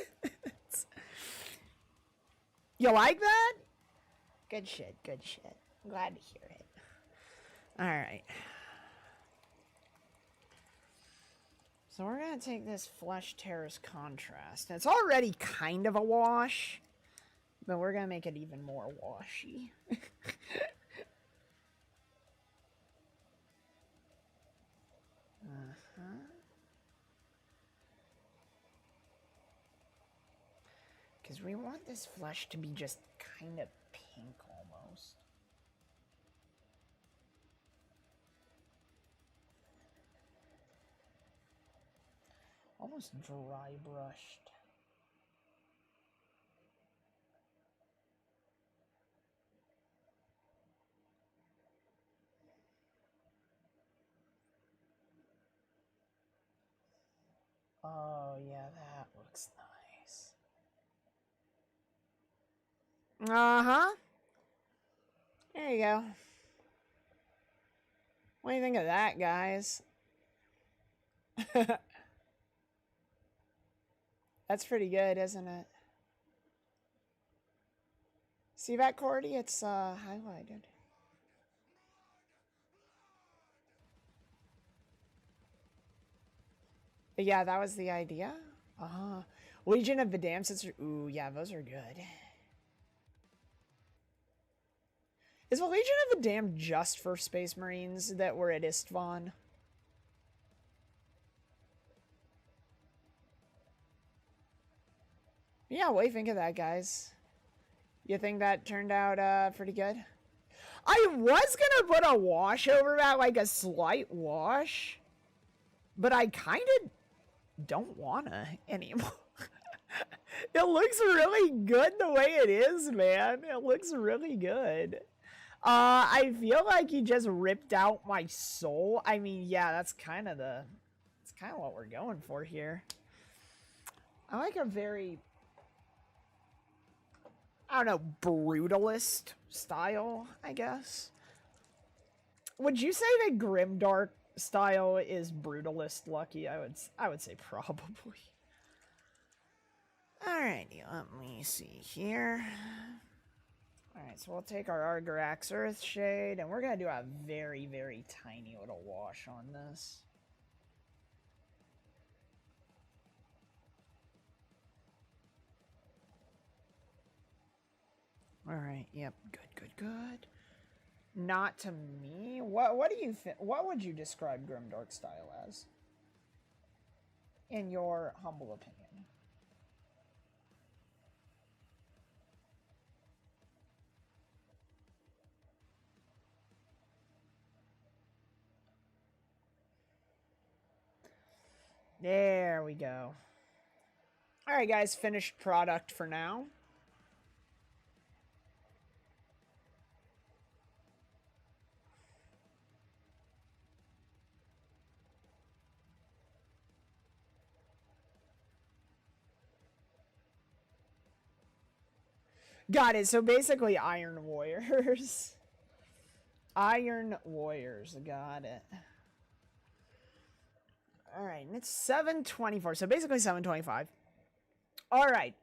Speaker 1: You like that? Good shit, good shit. I'm glad to hear it. Alright. So we're gonna take this Flesh Tearers contrast. It's already kind of a wash, but we're gonna make it even more washy. Because we want this flesh to be just kind of pink almost. Almost dry brushed. Oh, yeah, that looks nice. Uh-huh. There you go. What do you think of that, guys? That's pretty good, isn't it? See that, Cordy? It's highlighted. But yeah, that was the idea. Legion of the Damned Sisters. Ooh, yeah, those are good. Is the Legion of the Damned just for Space Marines that were at Istvan? Yeah, what do you think of that, guys? You think that turned out pretty good? I was gonna put a wash over that, like a slight wash, but I kind of don't wanna anymore. It looks really good the way it is, man. It looks really good. I feel like you just ripped out my soul. I mean, yeah, that's kind of what we're going for here. I like a very, I don't know, brutalist style, I guess. Would you say that Grimdark style is brutalist, Lucky? I would say probably. All Alrighty, let me see here. Alright, so we'll take our Argarax Earthshade, and we're gonna do a very, very tiny little wash on this. Alright, yep, good. Not to me. What do you think? What would you describe Grimdark style as? In your humble opinion. There we go. Alright guys, finished product for now. Got it. So basically Iron Warriors. Iron Warriors. Got it. Alright, and it's 7:24. So basically 7:25. Alright.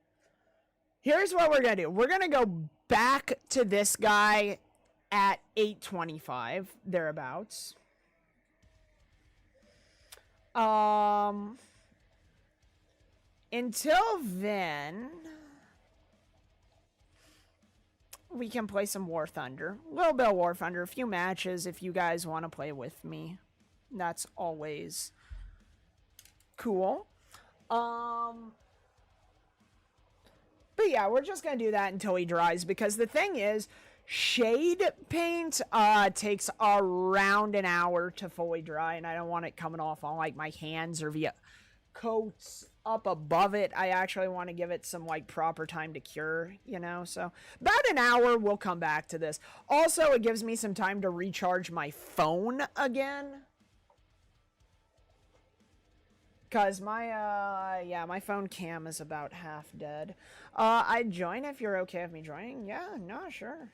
Speaker 1: Here's what we're going to do. We're going to go back to this guy at 8:25. Thereabouts. Until then, we can play some War Thunder. A little bit of War Thunder. A few matches if you guys want to play with me. That's always cool. But yeah, we're just going to do that until he dries. Because the thing is, shade paint takes around an hour to fully dry. And I don't want it coming off on like my hands or via coats up above it. I actually want to give it some like proper time to cure, you know. So about an hour, we'll come back to this. Also, it gives me some time to recharge my phone again. Because my phone cam is about half dead. I'd join if you're okay with me joining. Yeah, no, sure.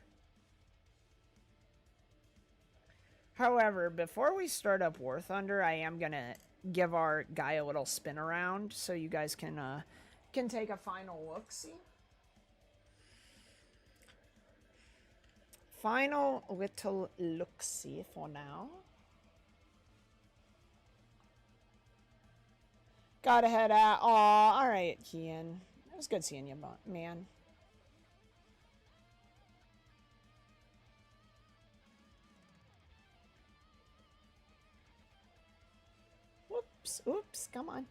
Speaker 1: However, before we start up War Thunder, I am going to give our guy a little spin around so you guys can take a final look-see. Final little look-see for now. Gotta head out. Aw, alright, Kian. It was good seeing you, man. Oops, come on.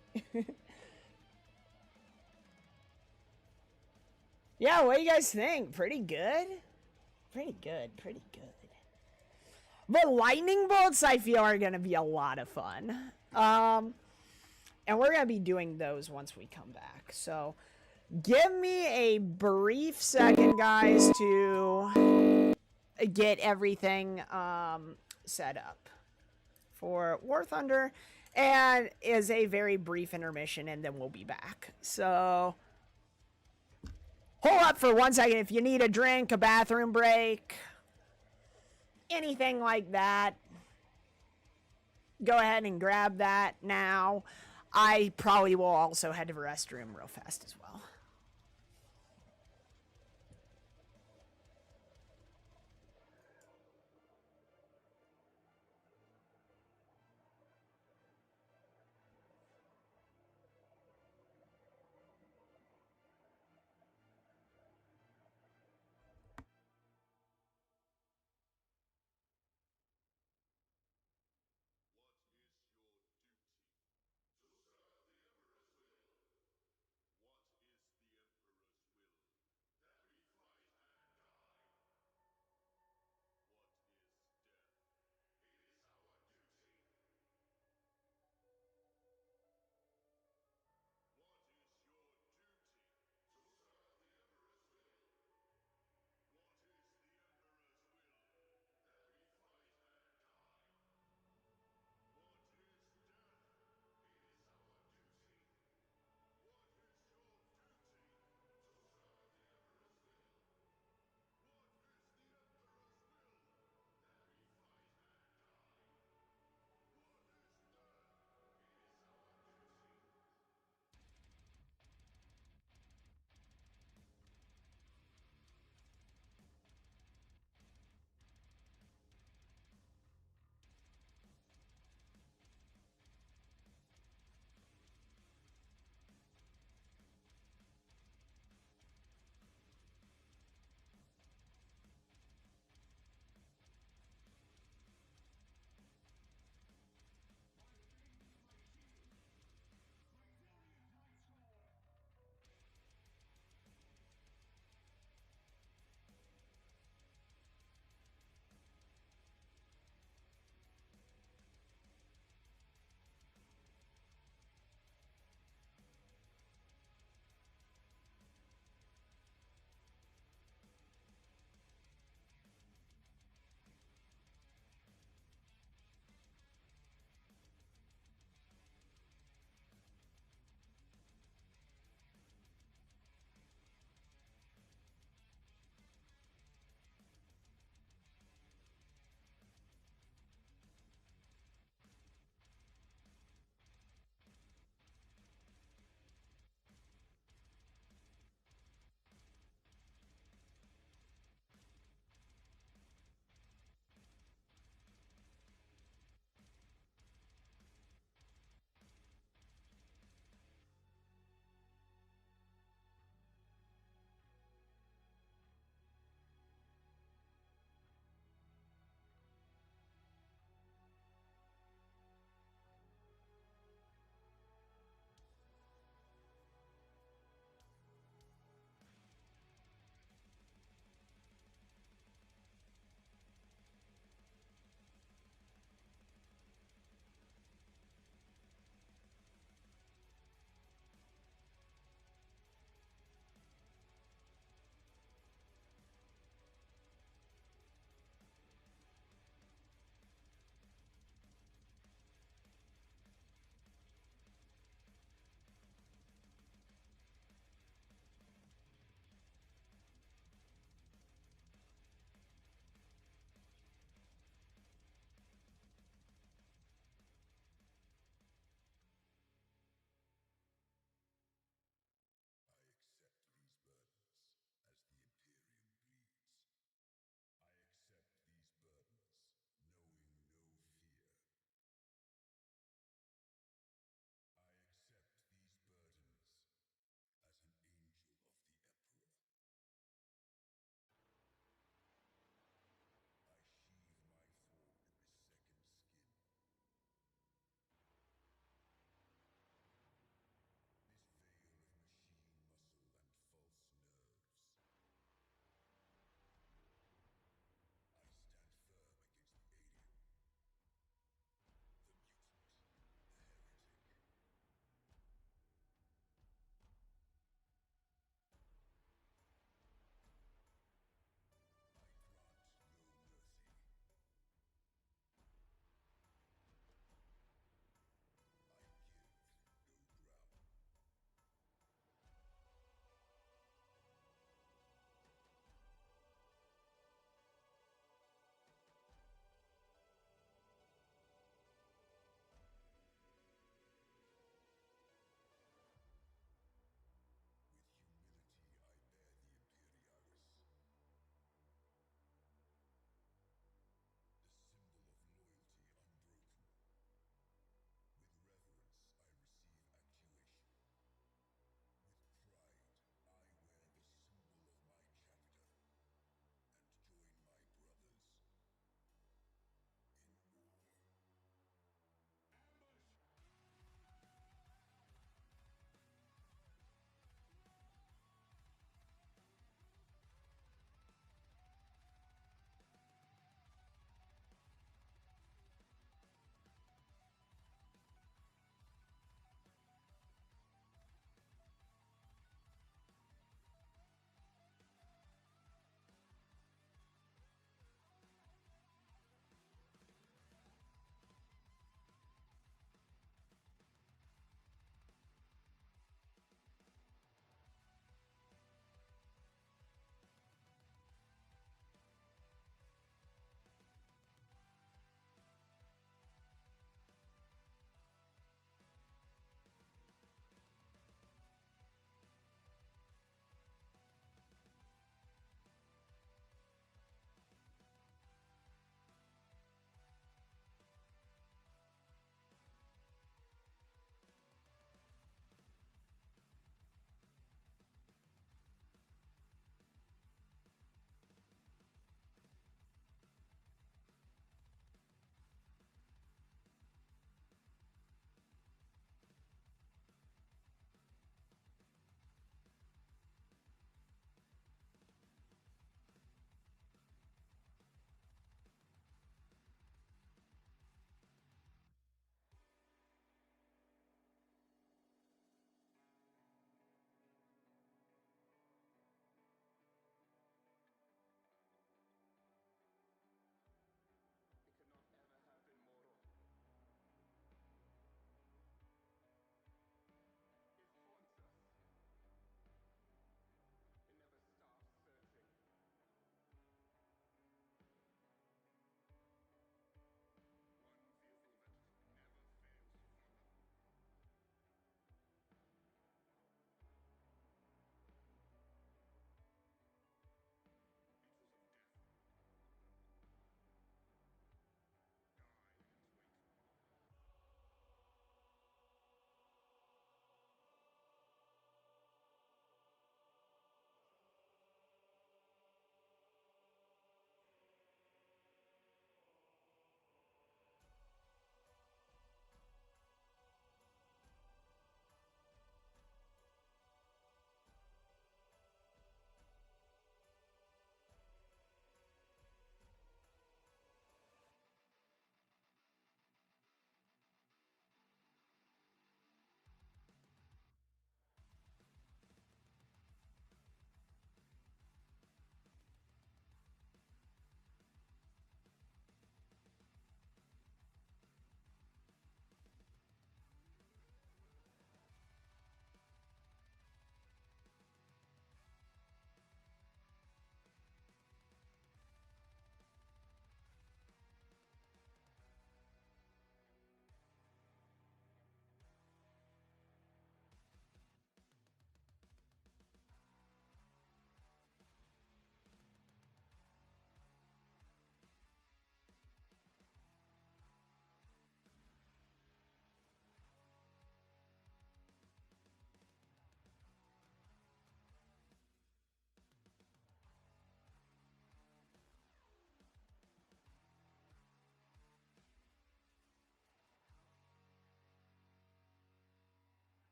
Speaker 1: Yeah, what do you guys think? Pretty good? Pretty good. The lightning bolts, I feel, are going to be a lot of fun. And we're going to be doing those once we come back. So, give me a brief second, guys, to get everything set up for War Thunder. And is a very brief intermission, and then we'll be back. So, hold up for 1 second if you need a drink, a bathroom break, anything like that. Go ahead and grab that now. I probably will also head to the restroom real fast as well.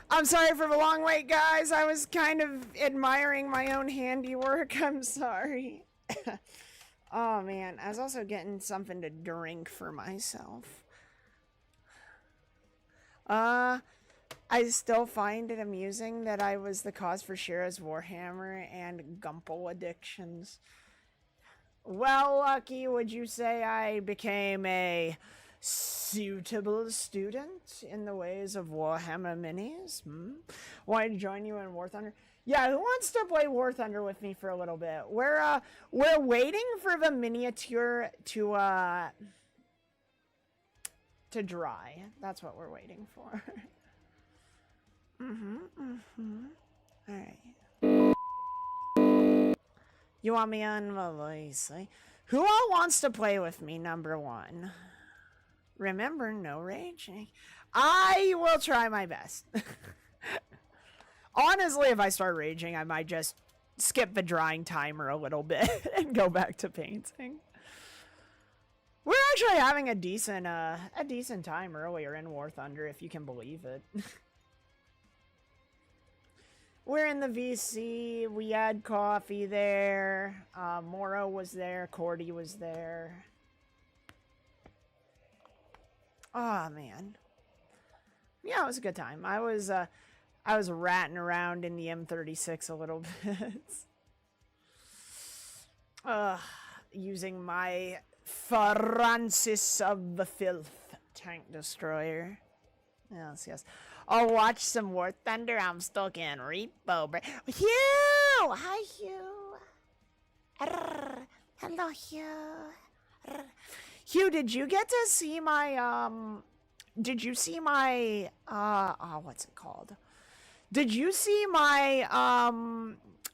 Speaker 1: I'm sorry for the long wait, guys. I was kind of admiring my own handiwork. I'm sorry. Oh, man. I was also getting something to drink for myself. I still find it amusing that I was the cause for Shira's Warhammer and Gumple addictions. Well, Lucky, would you say I became a suitable student in the ways of Warhammer minis? Wanted to join you in War Thunder? Yeah, who wants to play War Thunder with me for a little bit? We're waiting for the miniature to dry. That's what we're waiting for. Alright. You want me on the voice? Who all wants to play with me, number one? Remember, no raging. I will try my best. Honestly, if I start raging, I might just skip the drying timer a little bit and go back to painting. We're actually having a decent time earlier in War Thunder, if you can believe it. We're in the VC. We had coffee there. Moro was there. Cordy was there. Oh man. Yeah, it was a good time. I was ratting around in the M36 a little bit. Using my Francis of the Filth tank destroyer. Yes, yes. I'll watch some War Thunder. I'm stuck in Repo. Hugh! Hi, Hugh. Hello, Hugh. Hugh, did you get to see my, did you see my, what's it called? Did you see my,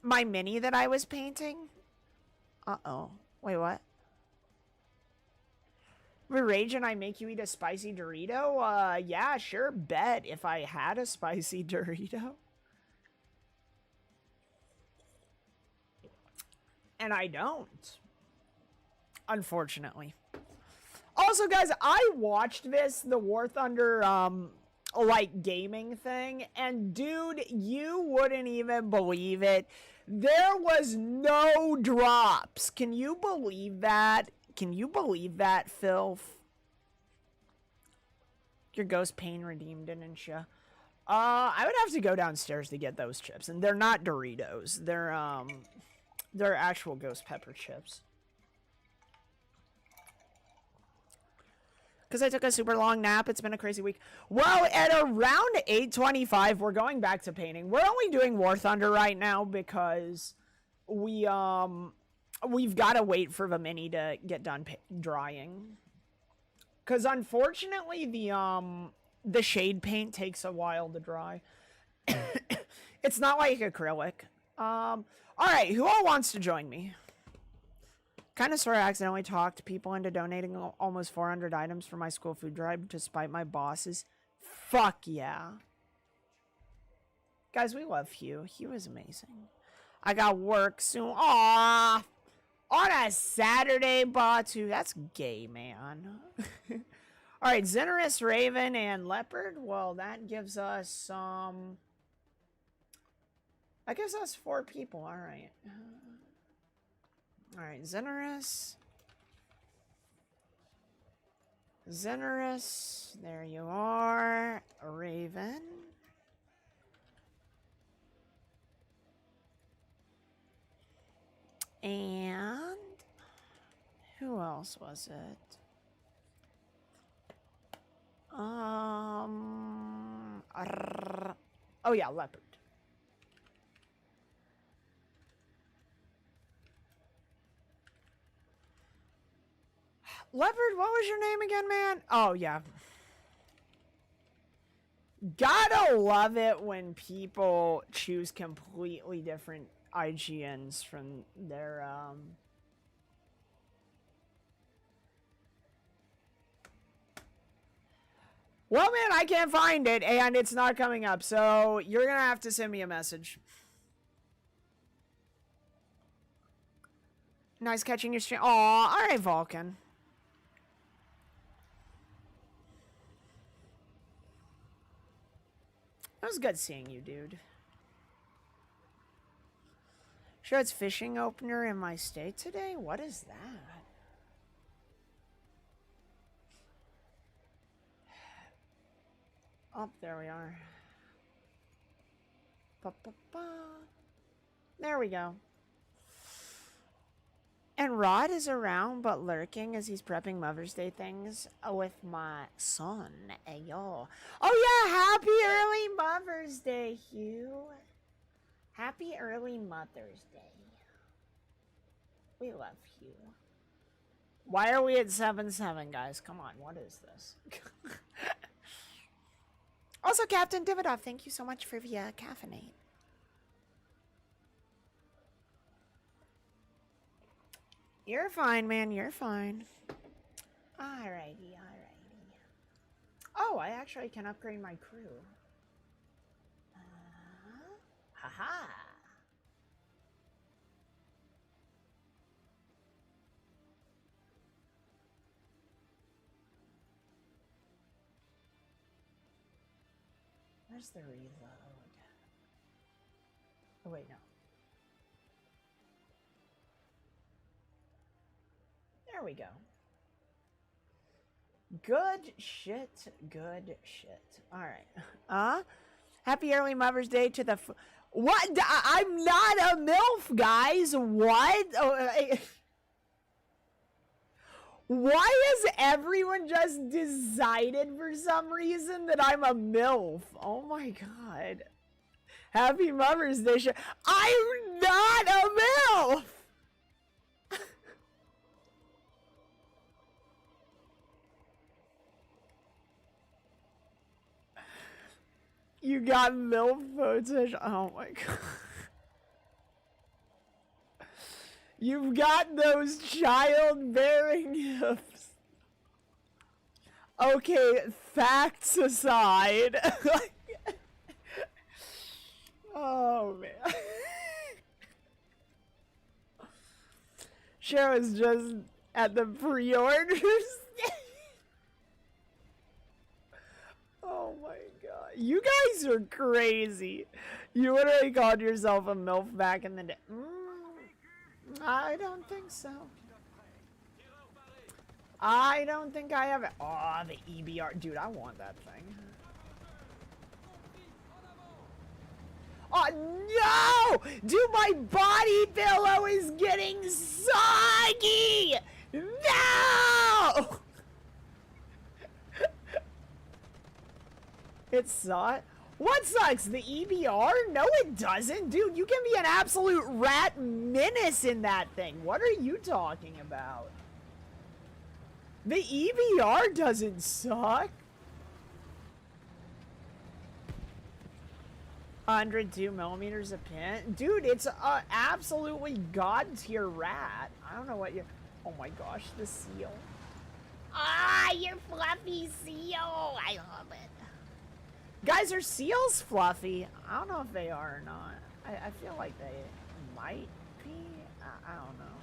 Speaker 1: my mini that I was painting? Uh-oh. Wait, what? Rage and I make you eat a spicy Dorito? Yeah, sure, bet if I had a spicy Dorito. And I don't. Unfortunately. Also, guys, I watched the War Thunder, like, gaming thing, and dude, you wouldn't even believe it. There was no drops. Can you believe that? Can you believe that, Filth? Your ghost pain redeemed, didn't you? I would have to go downstairs to get those chips, and they're not Doritos. They're actual ghost pepper chips. Because I took a super long nap. It's been a crazy week. Well, at around 8:25, we're going back to painting. We're only doing War Thunder right now because we've got to wait for the mini to get done drying. Because unfortunately, the shade paint takes a while to dry. It's not like acrylic. All right, who all wants to join me? Kind of sort of accidentally talked people into donating almost 400 items for my school food drive despite my bosses. Fuck yeah. Guys, we love Hugh. Hugh is amazing. I got work soon. Aww. On a Saturday, Batu. That's gay, man. Alright, Xenorus, Raven, and Leopard. Well, that gives us some... that gives us 4 people. Alright. Alright, Xenorus. Xenorus. There you are. Raven. And who else was it? Oh yeah, Leopard. Leopard, what was your name again, man? Oh yeah. Gotta love it when people choose completely different IGNs from their, Well, man, I can't find it, and it's not coming up, so you're gonna have to send me a message. Nice catching your stream. Aw, alright, Vulcan. It was good seeing you, dude. Sure, it's fishing opener in my state today? What is that? Oh, there we are. Ba, ba, ba. There we go. And Rod is around but lurking as he's prepping Mother's Day things with my son. Ayo. Oh yeah, happy early Mother's Day, Hugh. Happy early Mother's Day. We love Hugh. Why are we at 7-7, guys? Come on, what is this? Also, Captain Dividov, thank you so much for the caffeinate. You're fine, man. You're fine. Alrighty, alrighty. Oh, I actually can upgrade my crew. Haha. Where's the reload? Oh, wait, no. There we go. Good shit, good shit. Alright. Happy early Mother's Day to the... What? I'm not a MILF, guys. What? Why has everyone just decided for some reason that I'm a MILF? Oh my god. Happy Mother's Day. I'm not a MILF! You got MILF footage. Oh my god. You've got those childbearing hips. Okay, facts aside. Oh man. Cheryl's just at the pre-orders. Oh my god. You guys are crazy. You literally called yourself a MILF back in the day. I don't think so. I don't think I have it. Oh, the EBR. Dude, I want that thing. Oh, no! Dude, my body pillow is getting soggy! No! It sucks. What sucks? The EBR? No, it doesn't. Dude, you can be an absolute rat menace in that thing. What are you talking about? The EBR doesn't suck. 102 millimeters a pin. Dude, it's absolutely god tier rat. I don't know what you... Oh my gosh, the seal. Ah, your fluffy seal. I love it. Guys, are seals fluffy? I don't know if they are or not. I feel like they might be. I don't know.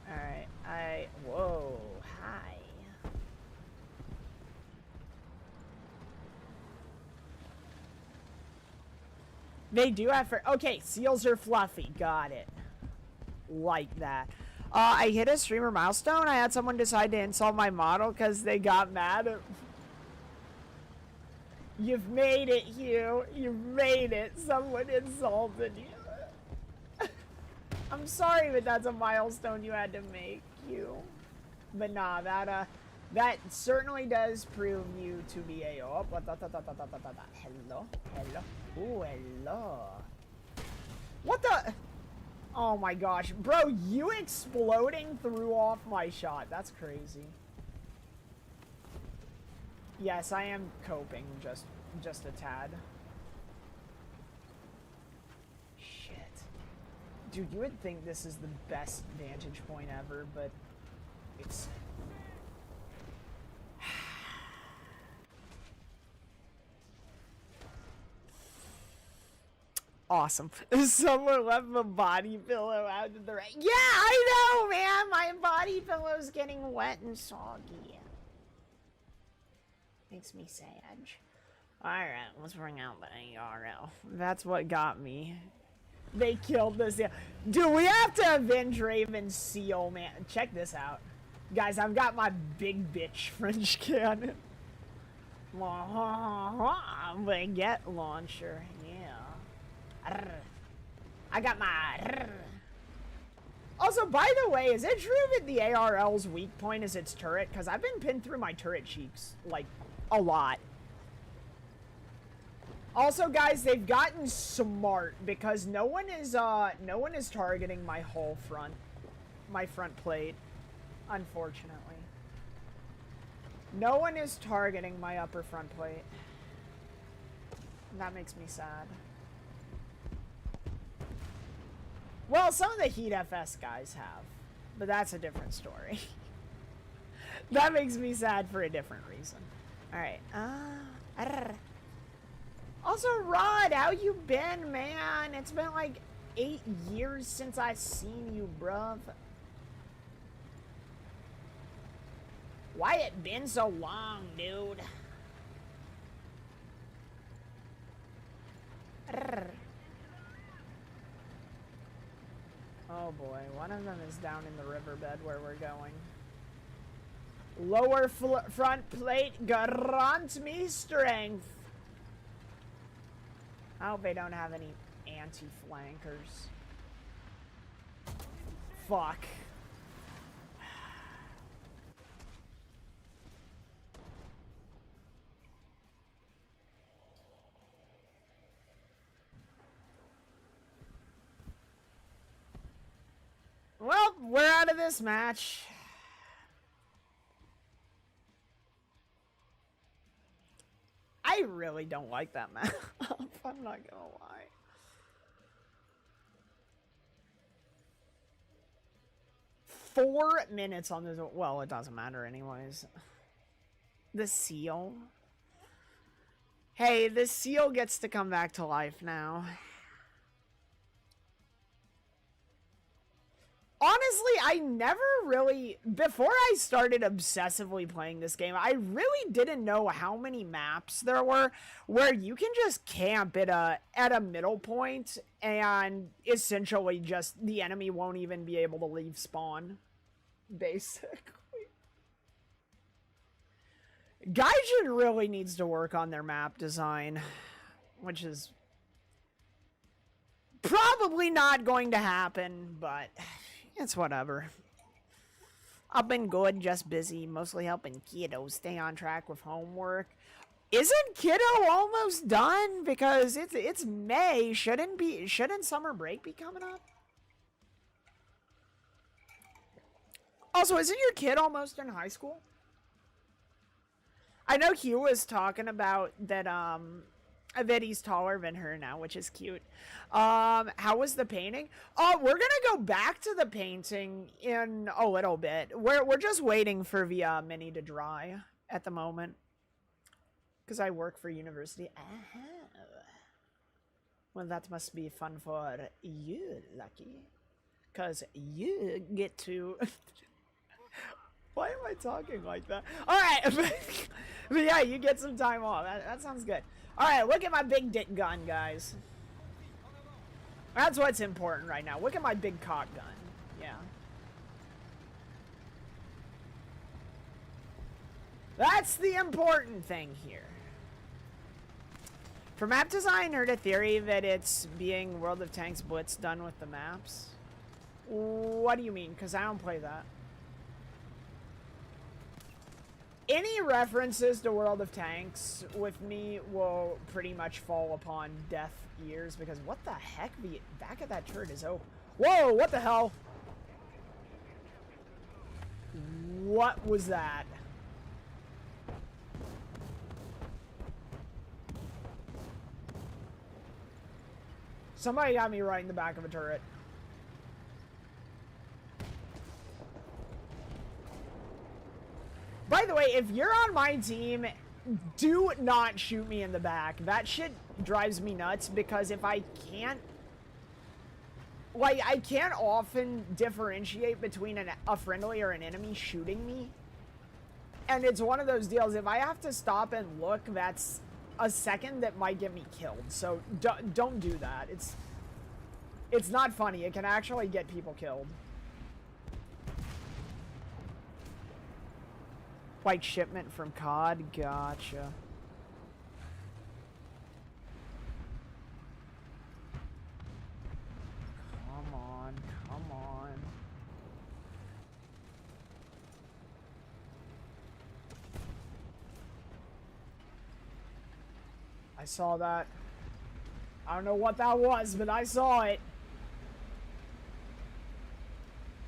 Speaker 1: Alright, whoa, hi. They do have okay, seals are fluffy. Got it. Like that. I hit a streamer milestone. I had someone decide to insult my model because they got mad at... You've made it, Hugh. You've made it. Someone insulted you. I'm sorry, but that's a milestone you had to make, Hugh. But nah, that certainly does prove you to be a... Oh, hello? Hello? Ooh, hello. What the... Oh my gosh. Bro, you exploding threw off my shot. That's crazy. Yes, I am coping just a tad. Shit. Dude, you would think this is the best vantage point ever, but it's... Awesome. Someone left the body pillow out to the right. Yeah, I know, man! My body pillow's getting wet and soggy. Makes me sad. Alright, let's bring out the ARL. That's what got me. They killed the seal. Dude, we have to avenge Raven's seal, man. Check this out. Guys, I've got my big bitch French cannon. Baguette launcher, yeah. I got my... Also, by the way, is it true that the ARL's weak point is its turret? Because I've been pinned through my turret cheeks, like, a lot. Also, guys, they've gotten smart because no one is targeting my whole front, my front plate, unfortunately. No one is targeting my upper front plate. That makes me sad. Well, some of the Heat FS guys have, but that's a different story. That makes me sad for a different reason. Alright, also, Rod, how you been, man? It's been like 8 years since I've seen you, bruv. Why it been so long, dude? Oh boy, one of them is down in the riverbed where we're going. Lower front plate, grant me strength. I hope they don't have any anti-flankers. Fuck. Well, we're out of this match. I really don't like that map. I'm not gonna lie. Four minutes on this. Well, it doesn't matter anyways. The seal. Hey, the seal gets to come back to life now. Honestly, I never really, before I started obsessively playing this game, I really didn't know how many maps there were where you can just camp at a middle point and essentially just the enemy won't even be able to leave spawn, basically. Gaijin really needs to work on their map design, which is probably not going to happen, but... it's whatever. I've been good, just busy, mostly helping Kiddo stay on track with homework. Isn't Kiddo almost done? Because it's May. Shouldn't summer break be coming up? Also, isn't your kid almost in high school? I know Hugh was talking about that that he's taller than her now, which is cute. How was the painting? Oh, we're gonna go back to the painting in a little bit. We're just waiting for the mini to dry at the moment. Because I work for university. Well, that must be fun for you, Lucky. Because you get to... Why am I talking like that? Alright, but yeah, you get some time off. That sounds good. Alright, look at my big dick gun, guys. That's what's important right now. Look at my big cock gun. Yeah. That's the important thing here. For map design, heard a theory that it's being World of Tanks Blitz done with the maps. What do you mean? Because I don't play that. Any references to World of Tanks with me will pretty much fall upon deaf ears because what the heck? The back of that turret is open. Whoa, what the hell? What was that? Somebody got me right in the back of a turret. By the way, if you're on my team, do not shoot me in the back. That shit drives me nuts because if I can't... like, I can't often differentiate between a friendly or an enemy shooting me. And it's one of those deals, if I have to stop and look, that's a second that might get me killed. So don't do that. It's not funny. It can actually get people killed. White shipment from COD. Gotcha. Come on. Come on. I saw that. I don't know what that was, but I saw it.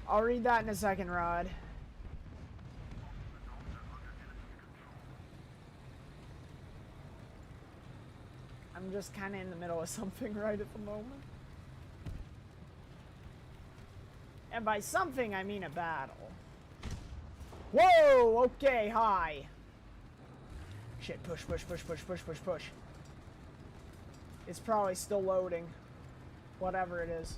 Speaker 1: I'll read that in a second, Rod. I'm just kind of in the middle of something right at the moment. And by something, I mean a battle. Whoa! Okay, hi. Shit, push, push, push, push, push, push, push. It's probably still loading. Whatever it is.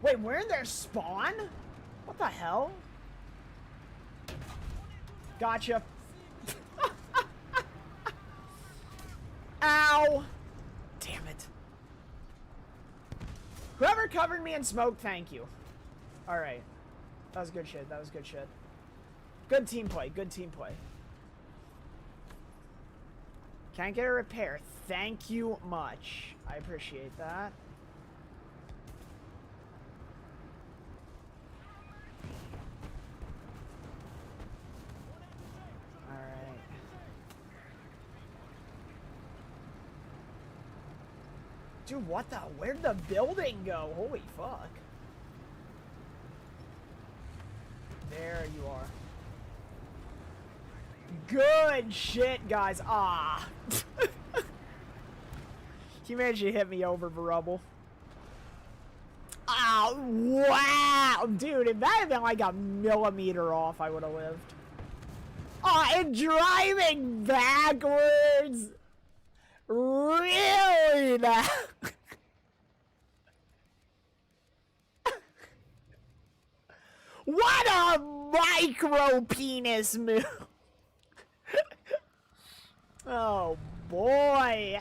Speaker 1: Wait, we're in their spawn? What the hell? Gotcha. Ow! Damn it. Whoever covered me in smoke, thank you. Alright. That was good shit. That was good shit. Good team play. Good team play. Can't get a repair. Thank you much. I appreciate that. Alright. Dude, what the? Where'd the building go? Holy fuck. There you are. Good shit, guys. Ah. You managed to hit me over the rubble. Oh, wow. Dude, if that had been like a millimeter off, I would have lived. Oh, and driving backwards. Really? Now? What a micro penis move. Oh boy.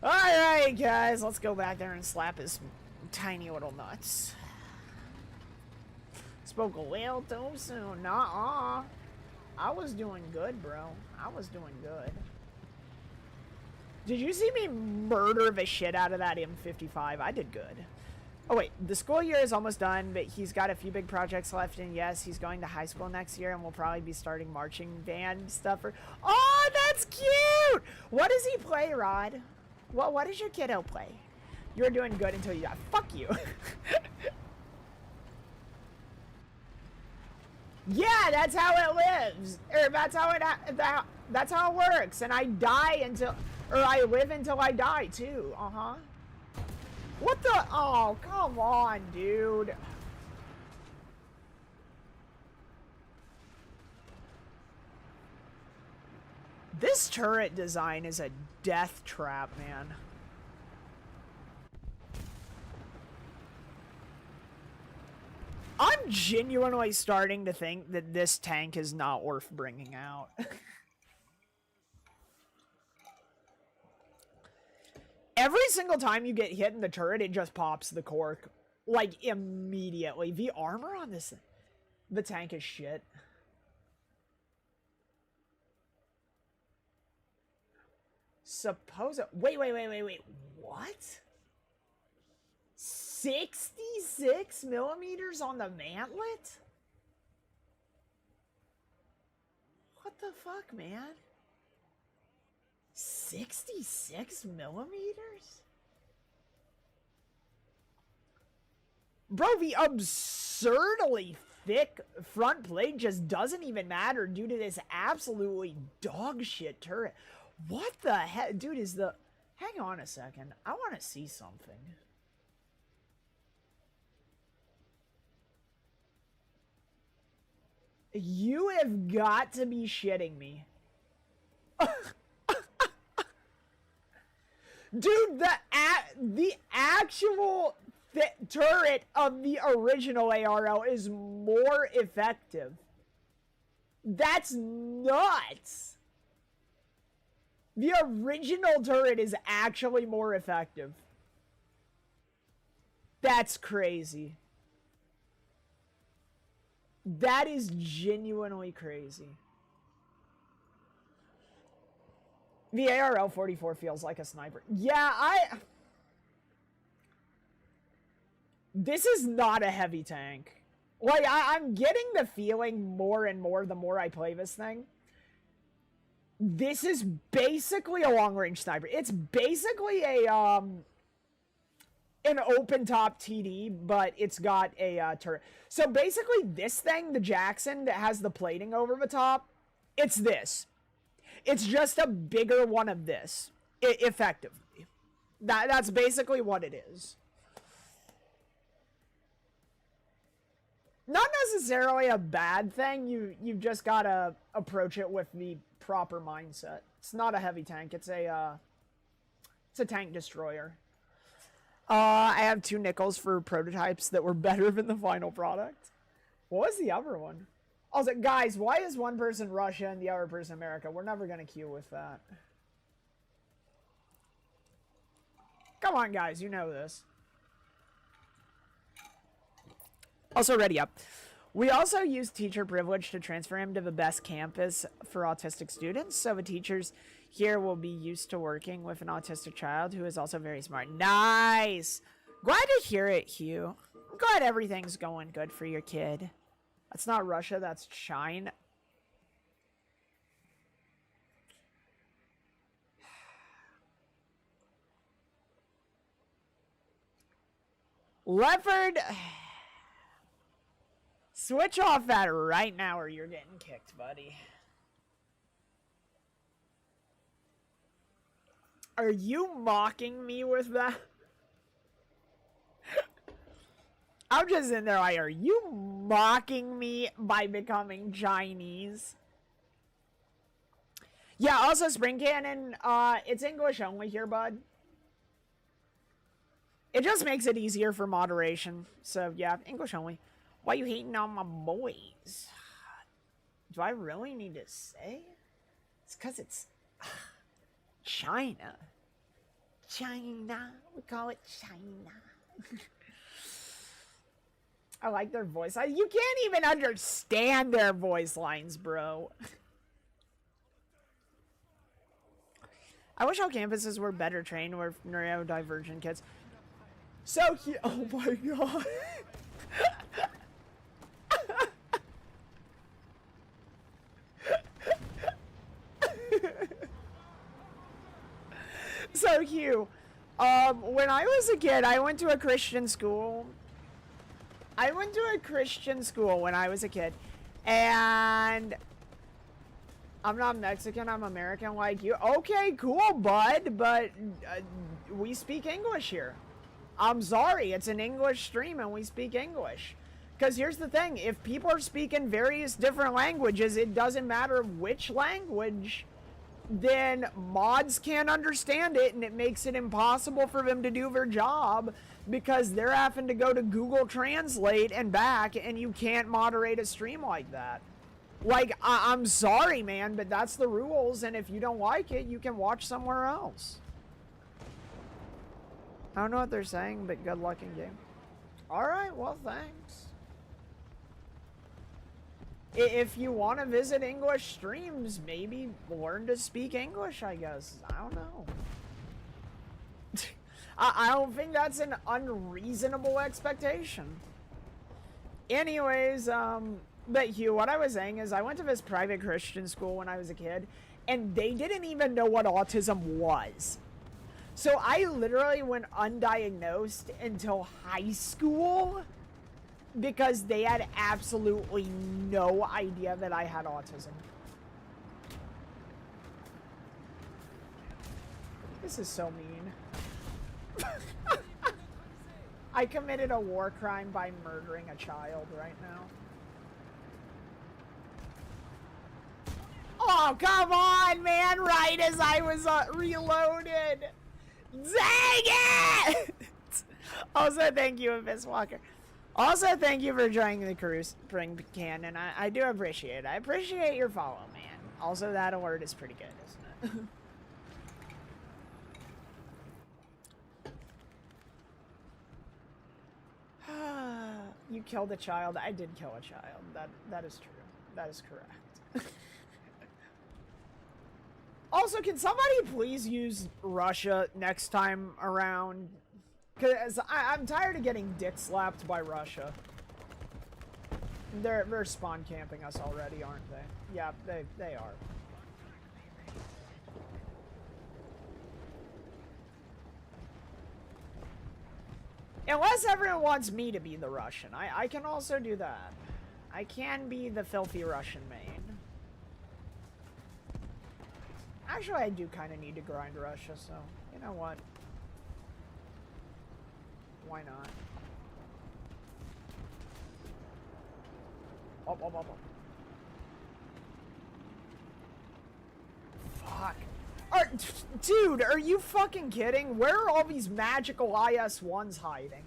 Speaker 1: Alright guys, let's go back there and slap his tiny little nuts. Spoke a little too soon. Nuh-uh. I was doing good, bro. I was doing good. Did you see me murder the shit out of that M55? I did good. Oh wait, the school year is almost done, but he's got a few big projects left, and yes, he's going to high school next year, and we'll probably be starting marching band stuff. Oh, that's cute! What does he play, Rod? What does your kiddo play? You're doing good until you die. Fuck you. Yeah, that's how it lives. Or that's how it works. And I die until, or I live until I die too. Uh-huh. What the? Oh, come on, dude. This turret design is a death trap, man. I'm genuinely starting to think that this tank is not worth bringing out. Every single time you get hit in the turret, it just pops the cork. Like, immediately. The armor on this... The tank is shit. Wait. What? 66 millimeters on the mantlet? What the fuck, man? 66 millimeters? Bro, the absurdly thick front plate just doesn't even matter due to this absolutely dog shit turret. What the heck? Dude, is the... Hang on a second. I want to see something. You have got to be shitting me. Dude, the actual turret of the original ARL is more effective. That's nuts. The original turret is actually more effective. That's crazy. That is genuinely crazy. The ARL-44 feels like a sniper. Yeah, this is not a heavy tank. Like, I'm getting the feeling more and more the more I play this thing. This is basically a long-range sniper. It's basically a, an open-top TD, but it's got a turret. So basically this thing, the Jackson that has the plating over the top, it's this. It's just a bigger one of this, effectively. That's basically what it is. Not necessarily a bad thing. You've just got to approach it with the proper mindset. It's not a heavy tank. It's a tank destroyer. I have 2 nickels for prototypes that were better than the final product. What was the other one? I was like, guys, why is one person Russia and the other person America? We're never going to queue with that. Come on, guys. You know this. Also, ready up. We also use teacher privilege to transfer him to the best campus for autistic students. So the teachers here will be used to working with an autistic child who is also very smart. Nice. Glad to hear it, Hugh. I'm glad everything's going good for your kid. That's not Russia, that's China. Leopard. Switch off that right now or you're getting kicked, buddy. Are you mocking me with that? I'm just in there like, are you mocking me by becoming Chinese? Yeah, also Spring Cannon, it's English only here, bud. It just makes it easier for moderation. So, yeah, English only. Why you hating on my boys? Do I really need to say? It's because it's China. China. We call it China. I like their voice. You can't even understand their voice lines, bro. I wish all campuses were better trained with neurodivergent kids. So cute. Oh my god. So Hugh, when I was a kid, I went to a Christian school. When I was a kid, and I'm not Mexican, I'm American like you. Okay, cool, bud, but we speak English here. I'm sorry, it's an English stream and we speak English. Because here's the thing, if people are speaking various different languages, it doesn't matter which language, then mods can't understand it, and it makes it impossible for them to do their job because they're having to go to Google Translate and back, and you can't moderate a stream like that. Like, I'm sorry, man, but that's the rules, and if you don't like it, you can watch somewhere else. I don't know what they're saying, but good luck in game. Alright, well, thanks. If you want to visit English streams, maybe learn to speak English, I guess. I don't know. I don't think that's an unreasonable expectation. Anyways, but Hugh, what I was saying is I went to this private Christian school when I was a kid, and they didn't even know what autism was. So I literally went undiagnosed until high school because they had absolutely no idea that I had autism. This is so mean. I committed a war crime by murdering a child right now. Oh, come on, man. Right as I was reloaded. Dang it! Also, thank you, Miss Walker. Also, thank you for joining the crew, Spring Cannon. I do appreciate it. I appreciate your follow, man. Also, that alert is pretty good, isn't it? You killed a child. I did kill a child. That is true. That is correct. Also, can somebody please use Russia next time around? Because I'm tired of getting dick slapped by Russia. They're spawn camping us already, aren't they? Yeah, they are. Unless everyone wants me to be the Russian. I can also do that. I can be the filthy Russian main. Actually, I do kind of need to grind Russia, so you know what? Why not? Oh. Fuck. Dude, are you fucking kidding? Where are all these magical IS-1s hiding?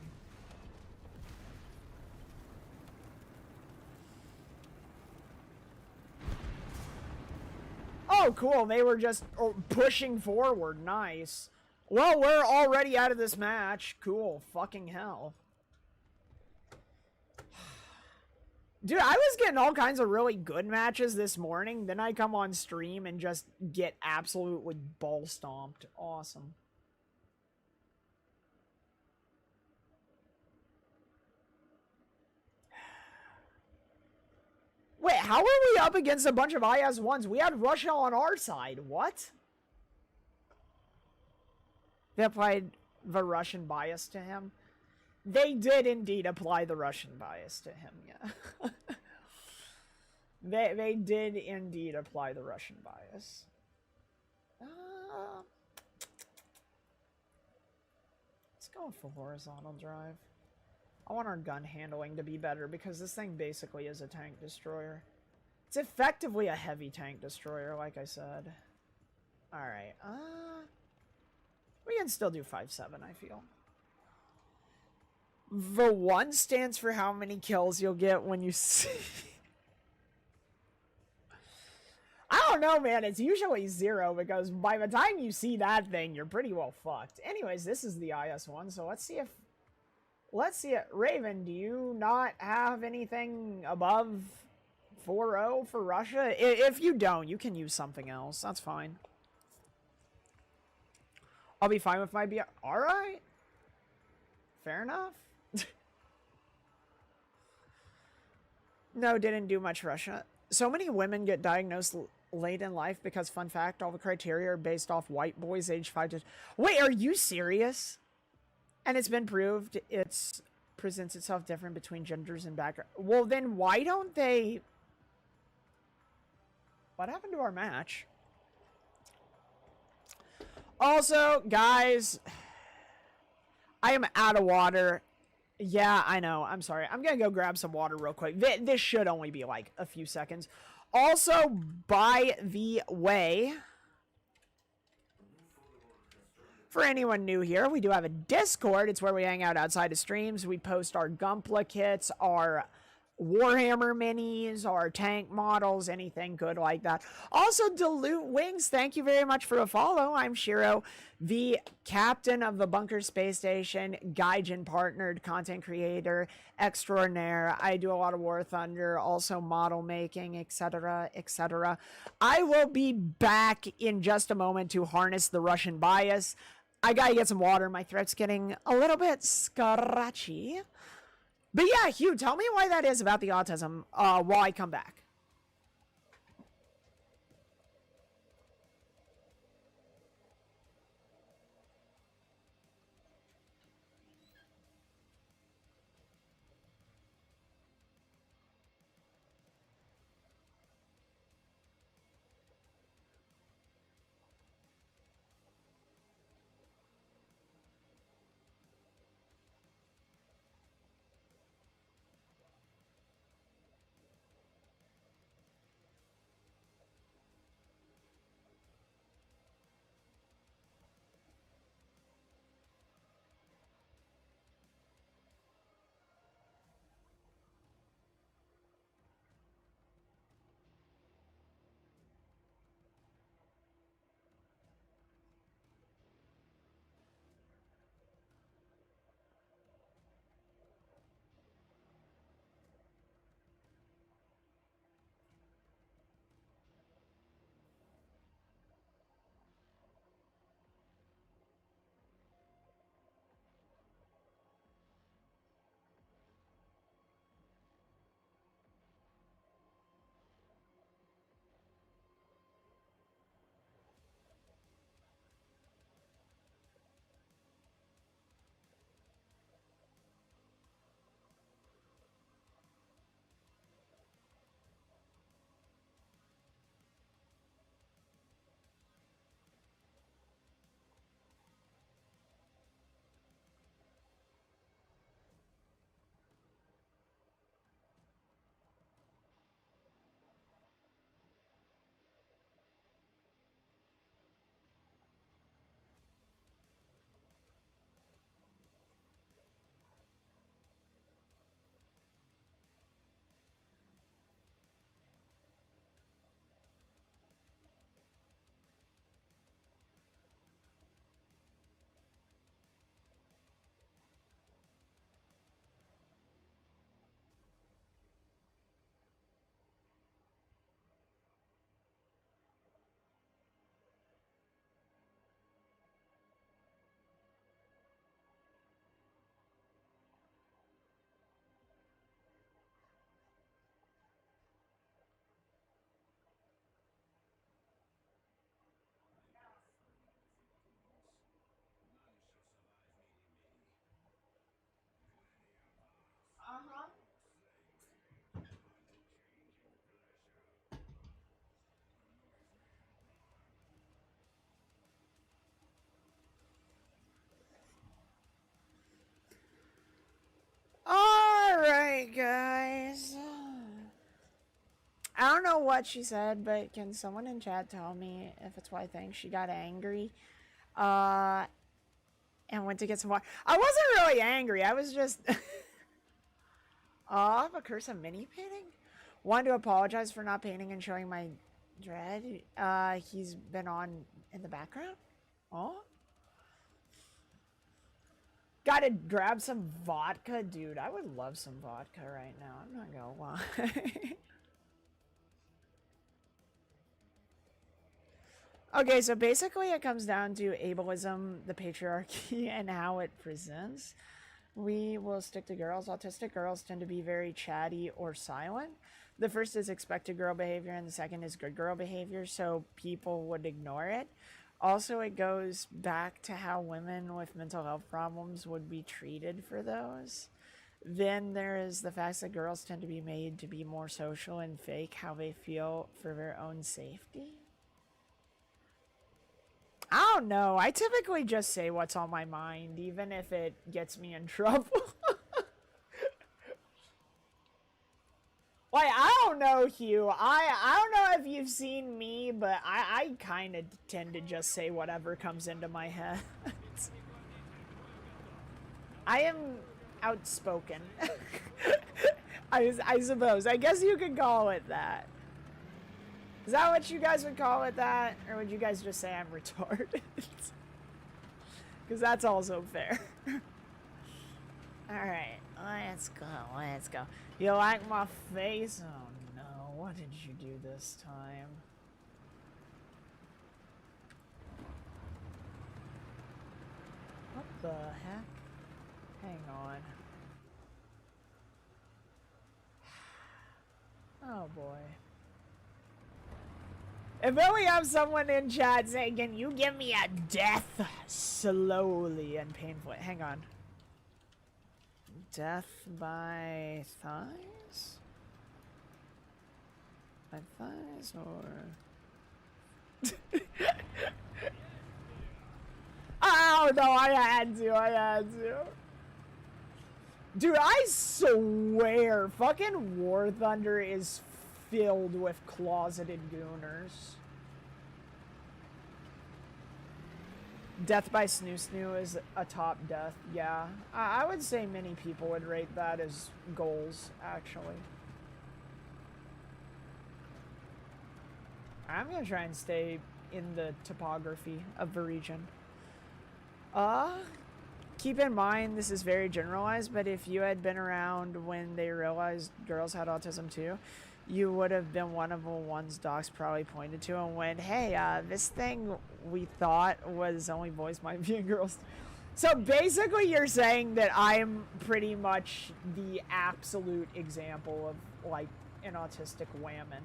Speaker 1: Oh, cool. They were just pushing forward. Nice. Well, we're already out of this match. Cool. Fucking hell. Dude, I was getting all kinds of really good matches this morning. Then I come on stream and just get absolutely ball stomped. Awesome. Wait, how are we up against a bunch of IS-1s? We had Russia on our side. What? They applied the Russian bias to him? They did indeed apply the Russian bias to him, yeah. They did indeed apply the Russian bias. Let's go for horizontal drive. I want our gun handling to be better because this thing basically is a tank destroyer. It's effectively a heavy tank destroyer, like I said. Alright, we can still do 5-7, I feel. The 1 stands for how many kills you'll get when you see... I don't know, man. It's usually 0 because by the time you see that thing, you're pretty well fucked. Anyways, this is the IS-1, so let's see if... Let's see it. Raven, do you not have anything above 4-0 for Russia? If you don't, you can use something else. That's fine. I'll be fine with my BR. Alright. Fair enough. No, didn't do much Russia. So many women get diagnosed late in life because, fun fact, all the criteria are based off white boys age 5 to... Wait, are you serious? And it's been proved it presents itself different between genders and background. Well, then why don't they... What happened to our match? Also, guys, I am out of water. Yeah, I know. I'm sorry. I'm going to go grab some water real quick. This should only be like a few seconds. Also, by the way, for anyone new here, we do have a Discord. It's where we hang out outside of streams. We post our Gunpla kits, our Warhammer minis, our tank models, anything good like that. Also, Dilute Wings, thank you very much for a follow. I'm Shiro, the captain of the Bunker Space Station, Gaijin partnered content creator extraordinaire. I do a lot of War Thunder, also model making, etc., etc. I will be back in just a moment to harness the Russian bias. I gotta get some water. My throat's getting a little bit scratchy. But yeah, Hugh, tell me why that is about the autism while I come back. what she said, but can someone in chat tell me if it's why I think she got angry? And went to get some water. I wasn't really angry. I was just... I have a cursive mini painting. Wanted to apologize for not painting and showing my dread. He's been on in the background. Oh. Gotta grab some vodka. Dude, I would love some vodka right now. I'm not gonna lie. Okay, so basically it comes down to ableism, the patriarchy, and how it presents. We will stick to girls. Autistic girls tend to be very chatty or silent. The first is expected girl behavior, and the second is good girl behavior, so people would ignore it. Also, it goes back to how women with mental health problems would be treated for those. Then there is the fact that girls tend to be made to be more social and fake how they feel for their own safety. I don't know. I typically just say what's on my mind, even if it gets me in trouble. Like, I don't know, Hugh. I don't know if you've seen me, but I kind of tend to just say whatever comes into my head. I am outspoken. I suppose. I guess you could call it that. Is that what you guys would call it, that? Or would you guys just say I'm retarded? Because that's also fair. Alright, let's go, let's go. You like my face? Oh no, what did you do this time? What the heck? Hang on. Oh boy. If only have someone in chat saying, can you give me a death slowly and painfully? Hang on. Death by thighs? By thighs or... Oh no, I had to. Dude, I swear, fucking War Thunder is filled with closeted gooners. Death by Snoo Snoo is a top death, yeah. I would say many people would rate that as goals, actually. I'm gonna try and stay in the topography of the region. Keep in mind, this is very generalized, but if you had been around when they realized girls had autism too, you would have been one of the ones docs probably pointed to and went, hey, this thing we thought was only boys might be and girls. So basically you're saying that I'm pretty much the absolute example of, like, an autistic whammon.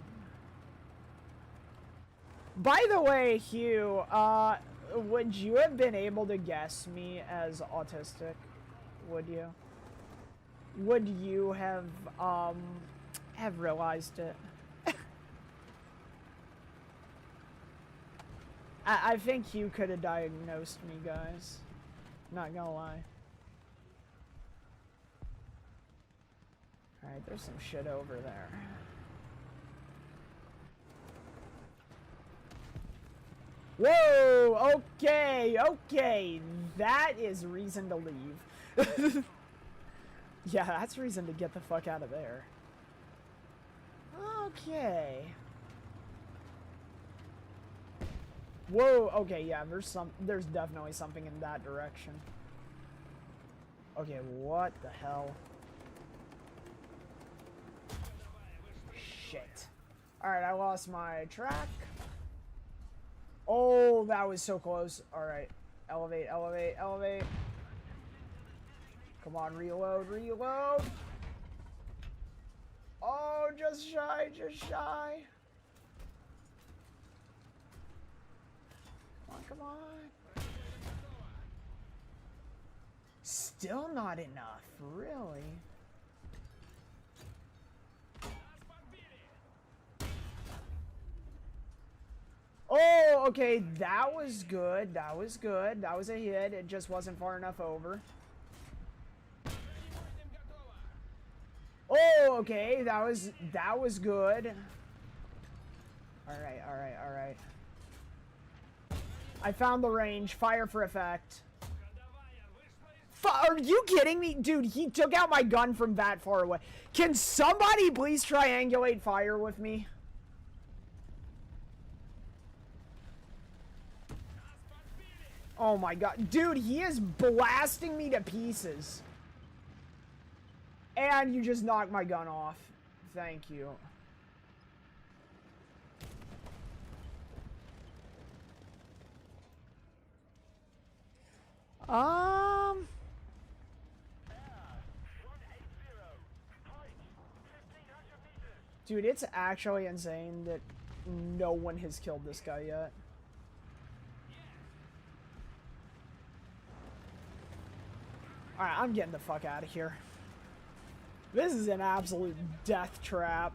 Speaker 1: By the way, Hugh, would you have been able to guess me as autistic? Would you? Would you have realized it? I think you could have diagnosed me, guys. Not gonna lie. Alright, there's some shit over there. Whoa! Okay. That is reason to leave. Yeah, that's reason to get the fuck out of there. Okay. Whoa, okay, yeah, there's definitely something in that direction. Okay, what the hell? Shit. Alright, I lost my track. Oh, that was so close. Alright. Elevate. Come on, reload. Oh, just shy. Come on. Still not enough, really. Oh, okay, that was good. That was a hit. It just wasn't far enough over. Oh, okay, that was good. Alright, alright, alright. I found the range. Fire for effect. Are you kidding me? Dude, he took out my gun from that far away. Can somebody please triangulate fire with me? Oh my god. Dude, he is blasting me to pieces. And you just knocked my gun off. Thank you. Dude, it's actually insane that no one has killed this guy yet. Alright, I'm getting the fuck out of here. This is an absolute death trap.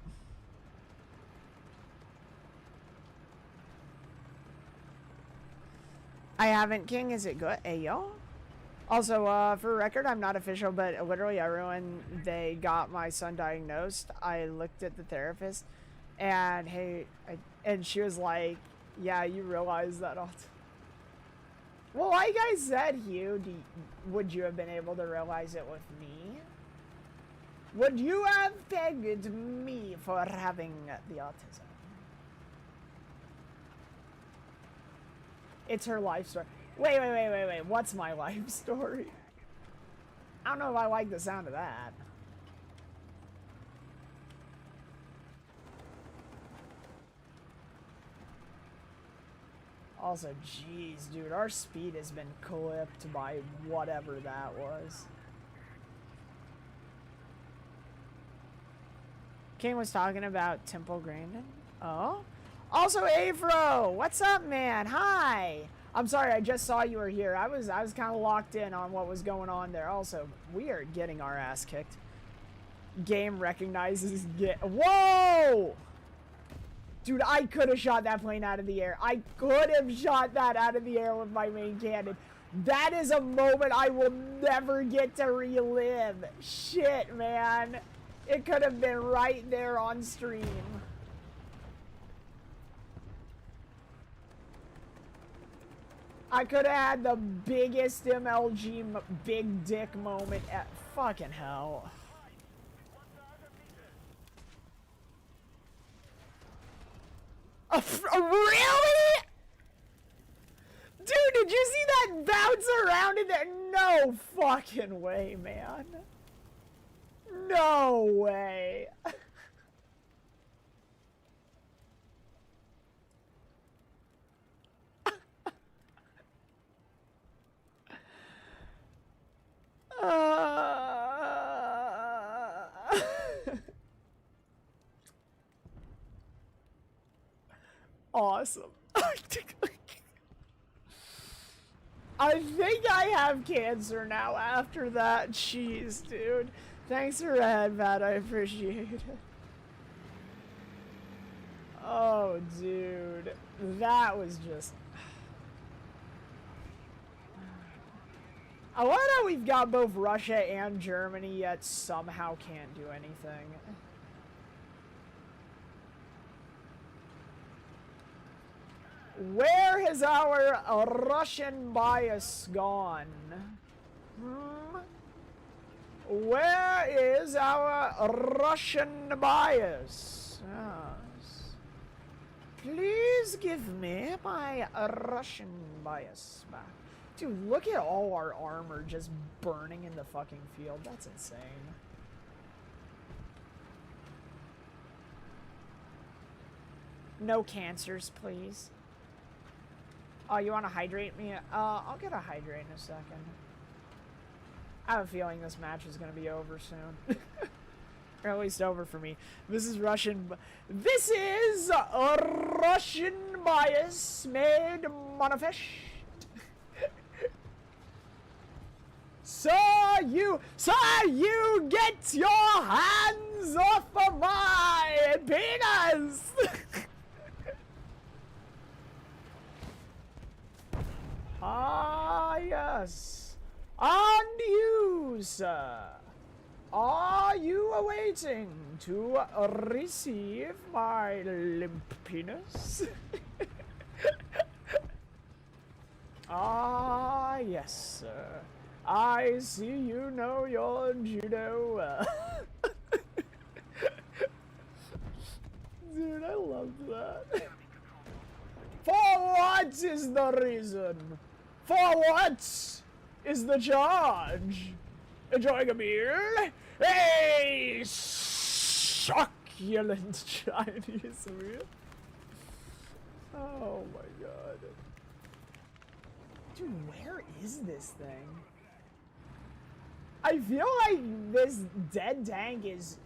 Speaker 1: I haven't, King. Is it good? Hey, yo. Also, for record, I'm not official, but literally everyone, they got my son diagnosed. I looked at the therapist, and and she was like, yeah, you realize that all. Well, like I said, Hugh, would you have been able to realize it with me? Would you have pegged me for having the autism? It's her life story. Wait. What's my life story? I don't know if I like the sound of that. Also, jeez, dude, our speed has been clipped by whatever that was. King was talking about Temple Grandin. Oh? Also, Afro! What's up, man? Hi! I'm sorry, I just saw you were here. I was kind of locked in on what was going on there. Also, we are getting our ass kicked. Game recognizes Whoa! Dude, I could have shot that plane out of the air. I could have shot that out of the air with my main cannon. That is a moment I will never get to relive. Shit, man. It could have been right there on stream. I could have had the biggest MLG big dick moment at fucking hell. Really? Dude, did you see that bounce around in there? No fucking way, man. No way. Awesome. I think I have cancer now after that. Jeez, dude. Thanks for that, Matt. I appreciate it. Oh, dude. That was just... I love how we've got both Russia and Germany, yet somehow can't do anything. Where has our Russian bias gone? Where is our Russian bias? Yes. Please give me my Russian bias back. Dude, look at all our armor just burning in the fucking field. That's insane. No cancers, please. Oh, you want to hydrate me? I'll get a hydrate in a second. I have a feeling this match is going to be over soon. Or at least over for me. This is Russian. This is a Russian bias made manifest. Sir, you get your hands off of my penis! Ah, yes. And you, sir. Are you awaiting to receive my limp penis? Ah, yes, sir. I see you know your judo well. Dude, I loved that. For what is the reason? For what is the charge? Enjoying a meal? A succulent Chinese meal? Oh my god. Dude, where is this thing? I feel like this dead tank is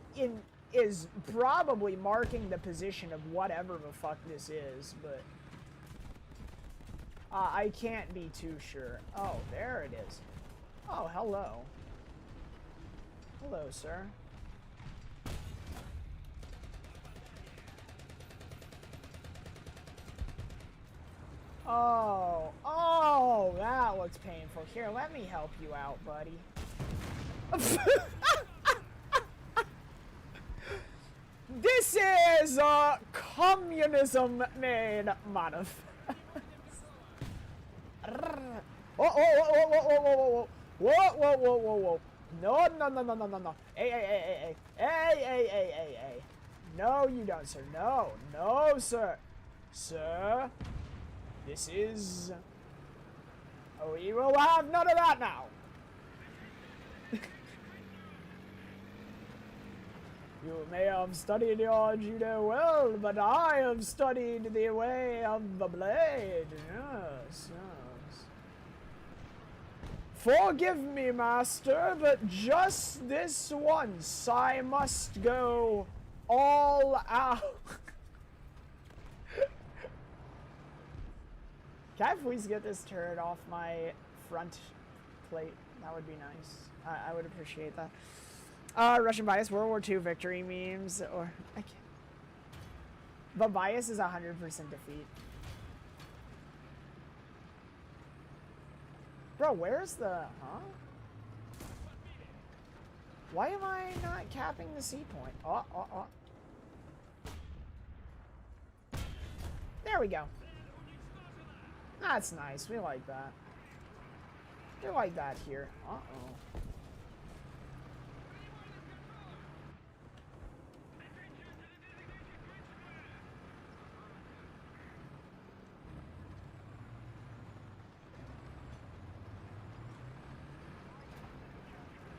Speaker 1: probably marking the position of whatever the fuck this is, but I can't be too sure. Oh, there it is. Oh, hello. Hello, sir. Oh, that looks painful. Here, let me help you out, buddy. This is communism made manifest. Whoa. No. Hey. No, you don't, sir. No, sir. Sir, this is... Oh, we will have none of that now. You may have studied your judo well, but I have studied the way of the blade. Yes. Forgive me, master, but just this once I must go all out. Can I please get this turret off my front plate? That would be nice. I would appreciate that. Russian bias, World War II victory memes, or I can't. But bias is 100% defeat. Bro, where's the, huh? Why am I not capping the C point? Oh. There we go. That's nice. We like that. We like that here. Uh-oh.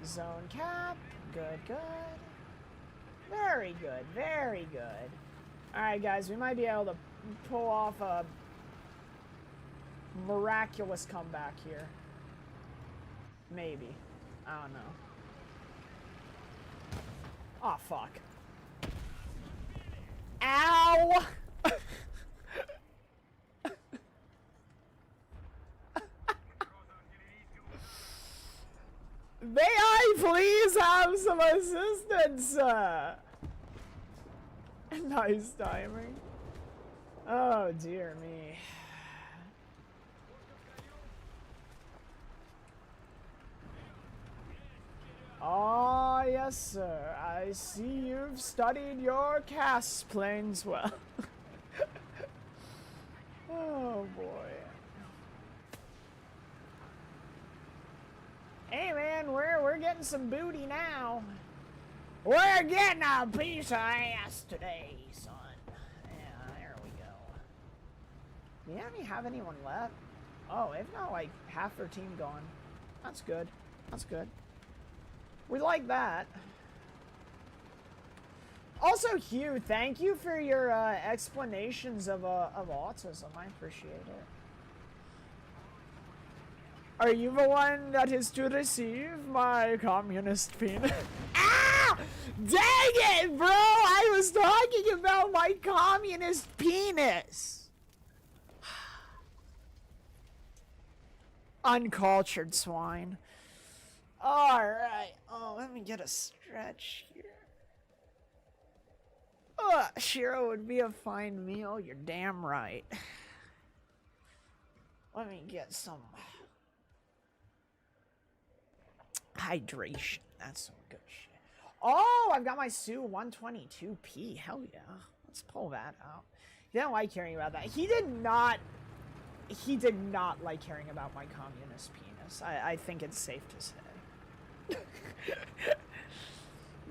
Speaker 1: Zone cap. Good. Very good. Alright, guys. We might be able to pull off a miraculous comeback here. Maybe. I don't know. Oh, fuck. Ow! May I please have some assistance? Nice timing. Oh, dear me. Oh, yes, sir. I see you've studied your cast planes well. Oh, boy. Hey, man, we're getting some booty now. We're getting a piece of ass today, son. Yeah, there we go. Do the enemy have anyone left? Oh, they've got like half their team gone. That's good. We like that. Also, Hugh, thank you for your explanations of autism. I appreciate it. Are you the one that is to receive my communist penis? Ah! Dang it, bro! I was talking about my communist penis! Uncultured swine. Alright. Oh, let me get a stretch here. Shiro would be a fine meal. You're damn right. Let me get some hydration. That's some good shit. Oh, I've got my Sue 122p. Hell yeah. Let's pull that out. He didn't like hearing about that. He did not like hearing about my communist penis. I think it's safe to say.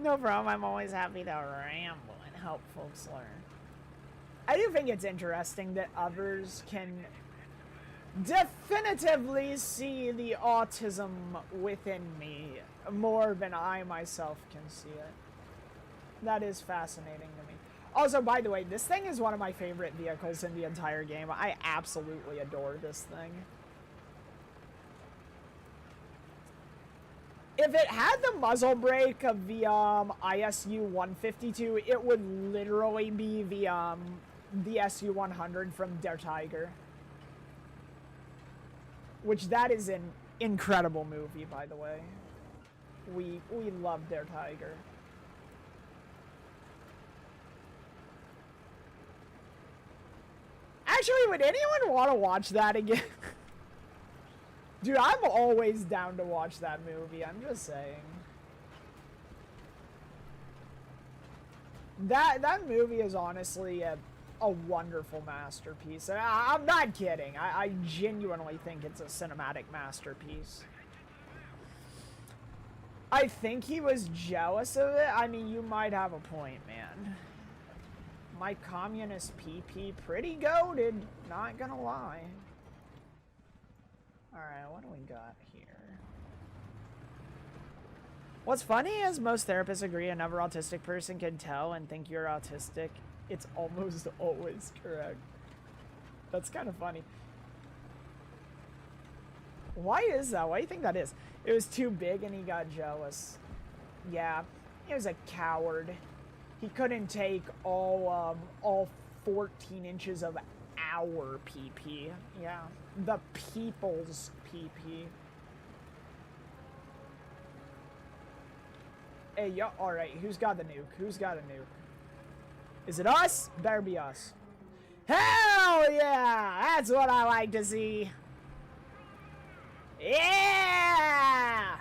Speaker 1: No problem. I'm always happy to ramble and help folks learn. I do think it's interesting that others can definitively see the autism within me more than I myself can see it. That is fascinating to me. Also, by the way, this thing is one of my favorite vehicles in the entire game. I absolutely adore this thing. If it had the muzzle brake of the ISU 152, it would literally be the SU 100 from Der Tiger. Which that is an incredible movie, by the way. We love Der Tiger. Actually, would anyone want to watch that again? Dude, I'm always down to watch that movie, I'm just saying. That movie is honestly a wonderful masterpiece. And I'm not kidding. I genuinely think it's a cinematic masterpiece. I think he was jealous of it. I mean, you might have a point, man. My communist PP pretty goated, not gonna lie. Alright, what do we got here? What's funny is most therapists agree another autistic person can tell and think you're autistic. It's almost always correct. That's kind of funny. Why is that? Why do you think that is? It was too big and he got jealous. Yeah, he was a coward. He couldn't take all 14 inches of our PP. Yeah, the people's PP. Hey, yo, alright, who's got the nuke? Who's got a nuke? Is it us? Better be us. Hell yeah! That's what I like to see. Yeah!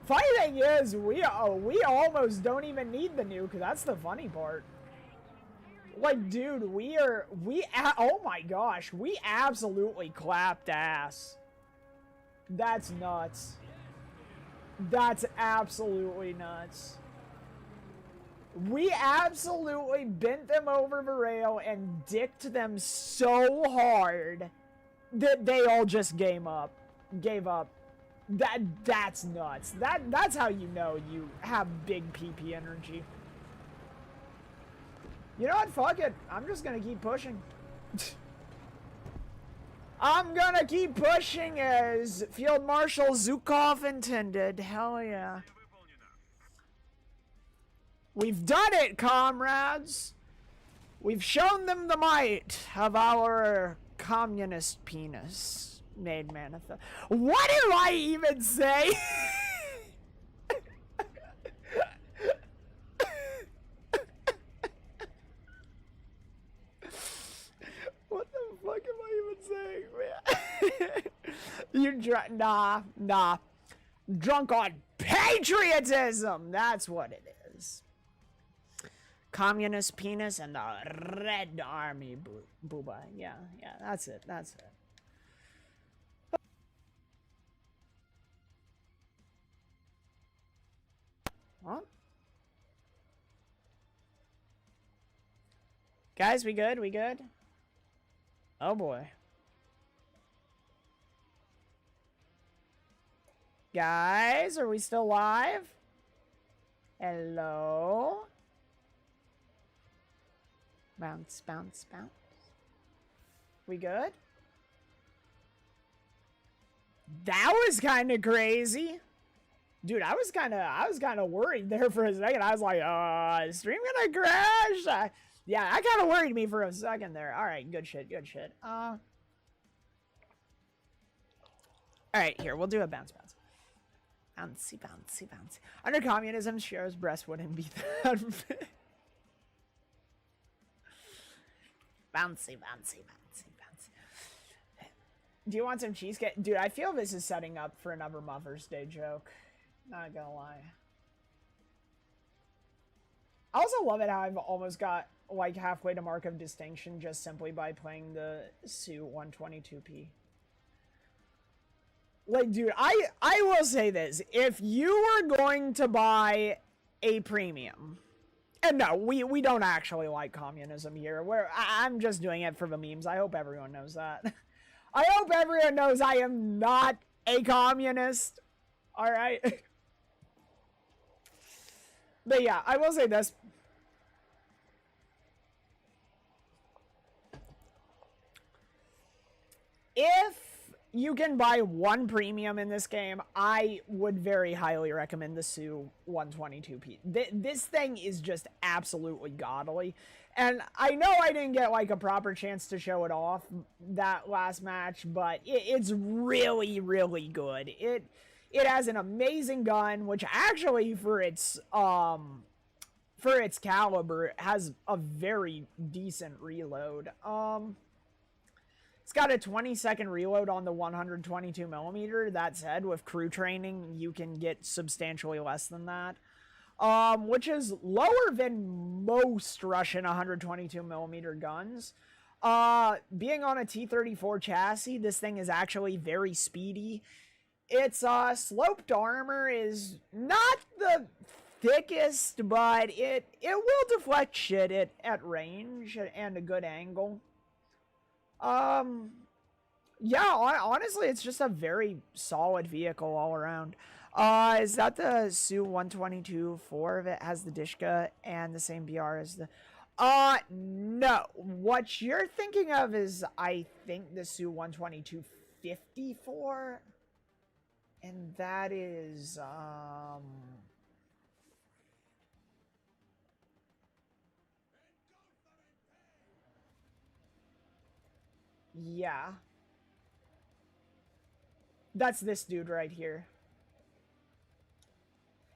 Speaker 1: Funny thing is, we almost don't even need the nuke. That's the funny part. Like, dude, oh my gosh, we absolutely clapped ass. That's nuts. That's absolutely nuts. We absolutely bent them over the rail and dicked them so hard that they all just gave up. That's nuts. That's how you know you have big PP energy. You know what? Fuck it. I'm just gonna keep pushing. I'm gonna keep pushing as Field Marshal Zhukov intended. Hell yeah. We've done it, comrades. We've shown them the might of our communist penis made manifest. What do I even say? What the fuck am I even saying, man? You nah. Drunk on patriotism. That's what it is. Communist penis and the Red Army booba. Yeah, that's it. What? Guys, we good? Oh boy. Guys, are we still live? Hello? Bounce. We good? That was kind of crazy. Dude, I was kind of worried there for a second. I was like, is stream gonna crash? Yeah, that kind of worried me for a second there. All right, good shit. All right, here, we'll do a bounce. Bouncy. Under communism, Cher's breast wouldn't be that big. bouncy, bouncy, bouncy, bouncy. Do you want some cheesecake? Dude, I feel this is setting up for another Mother's Day joke. Not gonna lie. I also love it how I've almost got like halfway to Mark of Distinction just simply by playing the Su 122p. Like, dude, I will say this. If you were going to buy a premium, and no, we don't actually like communism here. I'm just doing it for the memes. I hope everyone knows that. I hope everyone knows I am not a communist. All right. But yeah, I will say this. If you can buy one premium in this game, I would very highly recommend the Su 122p. This thing is just absolutely godly. And I know I didn't get like a proper chance to show it off that last match, but it's really, really good. It has an amazing gun, which actually for its caliber has a very decent reload. It's got a 20-second reload on the 122mm. That said, with crew training, you can get substantially less than that. Which is lower than most Russian 122mm guns. Being on a T-34 chassis, this thing is actually very speedy. Its sloped armor is not the thickest, but it will deflect shit at range and a good angle. Yeah, honestly, it's just a very solid vehicle all around. Is that the Su 122? 4 of it has the Dishka and the same BR as the... no. What you're thinking of is, I think, the Su 122 54. And that is, yeah. That's this dude right here.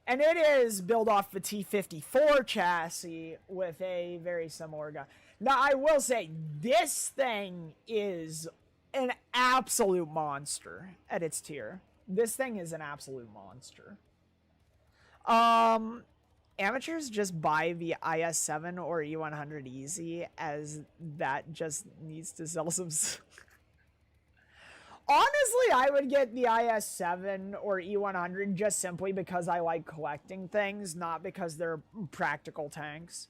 Speaker 1: And it is built off the T-54 chassis with a very similar gun. Now, I will say, this thing is an absolute monster at its tier. This thing is an absolute monster. Amateurs just buy the IS-7 or E100 easy, as that just needs to sell some... Honestly, I would get the IS-7 or E100 just simply because I like collecting things, not because they're practical tanks.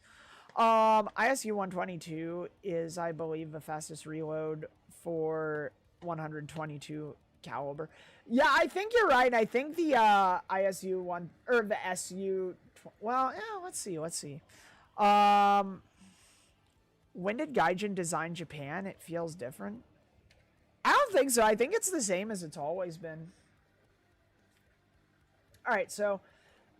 Speaker 1: ISU 122 is, I believe, the fastest reload for 122 caliber. Yeah, I think you're right. I think the ISU 1 or the SU... Well, yeah, let's see. When did Gaijin design Japan? It feels different. I don't think so. I think it's the same as it's always been. Alright, so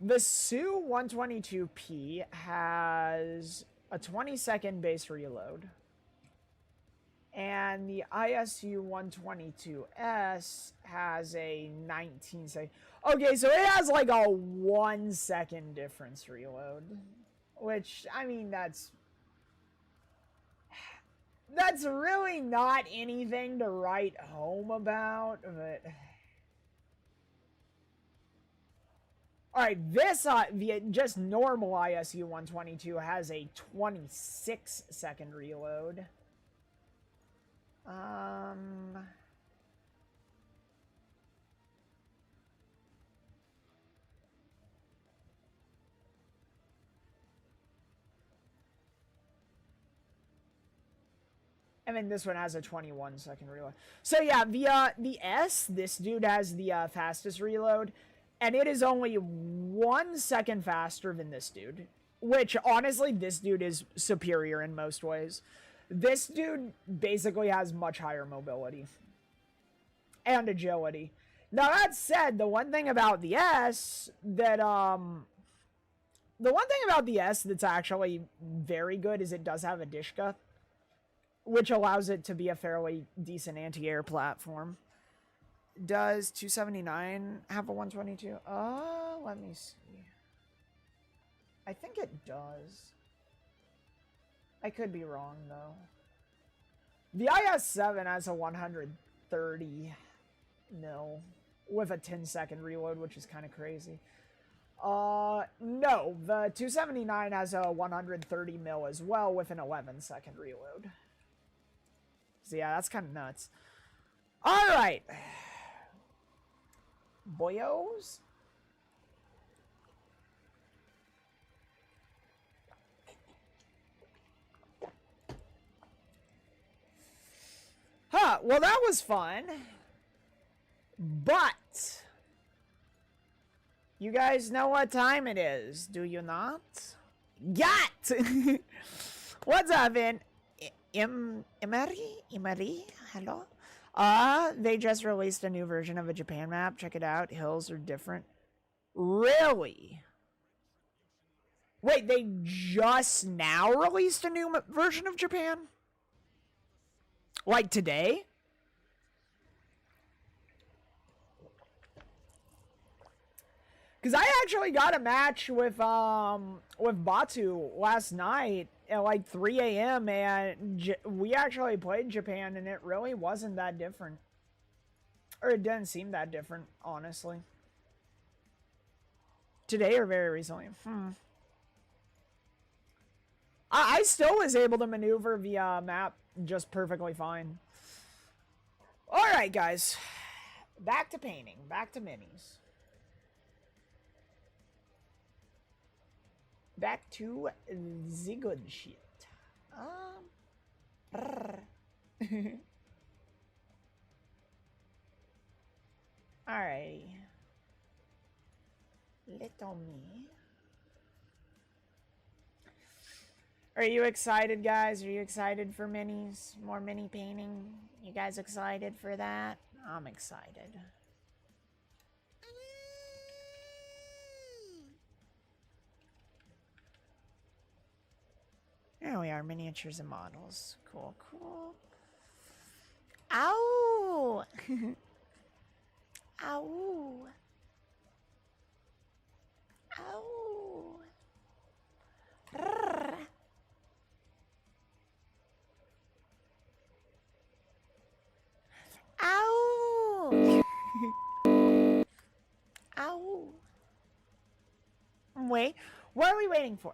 Speaker 1: the Su 122p has a 20-second base reload. And the ISU 122S has a 19-second... Okay, so it has like a 1-second difference reload. Which, I mean, that's really not anything to write home about, but... Alright, this, the just normal ISU 122 has a 26-second reload. And then this one has a 21-second reload. So yeah, the S, this dude has the fastest reload, and it is only 1 second faster than this dude. Which, honestly, this dude is superior in most ways. This dude basically has much higher mobility. And agility. Now, that said, the one thing about the S that, the one thing about the S that's actually very good is it does have a Dishka, which allows it to be a fairly decent anti-air platform. Does 279 have a 122? Let me see. I think it does. I could be wrong, though. The IS-7 has a 130 mil with a 10-second reload, which is kind of crazy. No, the 279 has a 130 mil as well with an 11-second reload. So yeah, that's kind of nuts. All right, boyos. Huh, well that was fun. But you guys know what time it is, do you not? Got! What's up, in Emery? Hello? They just released a new version of a Japan map. Check it out. Hills are different. Really? Wait, they just now released a new version of Japan? Like today? Because I actually got a match with Batu last night at like 3 a.m. and we actually played Japan and it really wasn't that different. Or it didn't seem that different, honestly. Today or very recently? I still was able to maneuver via map just perfectly fine. Alright, guys. Back to painting. Back to minis. Back to the good shit. Alrighty. Little me. Are you excited, guys? Are you excited for minis? More mini painting? You guys excited for that? I'm excited. There we are, miniatures and models. Cool, cool. Ow! Ow! Ow! Rrr. Ow! Ow! Wait, what are we waiting for?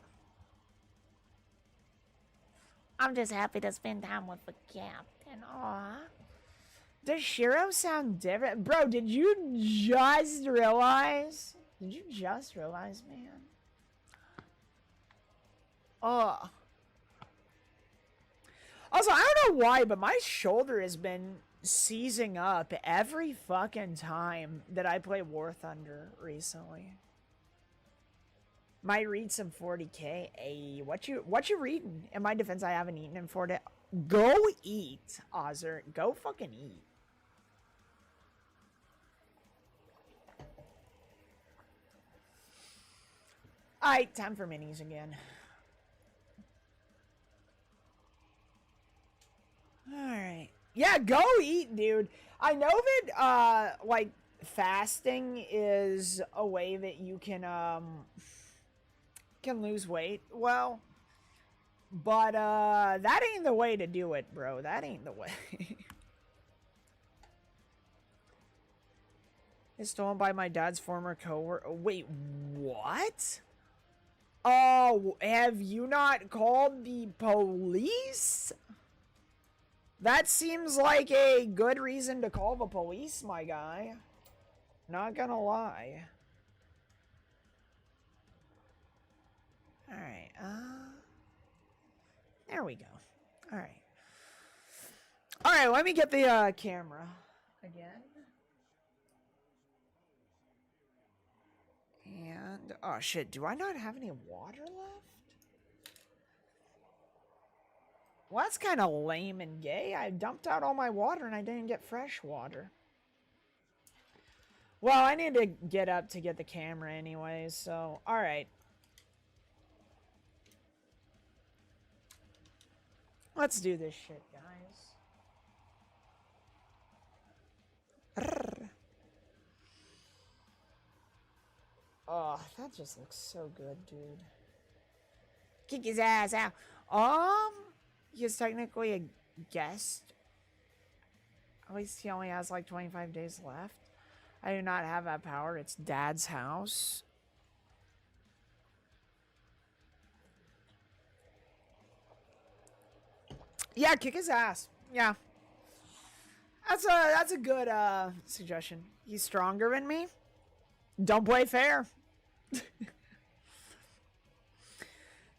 Speaker 1: I'm just happy to spend time with the captain. Aw. Does Shiro sound different? Bro, did you just realize? Did you just realize, man? Oh. Also, I don't know why, but my shoulder has been seizing up every fucking time that I play War Thunder recently. Might read some 40k. Hey, what you reading? In my defense, I haven't eaten in 4 days. Go eat, Ozer. Go fucking eat. Alright, time for minis again. Alright. Yeah, go eat, dude. I know that, like, fasting is a way that you can lose weight. Well, but, that ain't the way to do it, bro. That ain't the way. It's stolen by my dad's former coworker. Wait, what? Oh, have you not called the police? That seems like a good reason to call the police, my guy. Not gonna lie. Alright, there we go. Alright. Alright, let me get the, camera again. And, oh shit, do I not have any water left? Well, that's kind of lame and gay. I dumped out all my water and I didn't get fresh water. Well, I need to get up to get the camera anyways, so, alright. Let's do this shit, guys. Rrr. Oh, that just looks so good, dude. Kick his ass out. He is technically a guest. At least he only has like 25 days left. I do not have that power. It's Dad's house. Yeah, kick his ass. Yeah. That's a good suggestion. He's stronger than me. Don't play fair.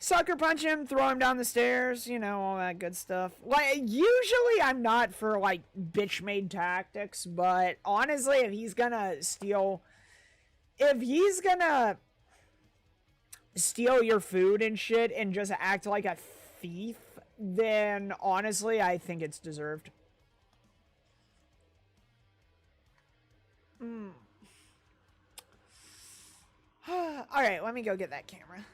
Speaker 1: Sucker punch him, throw him down the stairs, you know, all that good stuff. Like, usually I'm not for, like, bitch-made tactics, but honestly, if he's gonna steal your food and shit and just act like a thief, then honestly, I think it's deserved. Alright, let me go get that camera.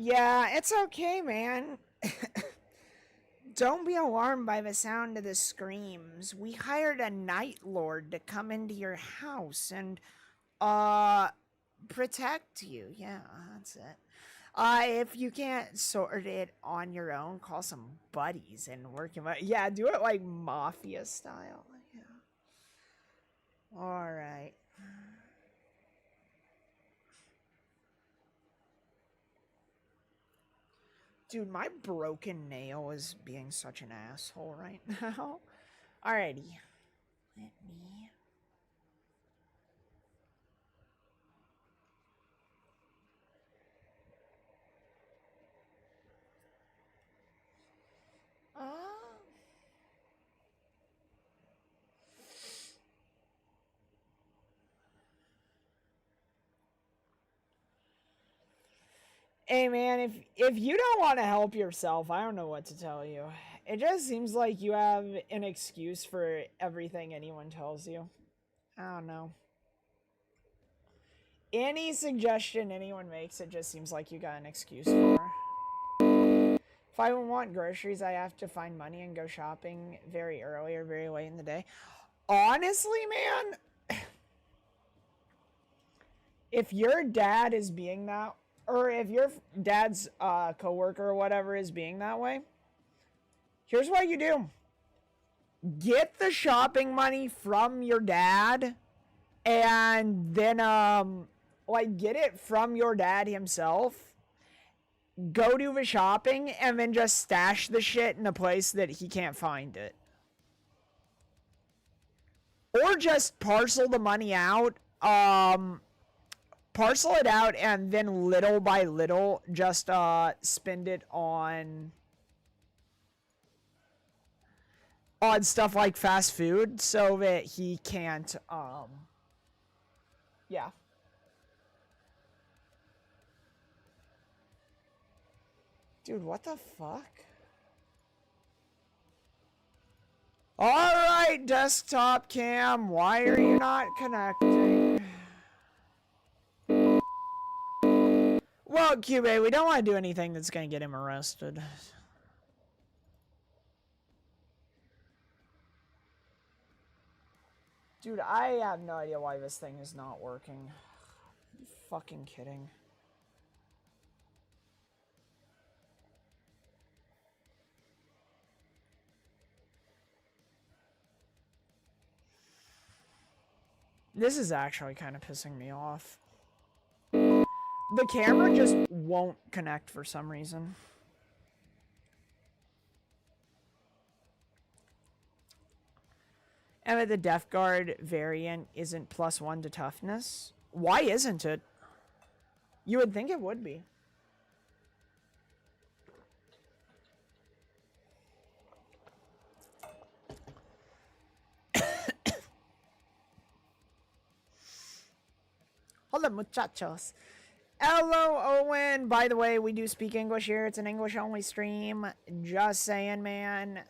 Speaker 1: Yeah, it's okay, man. Don't be alarmed by the sound of the screams. We hired a night lord to come into your house and, protect you. Yeah, that's it. If you can't sort it on your own, call some buddies and work him out. Yeah, do it like mafia style. Yeah. Alright. Dude, my broken nail is being such an asshole right now. Alrighty. Let me... Hey man, if you don't want to help yourself, I don't know what to tell you. It just seems like you have an excuse for everything anyone tells you. I don't know. Any suggestion anyone makes, it just seems like you got an excuse for. If I want groceries, I have to find money and go shopping very early or very late in the day. Honestly, man, if your dad is being that, or if your dad's coworker or whatever is being that way, here's what you do. Get the shopping money from your dad and then like get it from your dad himself. Go do the shopping and then just stash the shit in a place that he can't find it. Or just parcel the money out. Parcel it out and then little by little just spend it on stuff like fast food so that he can't yeah. Dude, what the fuck? Alright, desktop cam, why are you not connecting? Well, Cube, we don't want to do anything that's going to get him arrested. Dude, I have no idea why this thing is not working. Are you fucking kidding? This is actually kind of pissing me off. The camera just won't connect for some reason. And the Death Guard variant isn't +1 to toughness. Why isn't it? You would think it would be. Hola, muchachos. Hello, Owen. By the way, we do speak English here. It's an English-only stream. Just saying, man.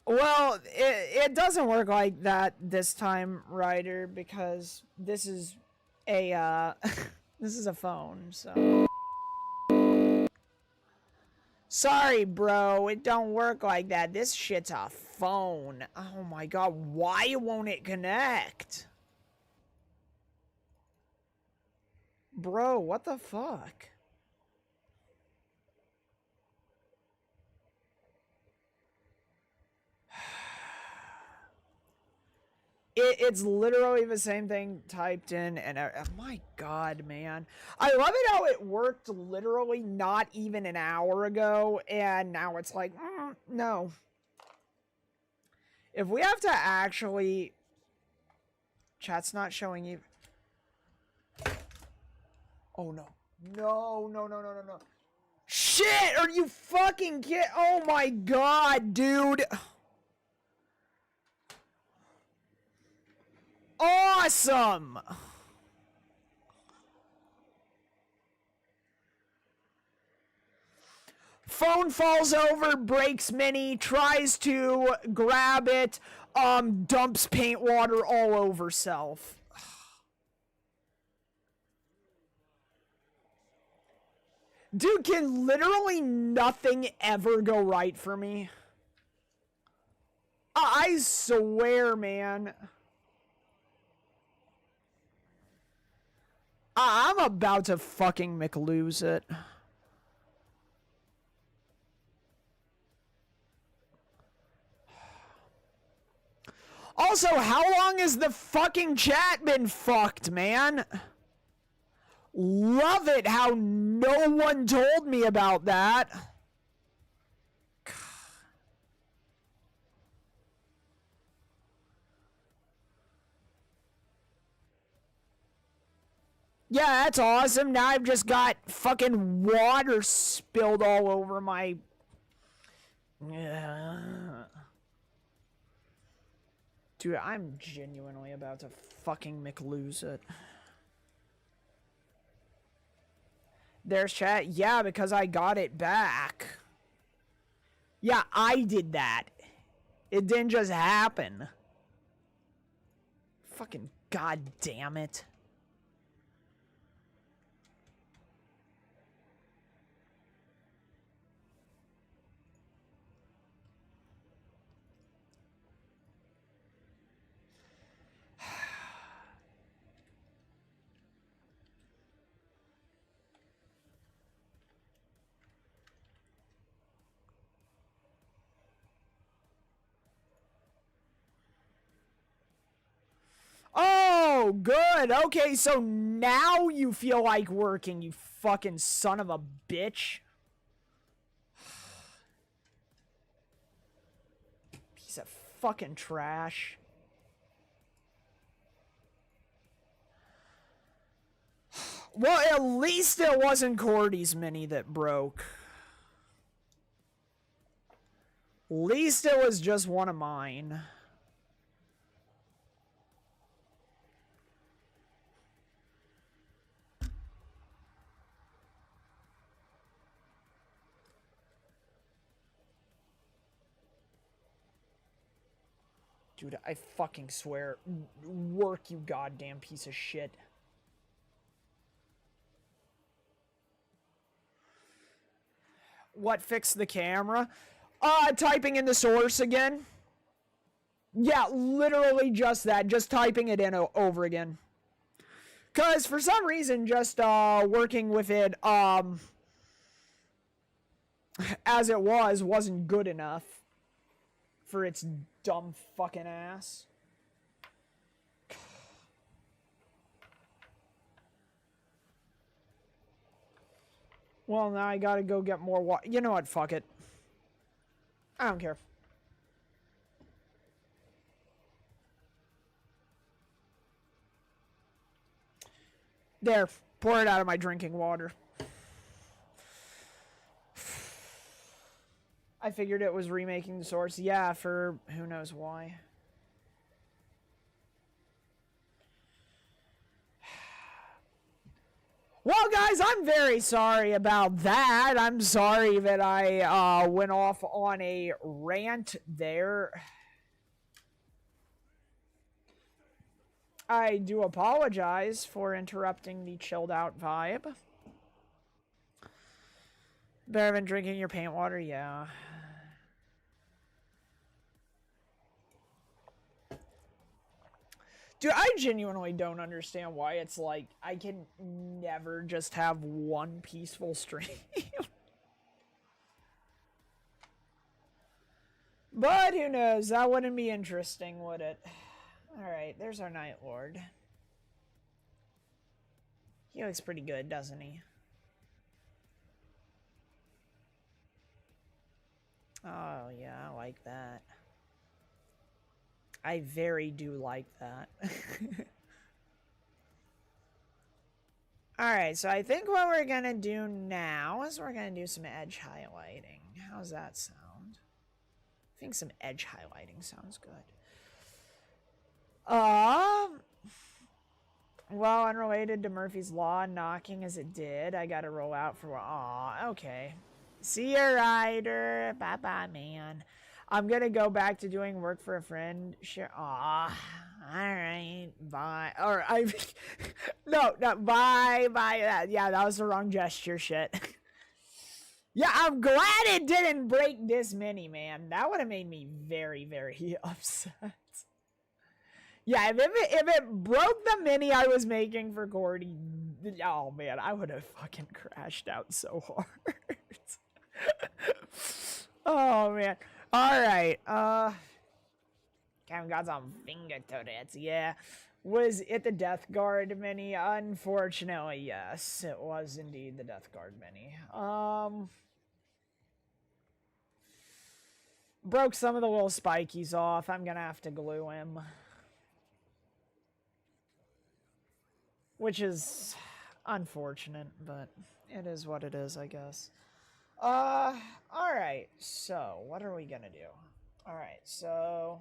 Speaker 1: Well, it doesn't work like that this time, Ryder, because this is a this is a phone, so. Sorry, bro, it don't work like that. This shit's a phone. Oh my god, why won't it connect? Bro, what the fuck? It's literally the same thing typed in, and oh my god, man. I love it how it worked literally not even an hour ago, and now it's like, no. If we have to actually... Chat's not showing you... Oh, no. No. Shit, are you fucking kidding? Oh my god, dude. Awesome! Phone falls over, breaks Mini, tries to grab it, dumps paint water all over self. Dude, can literally nothing ever go right for me? I swear, man. I'm about to fucking McLose it. Also, how long has the fucking chat been fucked, man? Love it how no one told me about that. Yeah, that's awesome. Now I've just got fucking water spilled all over my... Dude, I'm genuinely about to fucking McLose it. There's chat. Yeah, because I got it back. Yeah, I did that. It didn't just happen. Fucking goddamn it. Oh, good. Okay, so now you feel like working, you fucking son of a bitch. Piece of fucking trash. Well, at least it wasn't Cordy's Mini that broke. At least it was just one of mine. Dude, I fucking swear. Work, you goddamn piece of shit. What fixed the camera? Typing in the source again. Yeah, literally just that. Just typing it in over again. Because for some reason, just working with it, as it wasn't good enough for its dumb fucking ass. Well, now I gotta go get more water. You know what? Fuck it. I don't care. There. Pour it out of my drinking water. I figured it was remaking the source. Yeah, for who knows why. Well, guys, I'm very sorry about that. I'm sorry that I went off on a rant there. I do apologize for interrupting the chilled out vibe. Better than drinking your paint water? Yeah. Dude, I genuinely don't understand why it's like I can never just have one peaceful stream. But who knows? That wouldn't be interesting, would it? Alright, there's our Night Lord. He looks pretty good, doesn't he? Oh, yeah, I like that. I very do like that. Alright, so I think what we're gonna do now is we're gonna do some edge highlighting. How's that sound? I think some edge highlighting sounds good. Well, unrelated to Murphy's Law, knocking as it did, I gotta roll out for... Aw, okay. See ya, Ryder. Bye-bye, man. I'm gonna go back to doing work for a friend. Sure. Aw. Alright. Bye. Or, no, bye. Yeah, that was the wrong gesture, shit. Yeah, I'm glad it didn't break this mini, man. That would have made me very, very upset. Yeah, if it broke the mini I was making for Gordy, oh man, I would have fucking crashed out so hard. Oh man. Alright, Kevin got some finger turrets, yeah. Was it the Death Guard mini? Unfortunately, yes. It was indeed the Death Guard mini. Broke some of the little spikies off. I'm gonna have to glue him. Which is unfortunate, but it is what it is, I guess. Alright, so what are we gonna do? Alright, so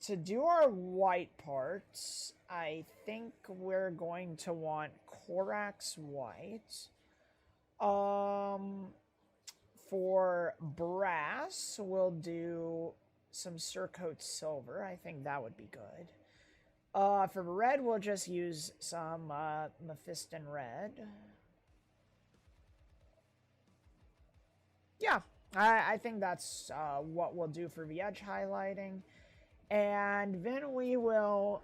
Speaker 1: to do our white parts, I think we're going to want Corax white. For brass, we'll do some Surcoat silver. I think that would be good. For red, we'll just use some Mephiston red. Yeah, I think that's what we'll do for the edge highlighting. And then we will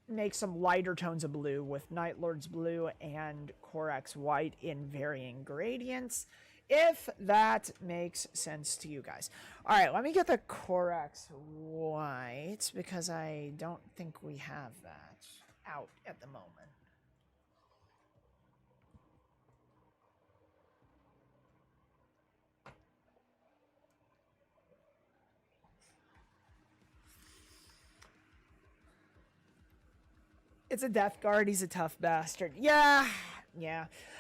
Speaker 1: make some lighter tones of blue with Night Lord's blue and Corax white in varying gradients, if that makes sense to you guys. All right, let me get the Corax white, because I don't think we have that out at the moment. It's a Death Guard. He's a tough bastard. Yeah.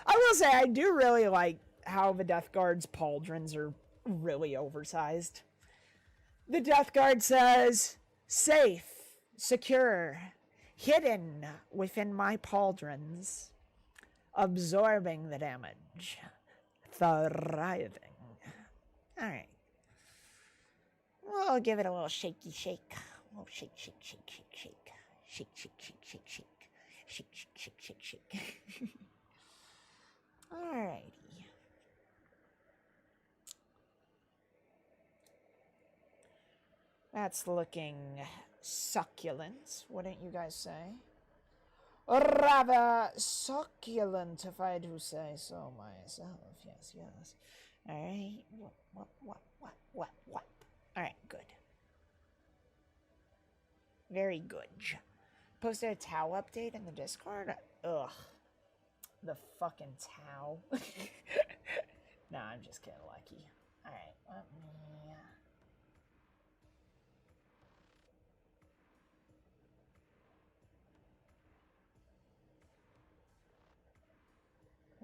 Speaker 1: I will say, I do really like how the Death Guard's pauldrons are really oversized. The Death Guard says, safe, secure, hidden within my pauldrons, absorbing the damage, thriving. Alright. We'll give it a little shaky shake. A little shake. Shake. Alrighty. That's looking succulent, wouldn't you guys say? Rather succulent, if I do say so myself. Yes, yes. Alright. What? Alright, good. Very good. Posted a Tau update in the Discord? Ugh. The fucking Tau. Nah, I'm just kidding, Lucky. Alright, let me...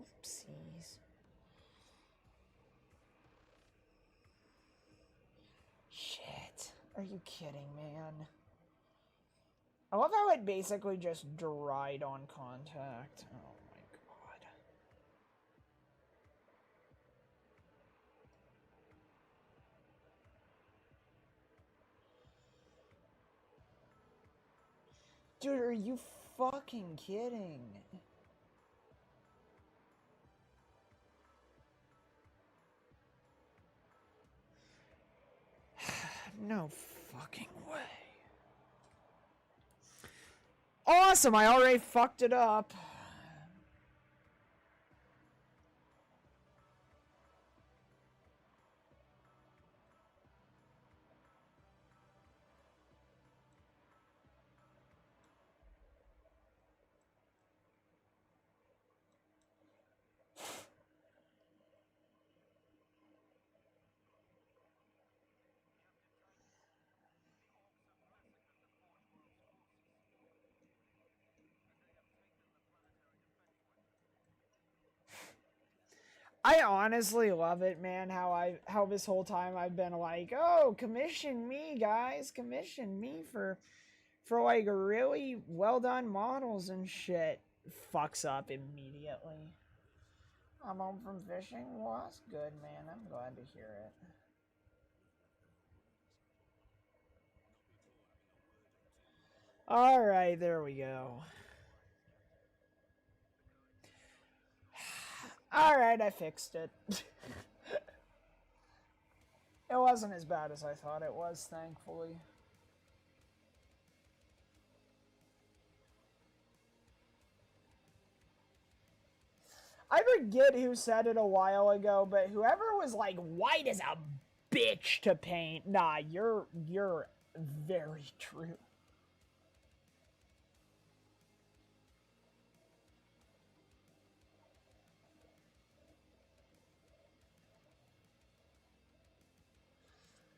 Speaker 1: Oopsies. Shit. Are you kidding, man? I love how it basically just dried on contact. Oh my god. Dude, are you fucking kidding? No fucking way. Awesome, I already fucked it up. I honestly love it, man, how this whole time I've been like, oh, commission me, guys, commission me for like really well done models and shit. Fucks up immediately. I'm home from fishing. Well, that's good, man. I'm glad to hear it. Alright, there we go. Alright, I fixed it. It wasn't as bad as I thought it was, thankfully. I forget who said it a while ago, but whoever was like, white is a bitch to paint. Nah, you're very true.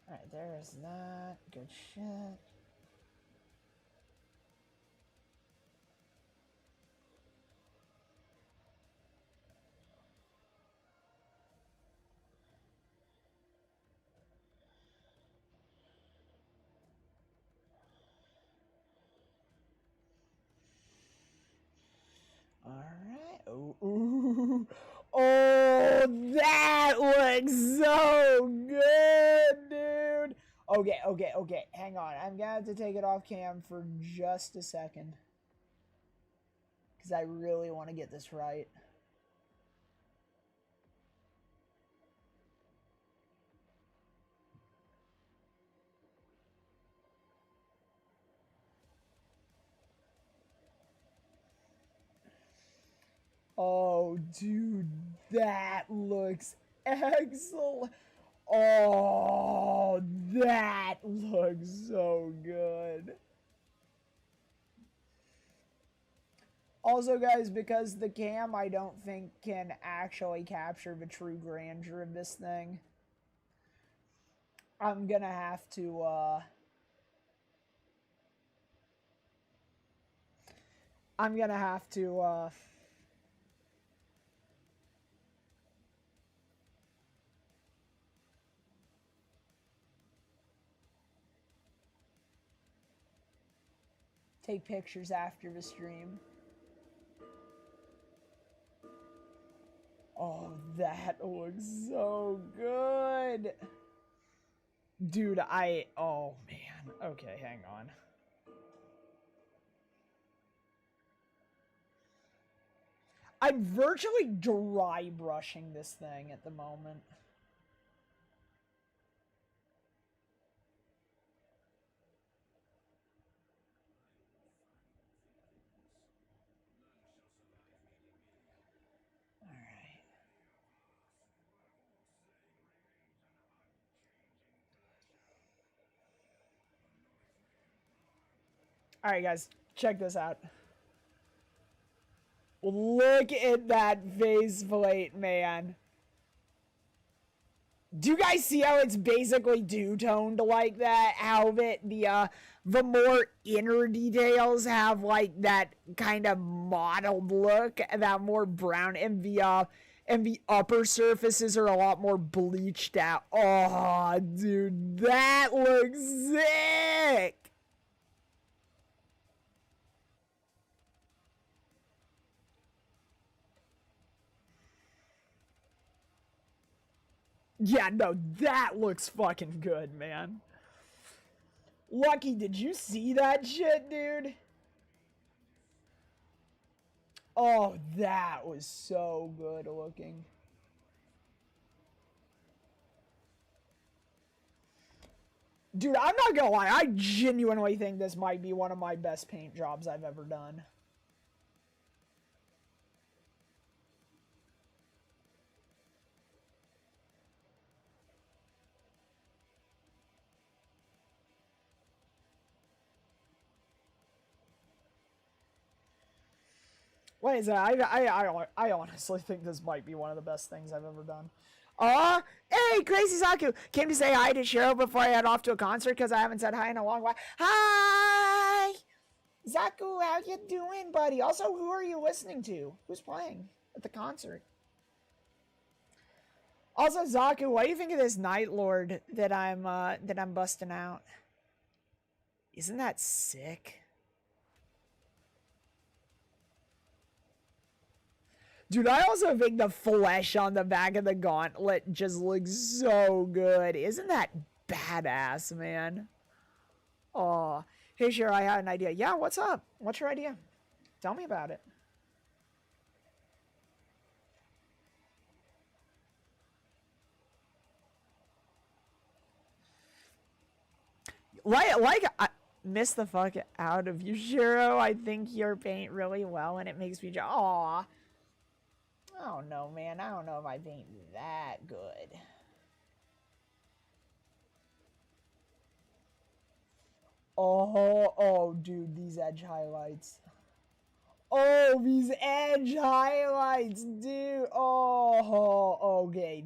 Speaker 1: Alright, there's that. Good shit. Alright. Ooh. Oh, that looks so good, dude. Okay. Hang on. I'm gonna have to take it off cam for just a second. Because I really want to get this right. Oh, dude, that looks excellent. Oh, that looks so good. Also, guys, because the cam I don't think can actually capture the true grandeur of this thing, I'm gonna have to, take pictures after the stream. Oh, that looks so good. Dude, oh man. Okay, hang on. I'm virtually dry brushing this thing at the moment. All right, guys, check this out. Look at that faceplate, man. Do you guys see how it's basically two-toned like that? How the more inner details have like that kind of mottled look, that more brown, and the upper surfaces are a lot more bleached out. Oh, dude, that looks sick. Yeah, no, that looks fucking good, man. Lucky, did you see that shit, dude? Oh, that was so good looking. Dude, I'm not gonna lie, I genuinely think this might be one of my best paint jobs I've ever done. What is that? I honestly think this might be one of the best things I've ever done. Hey, Crazy Zaku! Came to say hi to Cheryl before I head off to a concert because I haven't said hi in a long while. Hi! Zaku, how you doing, buddy? Also, who are you listening to? Who's playing at the concert? Also, Zaku, what do you think of this Night Lord that I'm busting out? Isn't that sick? Dude, I also think the flesh on the back of the gauntlet just looks so good. Isn't that badass, man? Oh, hey, sure, I had an idea. Yeah, what's up? What's your idea? Tell me about it. I miss the fuck out of you, Shiro. I think you paint really well, and it makes me aw. I don't know, man. I don't know if I paint that good. Oh, dude, these edge highlights. Oh, these edge highlights, dude. Oh, okay.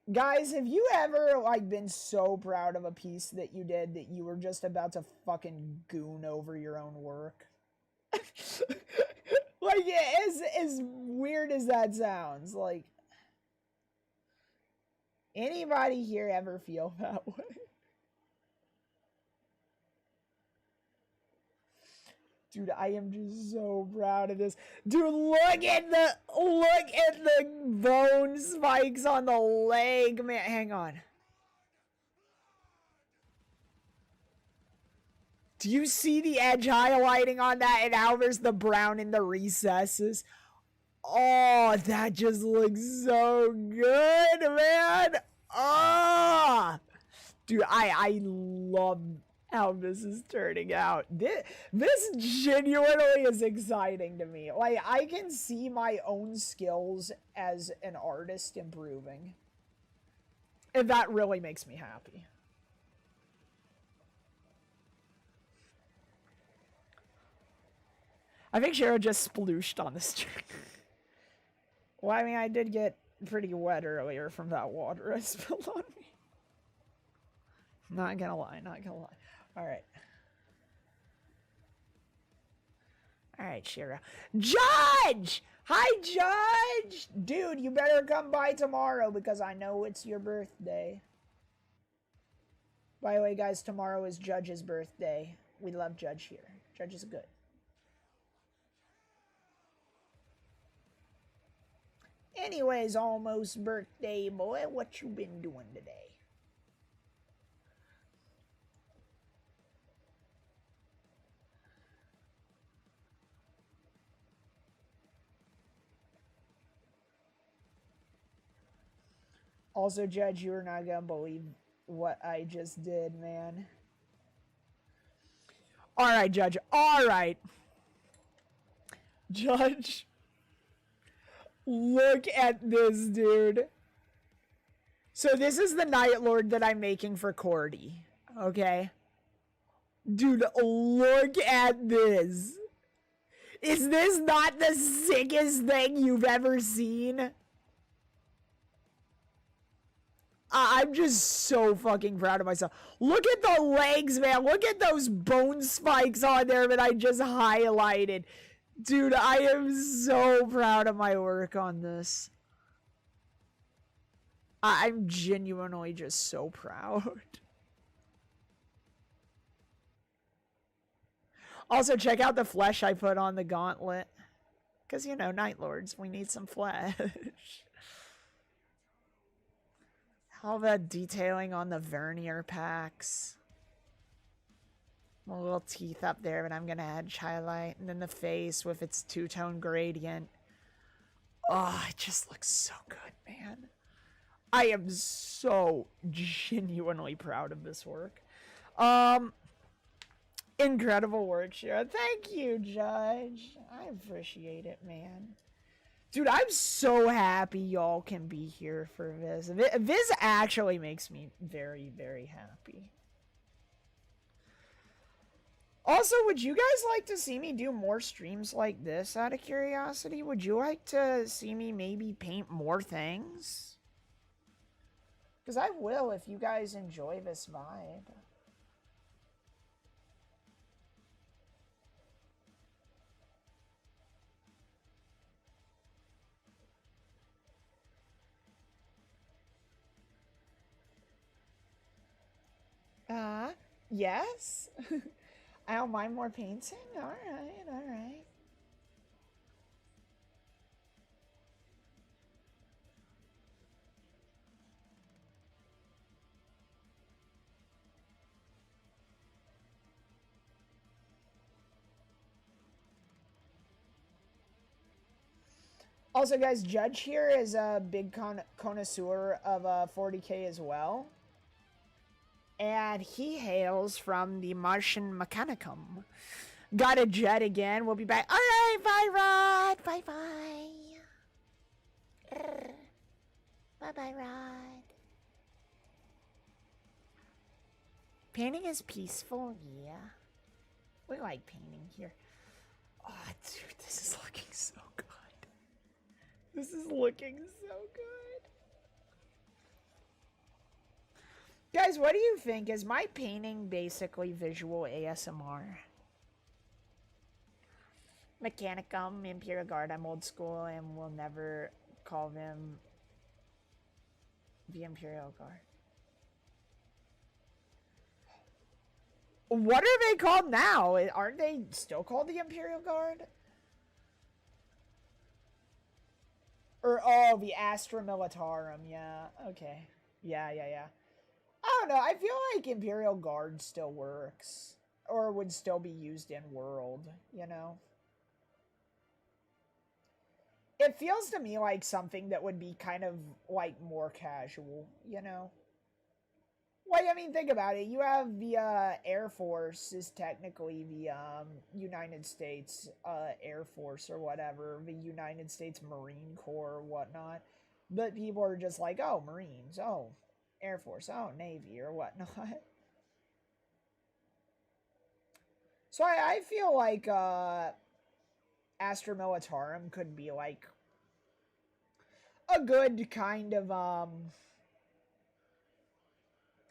Speaker 1: Guys, have you ever, like, been so proud of a piece that you did that you were just about to fucking goon over your own work? Like, as weird as that sounds, like, anybody here ever feel that way? Dude, I am just so proud of this. Dude, look at the bone spikes on the leg, man. Hang on. Do you see the edge highlighting on that and how there's the brown in the recesses? Oh, that just looks so good, man. Ah, oh. Dude, I love how this is turning out. This genuinely is exciting to me. Like, I can see my own skills as an artist improving. And that really makes me happy. I think Shara just splooshed on the street. Well, I mean, I did get pretty wet earlier from that water I spilled on me. Not gonna lie, not gonna lie. Alright. Alright, Shira. Judge! Hi, Judge! Dude, you better come by tomorrow because I know it's your birthday. By the way, guys, tomorrow is Judge's birthday. We love Judge here. Judge is good. Anyways, almost birthday boy, what you been doing today? Also, Judge, you're not gonna believe what I just did, man. Alright, Judge. Alright. Judge. Look at this, dude. So this is the Night Lord that I'm making for Cordy. Okay? Dude, look at this. Is this not the sickest thing you've ever seen? I'm just so fucking proud of myself. Look at the legs, man. Look at those bone spikes on there that I just highlighted. Dude, I am so proud of my work on this. I'm genuinely just so proud. Also, check out the flesh I put on the gauntlet. Because, you know, Night Lords, we need some flesh. How about detailing on the vernier packs? A little teeth up there, but I'm going to edge highlight. And then the face with its two-tone gradient. Oh, it just looks so good, man. I am so genuinely proud of this work. Incredible work, Shira. Thank you, Judge. I appreciate it, man. Dude, I'm so happy y'all can be here for this. This actually makes me very, very happy. Also, would you guys like to see me do more streams like this out of curiosity? Would you like to see me maybe paint more things? Because I will if you guys enjoy this vibe. Yes? I don't mind more painting? Alright, alright. Also, guys, Judge here is a big connoisseur of 40k as well. And he hails from the Martian Mechanicum. Got a jet again. We'll be back. Alright, bye, Rod. Bye-bye. Bye-bye, Rod. Painting is peaceful? Yeah. We like painting here. Oh, dude, this is looking so good. This is looking so good. Guys, what do you think? Is my painting basically visual ASMR? Mechanicum, Imperial Guard, I'm old school and will never call them the Imperial Guard. What are they called now? Aren't they still called the Imperial Guard? Or, oh, the Astra Militarum, yeah. Okay. Yeah. I don't know, I feel like Imperial Guard still works. Or would still be used in World, you know? It feels to me like something that would be kind of, like, more casual, you know? Well, I mean, think about it. You have the Air Force is technically the United States Air Force or whatever, the United States Marine Corps or whatnot. But people are just like, oh, Marines, oh, Air Force, oh, Navy or whatnot. So I feel like Astra Militarum could be like a good kind of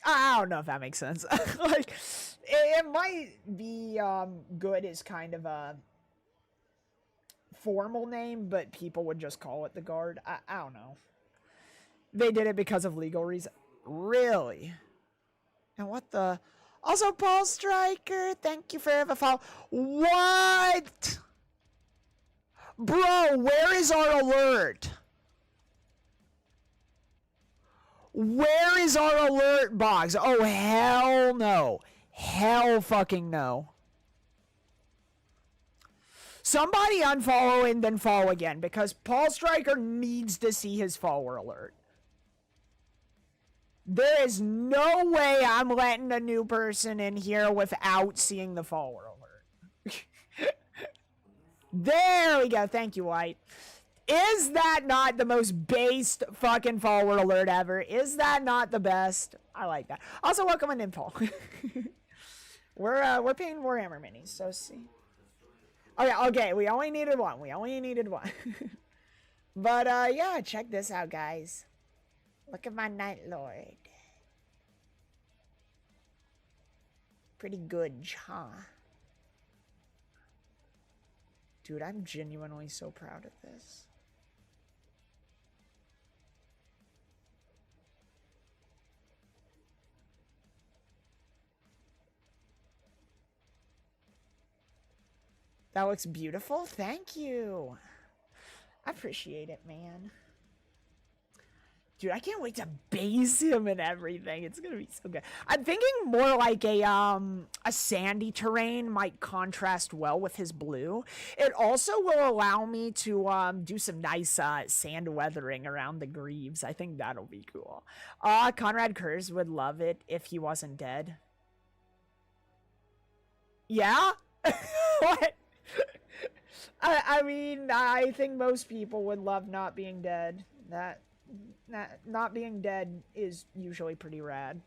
Speaker 1: I don't know if that makes sense. Like, it might be good as kind of a formal name, but people would just call it the Guard. I don't know. They did it because of legal reasons. Really? And what the... Also, Paul Stryker, thank you for the follow. What? Bro, where is our alert? Where is our alert box? Oh, hell no. Hell fucking no. Somebody unfollow and then follow again, because Paul Stryker needs to see his follower alert. There is no way I'm letting a new person in here without seeing the follower alert. There we go. Thank you, White. Is that not the most based fucking forward alert ever? Is that not the best? I like that. Also, welcome an info. We're paying Warhammer minis, so see. Okay, we only needed one. But yeah, check this out, guys. Look at my Night Lord. Pretty good, huh? Dude, I'm genuinely so proud of this. That looks beautiful. Thank you. I appreciate it, man. Dude, I can't wait to base him and everything. It's gonna be so good. I'm thinking more like a sandy terrain might contrast well with his blue. It also will allow me to do some nice sand weathering around the greaves. I think that'll be cool. Conrad Kurz would love it if he wasn't dead. Yeah? What? I mean, I think most people would love not being dead. Not being dead is usually pretty rad.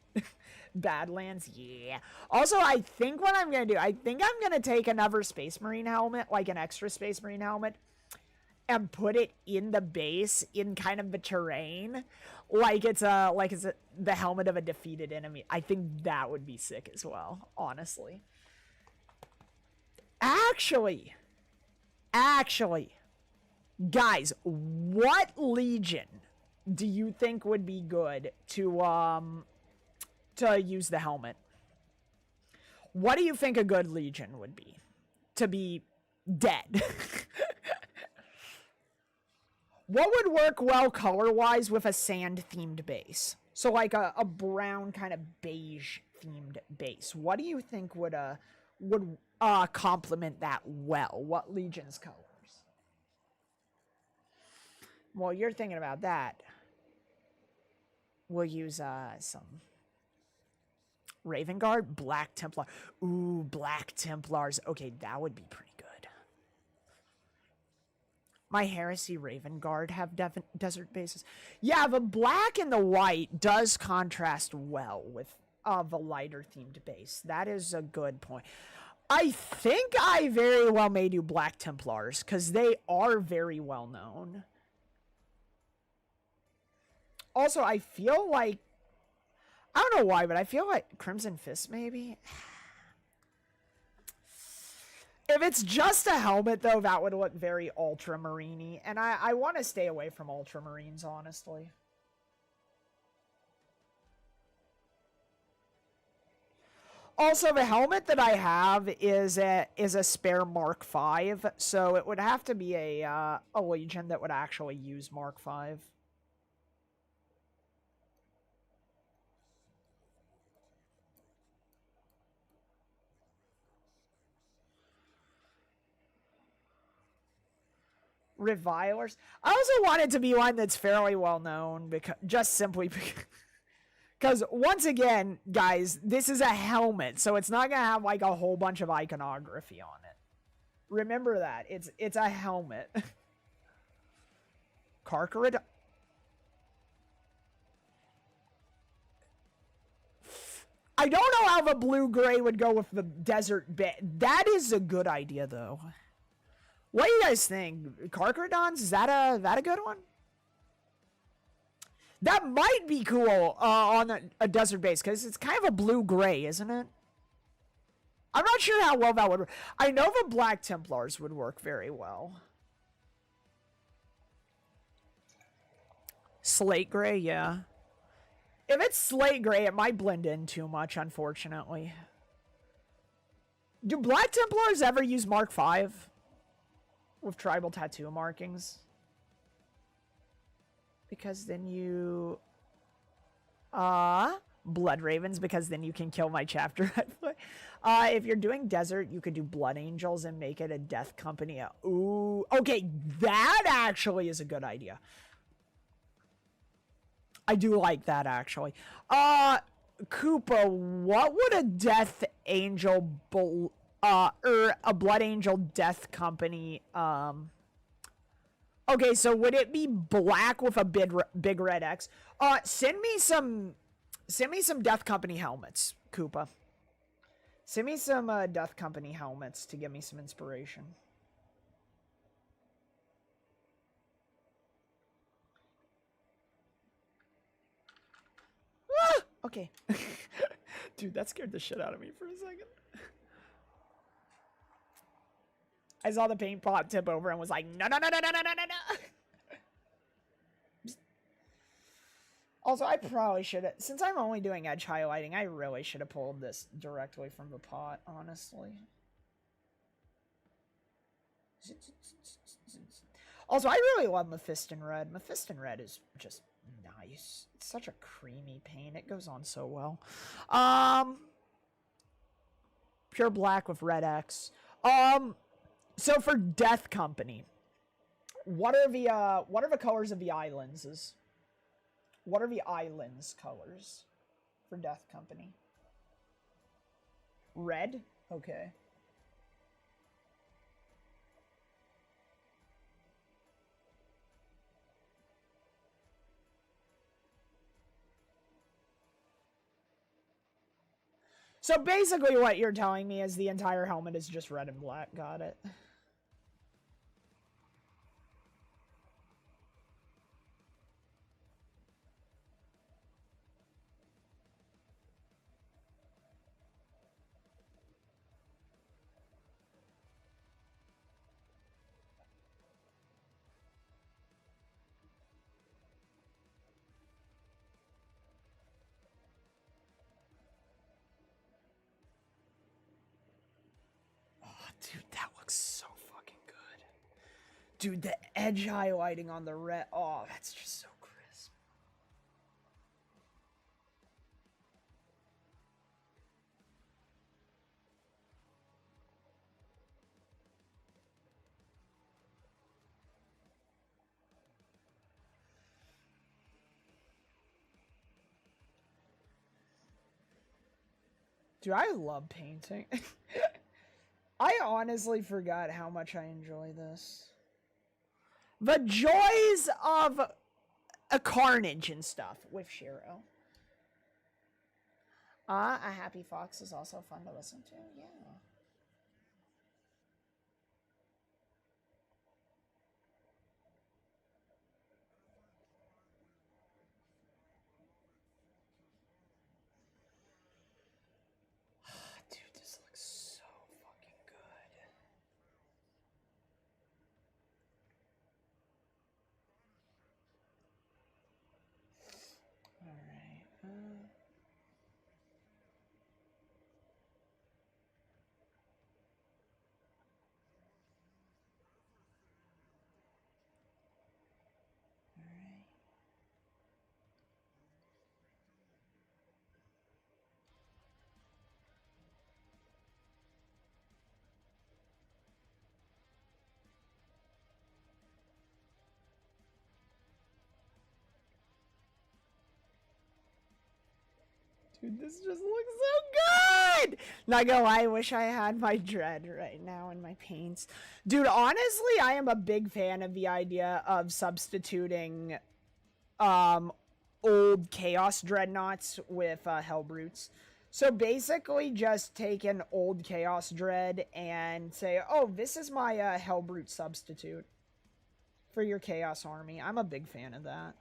Speaker 1: Badlands, yeah. Also, I think what I'm gonna do, I think I'm gonna take another Space Marine helmet, like an extra Space Marine helmet, and put it in the base in kind of the terrain, like it's the helmet of a defeated enemy. I think that would be sick as well, honestly. Actually, guys, what legion do you think would be good to use the helmet? What do you think a good legion would be? To be dead. What would work well color-wise with a sand-themed base? So like a brown kind of beige-themed base. What do you think would complement that well? What legion's colors? Well, you're thinking about that. We'll use some Raven Guard, Black Templar. Ooh, Black Templars. Okay, that would be pretty good. My Heresy Raven Guard have desert bases. Yeah, the black and the white does contrast well with the lighter themed base. That is a good point. I think I very well may do Black Templars because they are very well known. Also, I feel like, I don't know why, but I feel like Crimson Fist maybe. If it's just a helmet, though, that would look very ultramarine-y. And I want to stay away from ultramarines, honestly. Also, the helmet that I have is a spare Mark V, so it would have to be a Legion that would actually use Mark V. Revilers. I also want it to be one that's fairly well known, because just simply because once again, guys, this is a helmet, so it's not gonna have like a whole bunch of iconography on it. Remember that it's a helmet. Karkarid. I don't know how the blue-gray would go with the desert bit. That is a good idea, though. What do you guys think? Karkaridons? Is that a good one? That might be cool on a desert base, because it's kind of a blue-gray, isn't it? I'm not sure how well that would work. I know the Black Templars would work very well. Slate gray, yeah. If it's slate gray, it might blend in too much, unfortunately. Do Black Templars ever use Mark V? With tribal tattoo markings? Because then you... Blood Ravens, because then you can kill my chapter. If you're doing desert, you could do Blood Angels and make it a death company. Ooh, okay, that actually is a good idea. I do like that, actually. Koopa, what would a Death Angel... or a Blood Angel Death Company, Okay, so would it be black with a big red X? Send me some Death Company helmets, Koopa. Send me some Death Company helmets to give me some inspiration. Ah! Okay. Dude, that scared the shit out of me for a second. I saw the paint pot tip over and was like, no, no, no, no, no, no, no, no, no. Also, I probably should have, since I'm only doing edge highlighting, I really should have pulled this directly from the pot, honestly. Also, I really love Mephiston Red. Mephiston Red is just nice. It's such a creamy paint. It goes on so well. Pure black with red X. So for Death Company, what are the colors of the eye lenses? What are the eye lens colors for Death Company? Red? Okay. So basically what you're telling me is the entire helmet is just red and black. Got it. Dude, that looks so fucking good. Dude, the edge highlighting on the red. Oh, that's just so crisp. Dude, I love painting. I honestly forgot how much I enjoy this. The joys of a carnage and stuff with Shiro. A happy fox is also fun to listen to. Yeah. Dude, this looks so fucking good. All right. Dude, this just looks so good! Not gonna lie, I wish I had my dread right now in my paints. Dude, honestly, I am a big fan of the idea of substituting old Chaos Dreadnoughts with Hellbrutes. So basically just take an old Chaos Dread and say, oh, this is my Hellbrute substitute for your Chaos Army. I'm a big fan of that.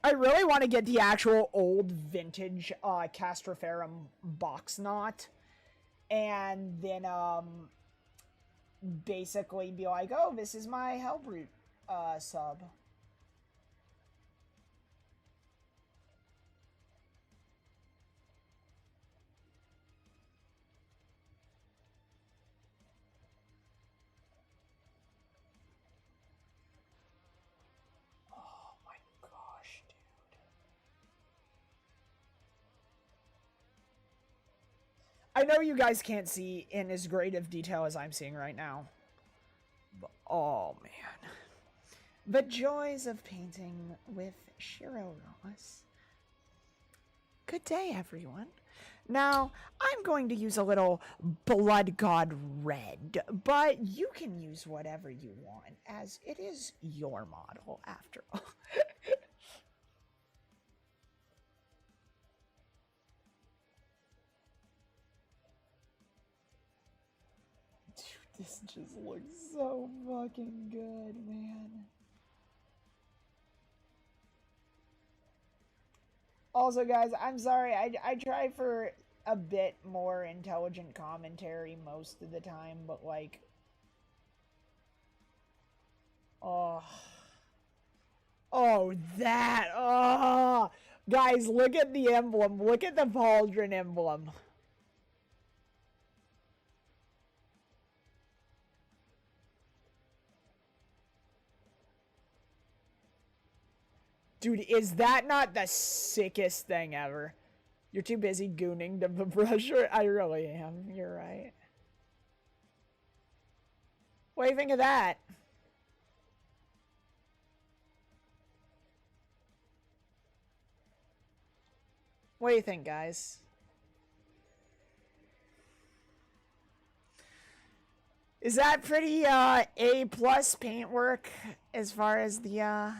Speaker 1: I really want to get the actual old vintage Castroferum box knot and then basically be like, oh, this is my Hellbrute sub. I know you guys can't see in as great of detail as I'm seeing right now. But, oh, man. The joys of painting with Shiro Ross. Good day, everyone. Now, I'm going to use a little Blood God Red, but you can use whatever you want, as it is your model, after all. Dude, this just looks so fucking good, man. Also, guys, I'm sorry. I try for a bit more intelligent commentary most of the time, but like, oh, oh, that, oh, guys, look at the emblem. Look at the pauldron emblem. Dude, is that not the sickest thing ever? You're too busy gooning to brush it. I really am. You're right. What do you think of that? What do you think, guys? Is that pretty A plus paintwork as far as the yeah.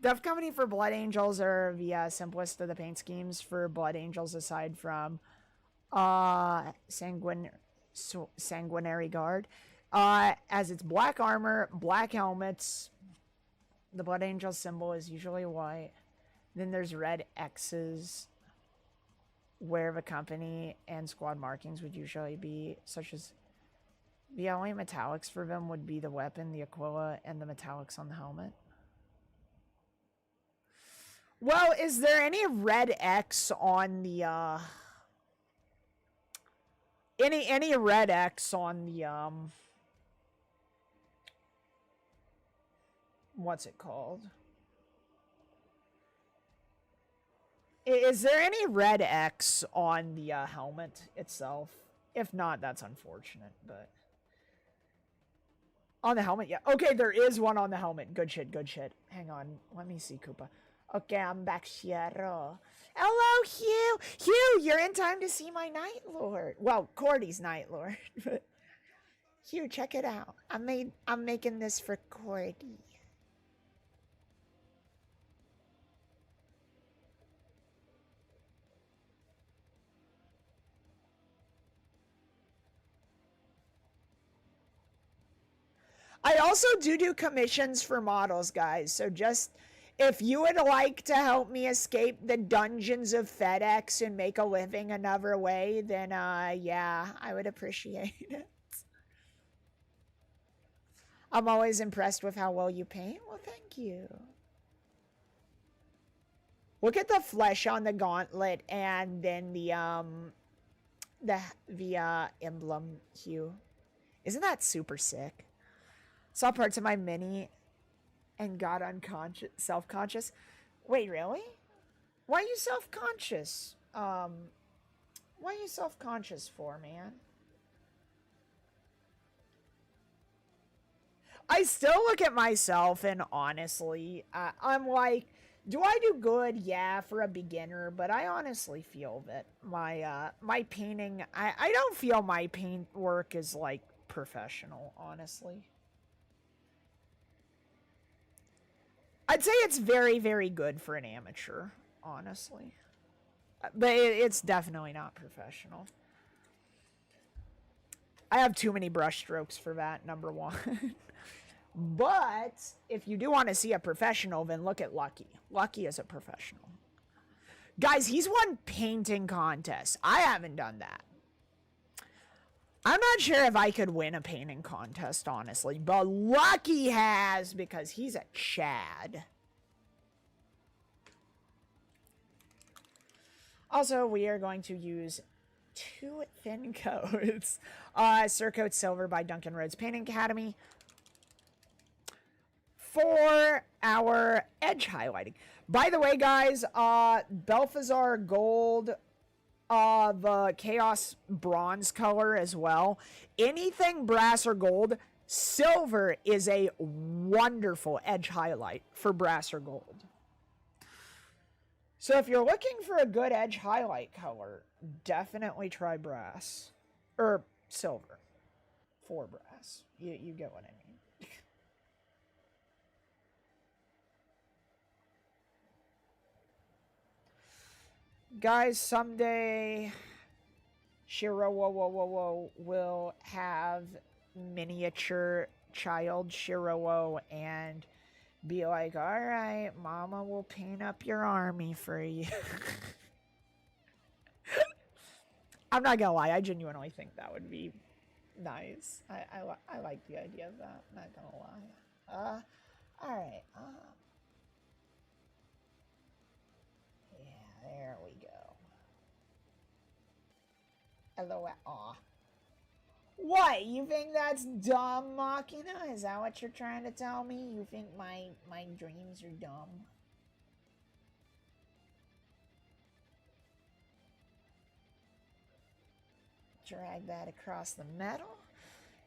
Speaker 1: Death Company for Blood Angels are the simplest of the paint schemes for Blood Angels aside from Sanguinary Guard. As it's black armor, black helmets. The Blood Angel symbol is usually white. Then there's red X's where the company and squad markings would usually be, such as the only metallics for them would be the weapon, the Aquila, and the metallics on the helmet. Well, is there any red X on the any red X on the what's it called? Is there any red X on the helmet itself? If not, that's unfortunate, but on the helmet, yeah. Okay, there is one on the helmet. Good shit, good shit. Hang on, let me see, Koopa. Okay, I'm back here. Hello, Hugh. Hugh, you're in time to see my Night Lord. Well, Cordy's Night Lord. Hugh, check it out. I'm making this for Cordy. I also do commissions for models, guys. So just if you would like to help me escape the dungeons of FedEx and make a living another way, then yeah, I would appreciate it. I'm always impressed with how well you paint. Well, thank you. Look at the flesh on the gauntlet and then the emblem hue. Isn't that super sick? Saw parts of my mini and got unconscious, self-conscious. Wait, really? Why are you self-conscious? What are you self-conscious for, man? I still look at myself and honestly, I'm like, do I do good? Yeah, for a beginner, but I honestly feel that my painting, I don't feel my paint work is like professional, honestly. I'd say it's very, very good for an amateur, honestly. But it's definitely not professional. I have too many brush strokes for that, number one. But if you do want to see a professional, then look at Lucky. Lucky is a professional. Guys, he's won painting contests. I haven't done that. I'm not sure if I could win a painting contest, honestly, but Lucky has because he's a Chad. Also, we are going to use 2 thin coats. Surcoat Silver by Duncan Rhodes Painting Academy for our edge highlighting. By the way, guys, Balthazar Gold, the Chaos Bronze color as well. Anything brass or gold, silver is a wonderful edge highlight for brass or gold. So if you're looking for a good edge highlight color, definitely try brass. Or silver. For brass. You get what I mean. Guys, someday Shiro will have miniature child Shiro and be like, alright, Mama will paint up your army for you. I'm not gonna lie, I genuinely think that would be nice. I like the idea of that, not gonna lie. Alright, yeah, there we go. Hello, aw. What? You think that's dumb, Machina? Is that what you're trying to tell me? You think my dreams are dumb? Drag that across the metal.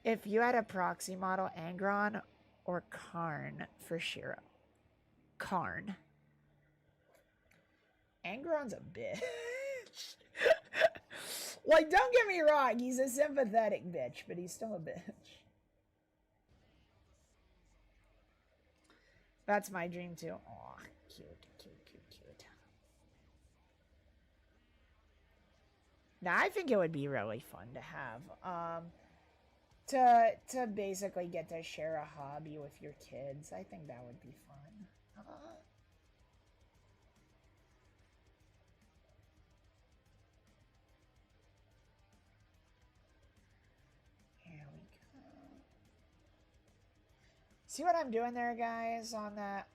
Speaker 1: If you had a proxy model, Angron or Karn for Shiro? Karn. Angron's a bitch. Like, don't get me wrong, he's a sympathetic bitch, but he's still a bitch. That's my dream too. Aw, cute. Now, I think it would be really fun to have, to basically get to share a hobby with your kids. I think that would be fun. Here we go. See what I'm doing there, guys, on that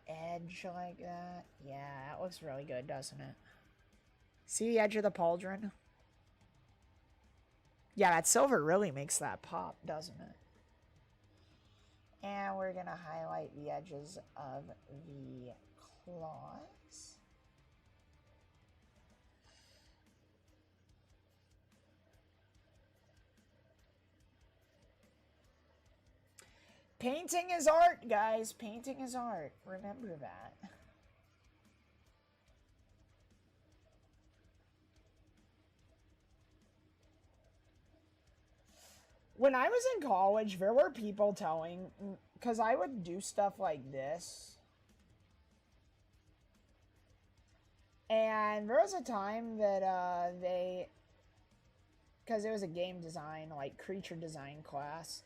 Speaker 1: edge like that? Yeah, that looks really good, doesn't it? See the edge of the pauldron? Yeah, that silver really makes that pop, doesn't it? And we're going to highlight the edges of the claws. Painting is art, guys. Painting is art. Remember that. When I was in college, there were people telling, because I would do stuff like this. And there was a time that because it was a game design, like creature design class.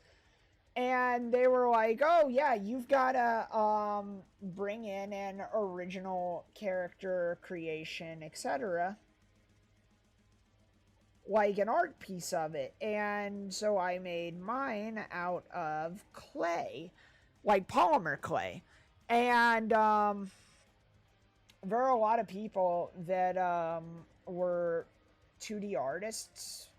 Speaker 1: And they were like, oh yeah, you've got to bring in an original character creation, etc. Like an art piece of it. And so I made mine out of clay, like polymer clay. And there are a lot of people that were 2D artists,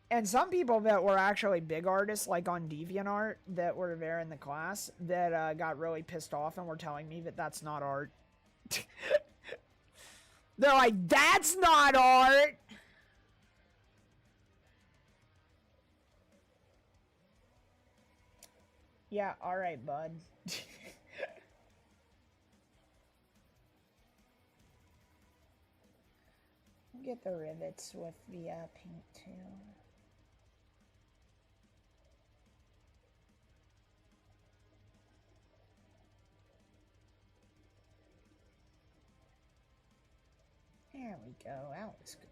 Speaker 1: and some people that were actually big artists, like on DeviantArt, that were there in the class, that got really pissed off and were telling me that that's not art. They're like, that's not art! Yeah, alright, bud. Get the rivets with the paint too. There we go. That looks good.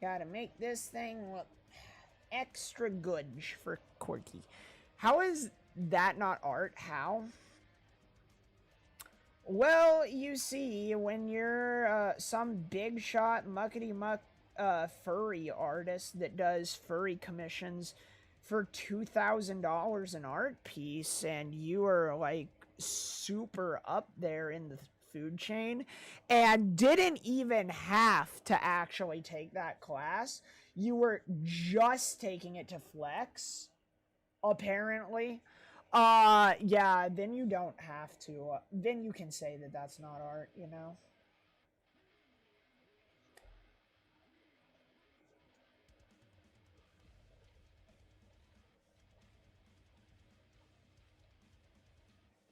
Speaker 1: Gotta make this thing look extra good for Corky. How is that not art? How? Well, you see, when you're some big shot muckety muck furry artist that does furry commissions for $2,000 an art piece, and you are like super up there in the food chain and didn't even have to actually take that class, you were just taking it to flex, apparently. Yeah, then you don't have to. Then you can say that that's not art, you know?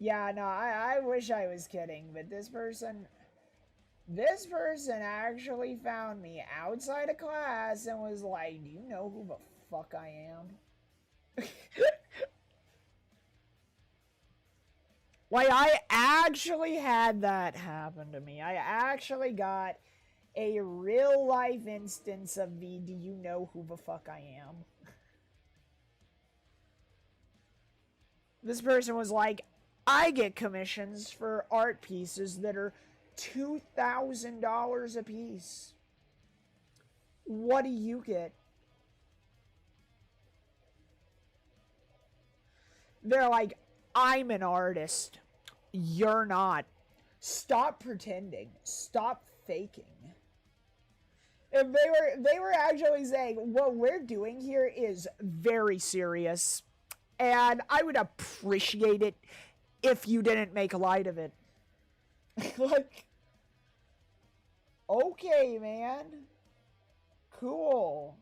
Speaker 1: Yeah, no, I wish I was kidding, but this person actually found me outside of class and was like, do you know who the fuck I am? Like, I actually had that happen to me. I actually got a real life instance of the do you know who the fuck I am? This person was like, I get commissions for art pieces that are $2,000 a piece. What do you get? They're like, I'm an artist. You're not. Stop pretending. Stop faking. If they were actually saying, what we're doing here is very serious, and I would appreciate it if you didn't make light of it. Like, okay, man. Cool.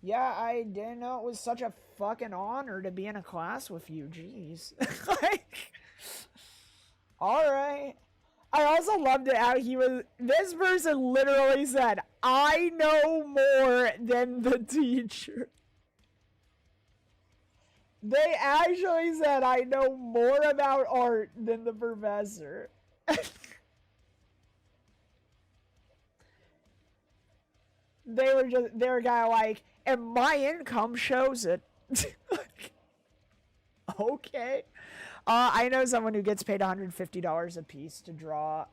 Speaker 1: Yeah, I didn't know it was such a fucking honor to be in a class with you. Jeez. Like, alright. I also loved it how this person literally said, I know more than the teacher. They actually said, I know more about art than the professor. They were kind of like, and my income shows it. Okay. I know someone who gets paid $150 a piece to draw.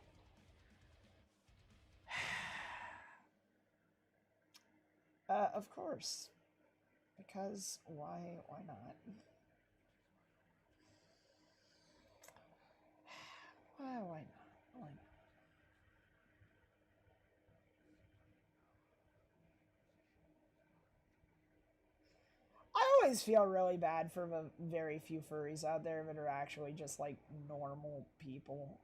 Speaker 1: Of course. Because why not? Why not? Why not? I always feel really bad for the very few furries out there that are actually just like normal people.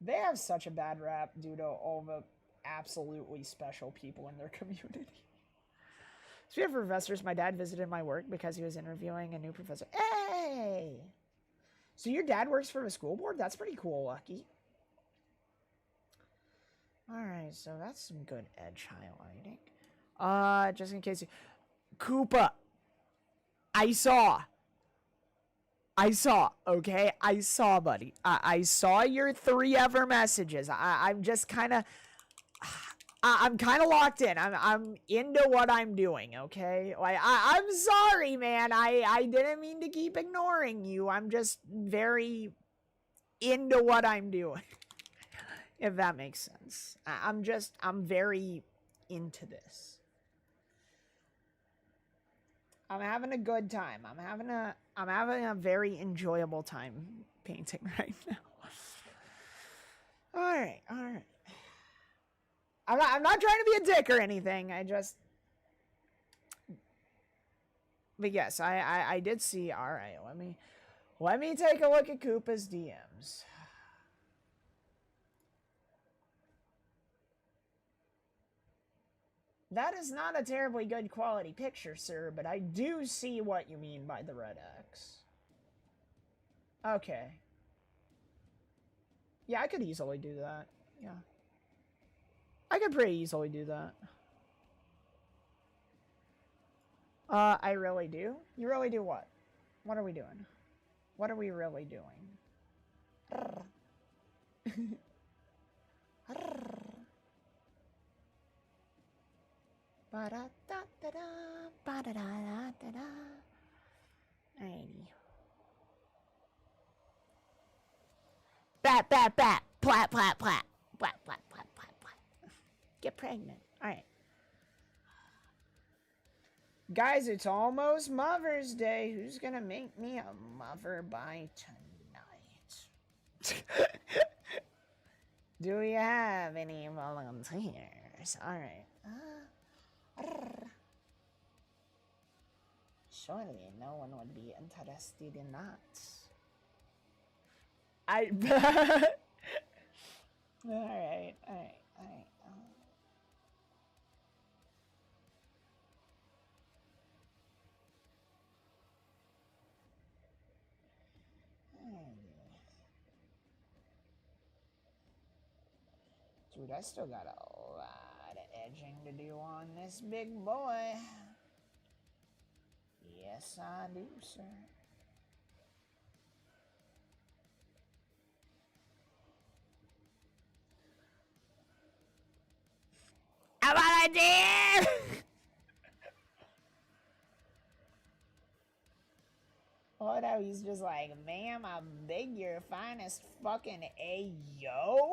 Speaker 1: They have such a bad rap due to all the absolutely special people in their community. Speaking of professors, my dad visited my work because he was interviewing a new professor. Hey! So your dad works for the school board? That's pretty cool, Lucky. Alright, so that's some good edge highlighting. Just in case you... Koopa! I saw, okay? I saw, buddy. I saw your 3 ever messages. I'm just kind of... I'm kind of locked in. I'm into what I'm doing, okay? Like, I'm sorry, man. I didn't mean to keep ignoring you. I'm just very into what I'm doing. If that makes sense. I'm very into this. I'm having a good time. I'm having a very enjoyable time painting right now. Alright. I'm not trying to be a dick or anything. But yes, I did see. Alright, let me take a look at Koopa's DMs. That is not a terribly good quality picture, sir, but I do see what you mean by the red X. Okay. Yeah, I could easily do that. Yeah. I could pretty easily do that. I really do? You really do what? What are we doing? What are we really doing? Alrighty. Bat, bat, bat. Plat, plat, plat. Plat, plat, plat, plat, plat. Get pregnant. Alright. Guys, it's almost Mother's Day. Who's gonna make me a mother by tonight? Do we have any volunteers? Alright. Surely no one would be interested in that. Alright. Dude, I still got a lot of edging to do on this big boy. Yes, I do, sir. I volunteer! Oh no, he's just like, ma'am, I beg your finest fucking ayo.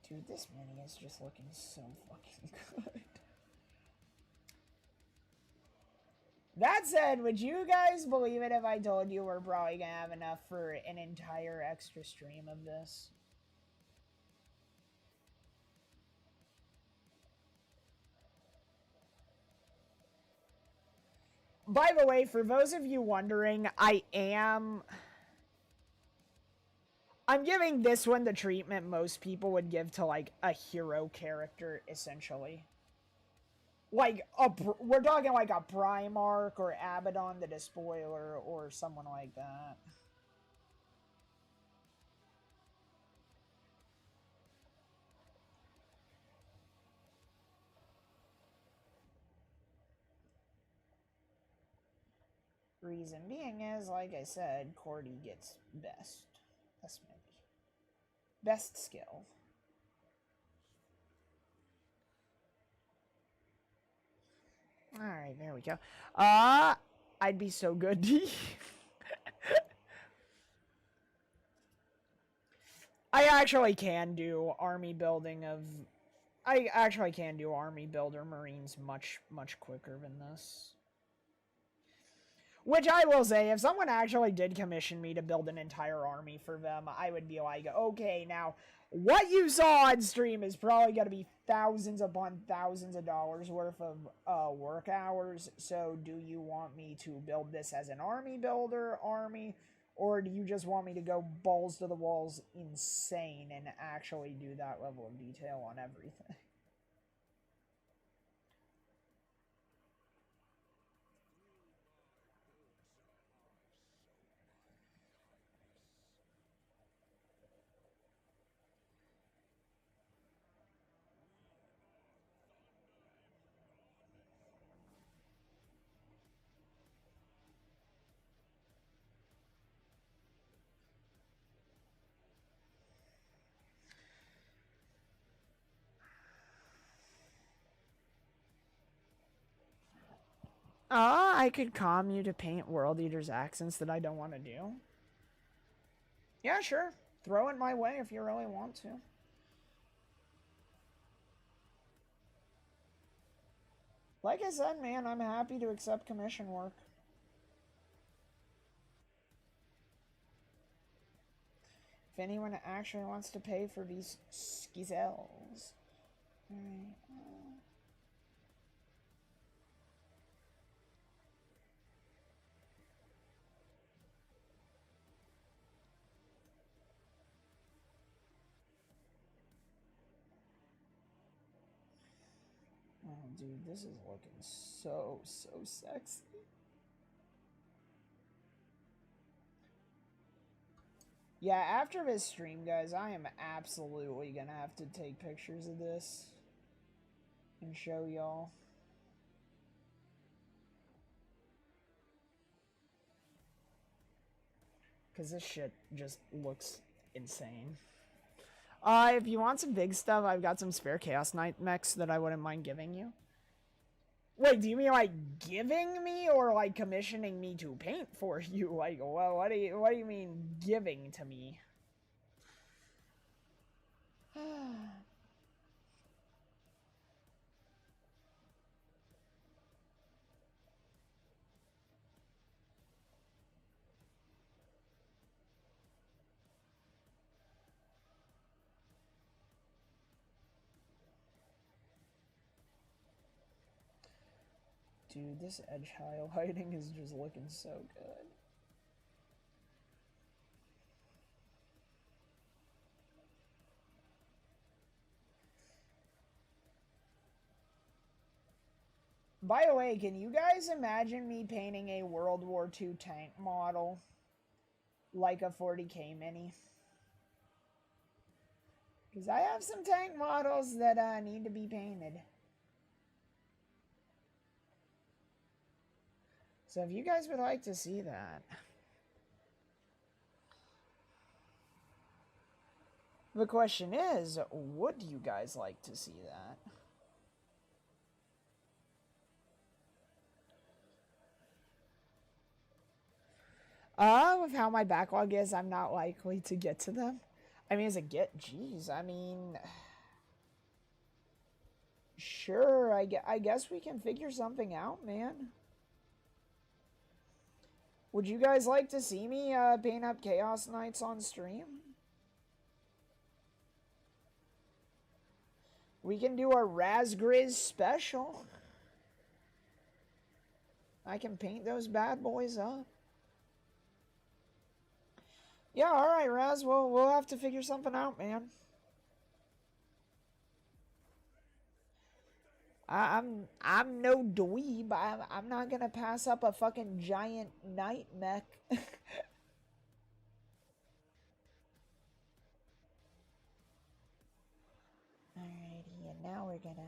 Speaker 1: Dude, this mini is just looking so fucking good. That said, would you guys believe it if I told you we're probably gonna have enough for an entire extra stream of this? By the way, for those of you wondering, I'm giving this one the treatment most people would give to, like, a hero character, essentially. Like, we're talking like a Primarch or Abaddon the Despoiler or someone like that. Reason being is, like I said, Cordy gets best. That's maybe. Best skill. Alright, there we go. I'd be so good. I actually can do army building of... I actually can do army builder Marines much, much quicker than this. Which I will say, if someone actually did commission me to build an entire army for them, I would be like, okay, now, what you saw on stream is probably going to be thousands upon thousands of dollars worth of work hours, so do you want me to build this as an army builder army, or do you just want me to go balls to the walls insane and actually do that level of detail on everything? I could calm you to paint World Eater's accents that I don't want to do. Yeah, sure. Throw it my way if you really want to. Like I said, man, I'm happy to accept commission work. If anyone actually wants to pay for these skizels. Alright. Oh, dude, this is looking so sexy. Yeah, after this stream, guys, I am absolutely gonna have to take pictures of this and show y'all. Because this shit just looks insane. If you want some big stuff, I've got some spare Chaos Knight mechs that I wouldn't mind giving you. Wait, do you mean like giving me or like commissioning me to paint for you? Like, well, what do you mean giving to me? Dude, this edge highlighting is just looking so good. By the way, can you guys imagine me painting a World War II tank model like a 40K mini? Because I have some tank models that need to be painted. So if you guys would like to see that. The question is, would you guys like to see that? With how my backlog is, I'm not likely to get to them. I mean, jeez, I mean... Sure, I guess we can figure something out, man. Would you guys like to see me paint up Chaos Knights on stream? We can do a Razgriz special. I can paint those bad boys up. Yeah, alright, Raz, we'll have to figure something out, man. I'm no dweeb. I'm not gonna pass up a fucking giant night mech. Alrighty, and now we're gonna...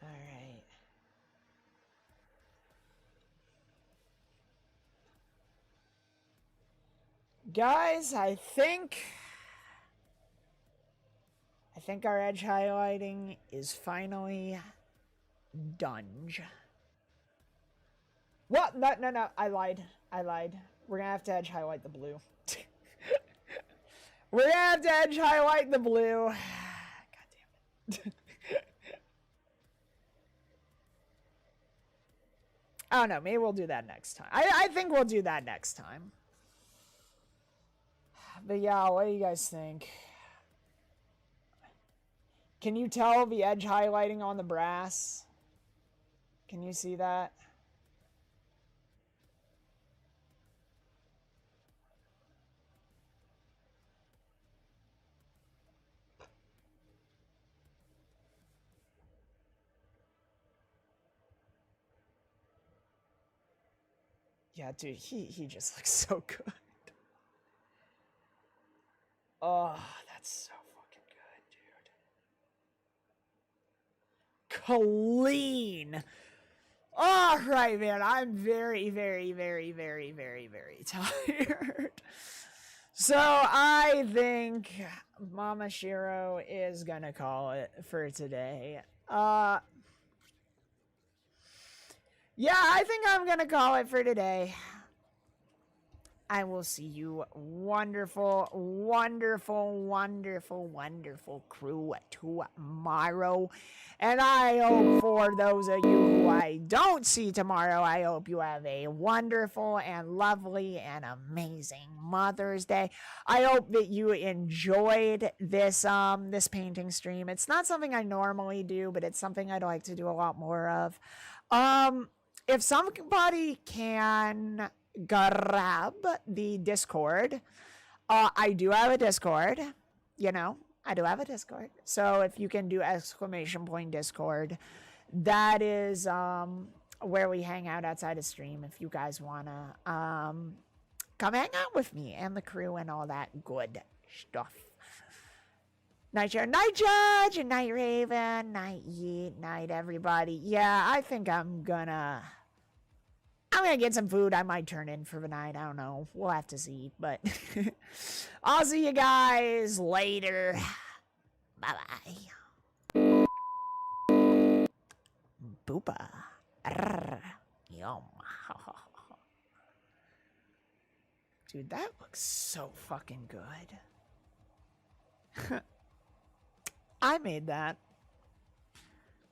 Speaker 1: Alright. Guys, I think our edge highlighting is finally done. What? No. I lied. We're gonna have to edge highlight the blue. We're gonna have to edge highlight the blue. God damn it. Oh no, maybe we'll do that next time. I think we'll do that next time. But yeah, what do you guys think? Can you tell the edge highlighting on the brass? Can you see that? Yeah, dude, he just looks so good. Oh, that's so fucking good, dude. Clean. All right, man. I'm very tired. So I think Mama Shiro is gonna call it for today. Yeah, I think I'm gonna call it for today. I will see you wonderful crew tomorrow. And I hope for those of you who I don't see tomorrow, I hope you have a wonderful and lovely and amazing Mother's Day. I hope that you enjoyed this this painting stream. It's not something I normally do, but it's something I'd like to do a lot more of. If somebody can grab the Discord, I do have a Discord, you know, I do have a Discord. So if you can do !Discord, that is where we hang out outside of stream. If you guys wanna come hang out with me and the crew and all that good stuff. Night Share, Night Judge, and Night Raven, Night Yeet, Night everybody. Yeah, I think I'm gonna get some food. I might turn in for the night. I don't know. We'll have to see. But I'll see you guys later. Bye-bye. Boopa. Yum. Dude, that looks so fucking good. I made that.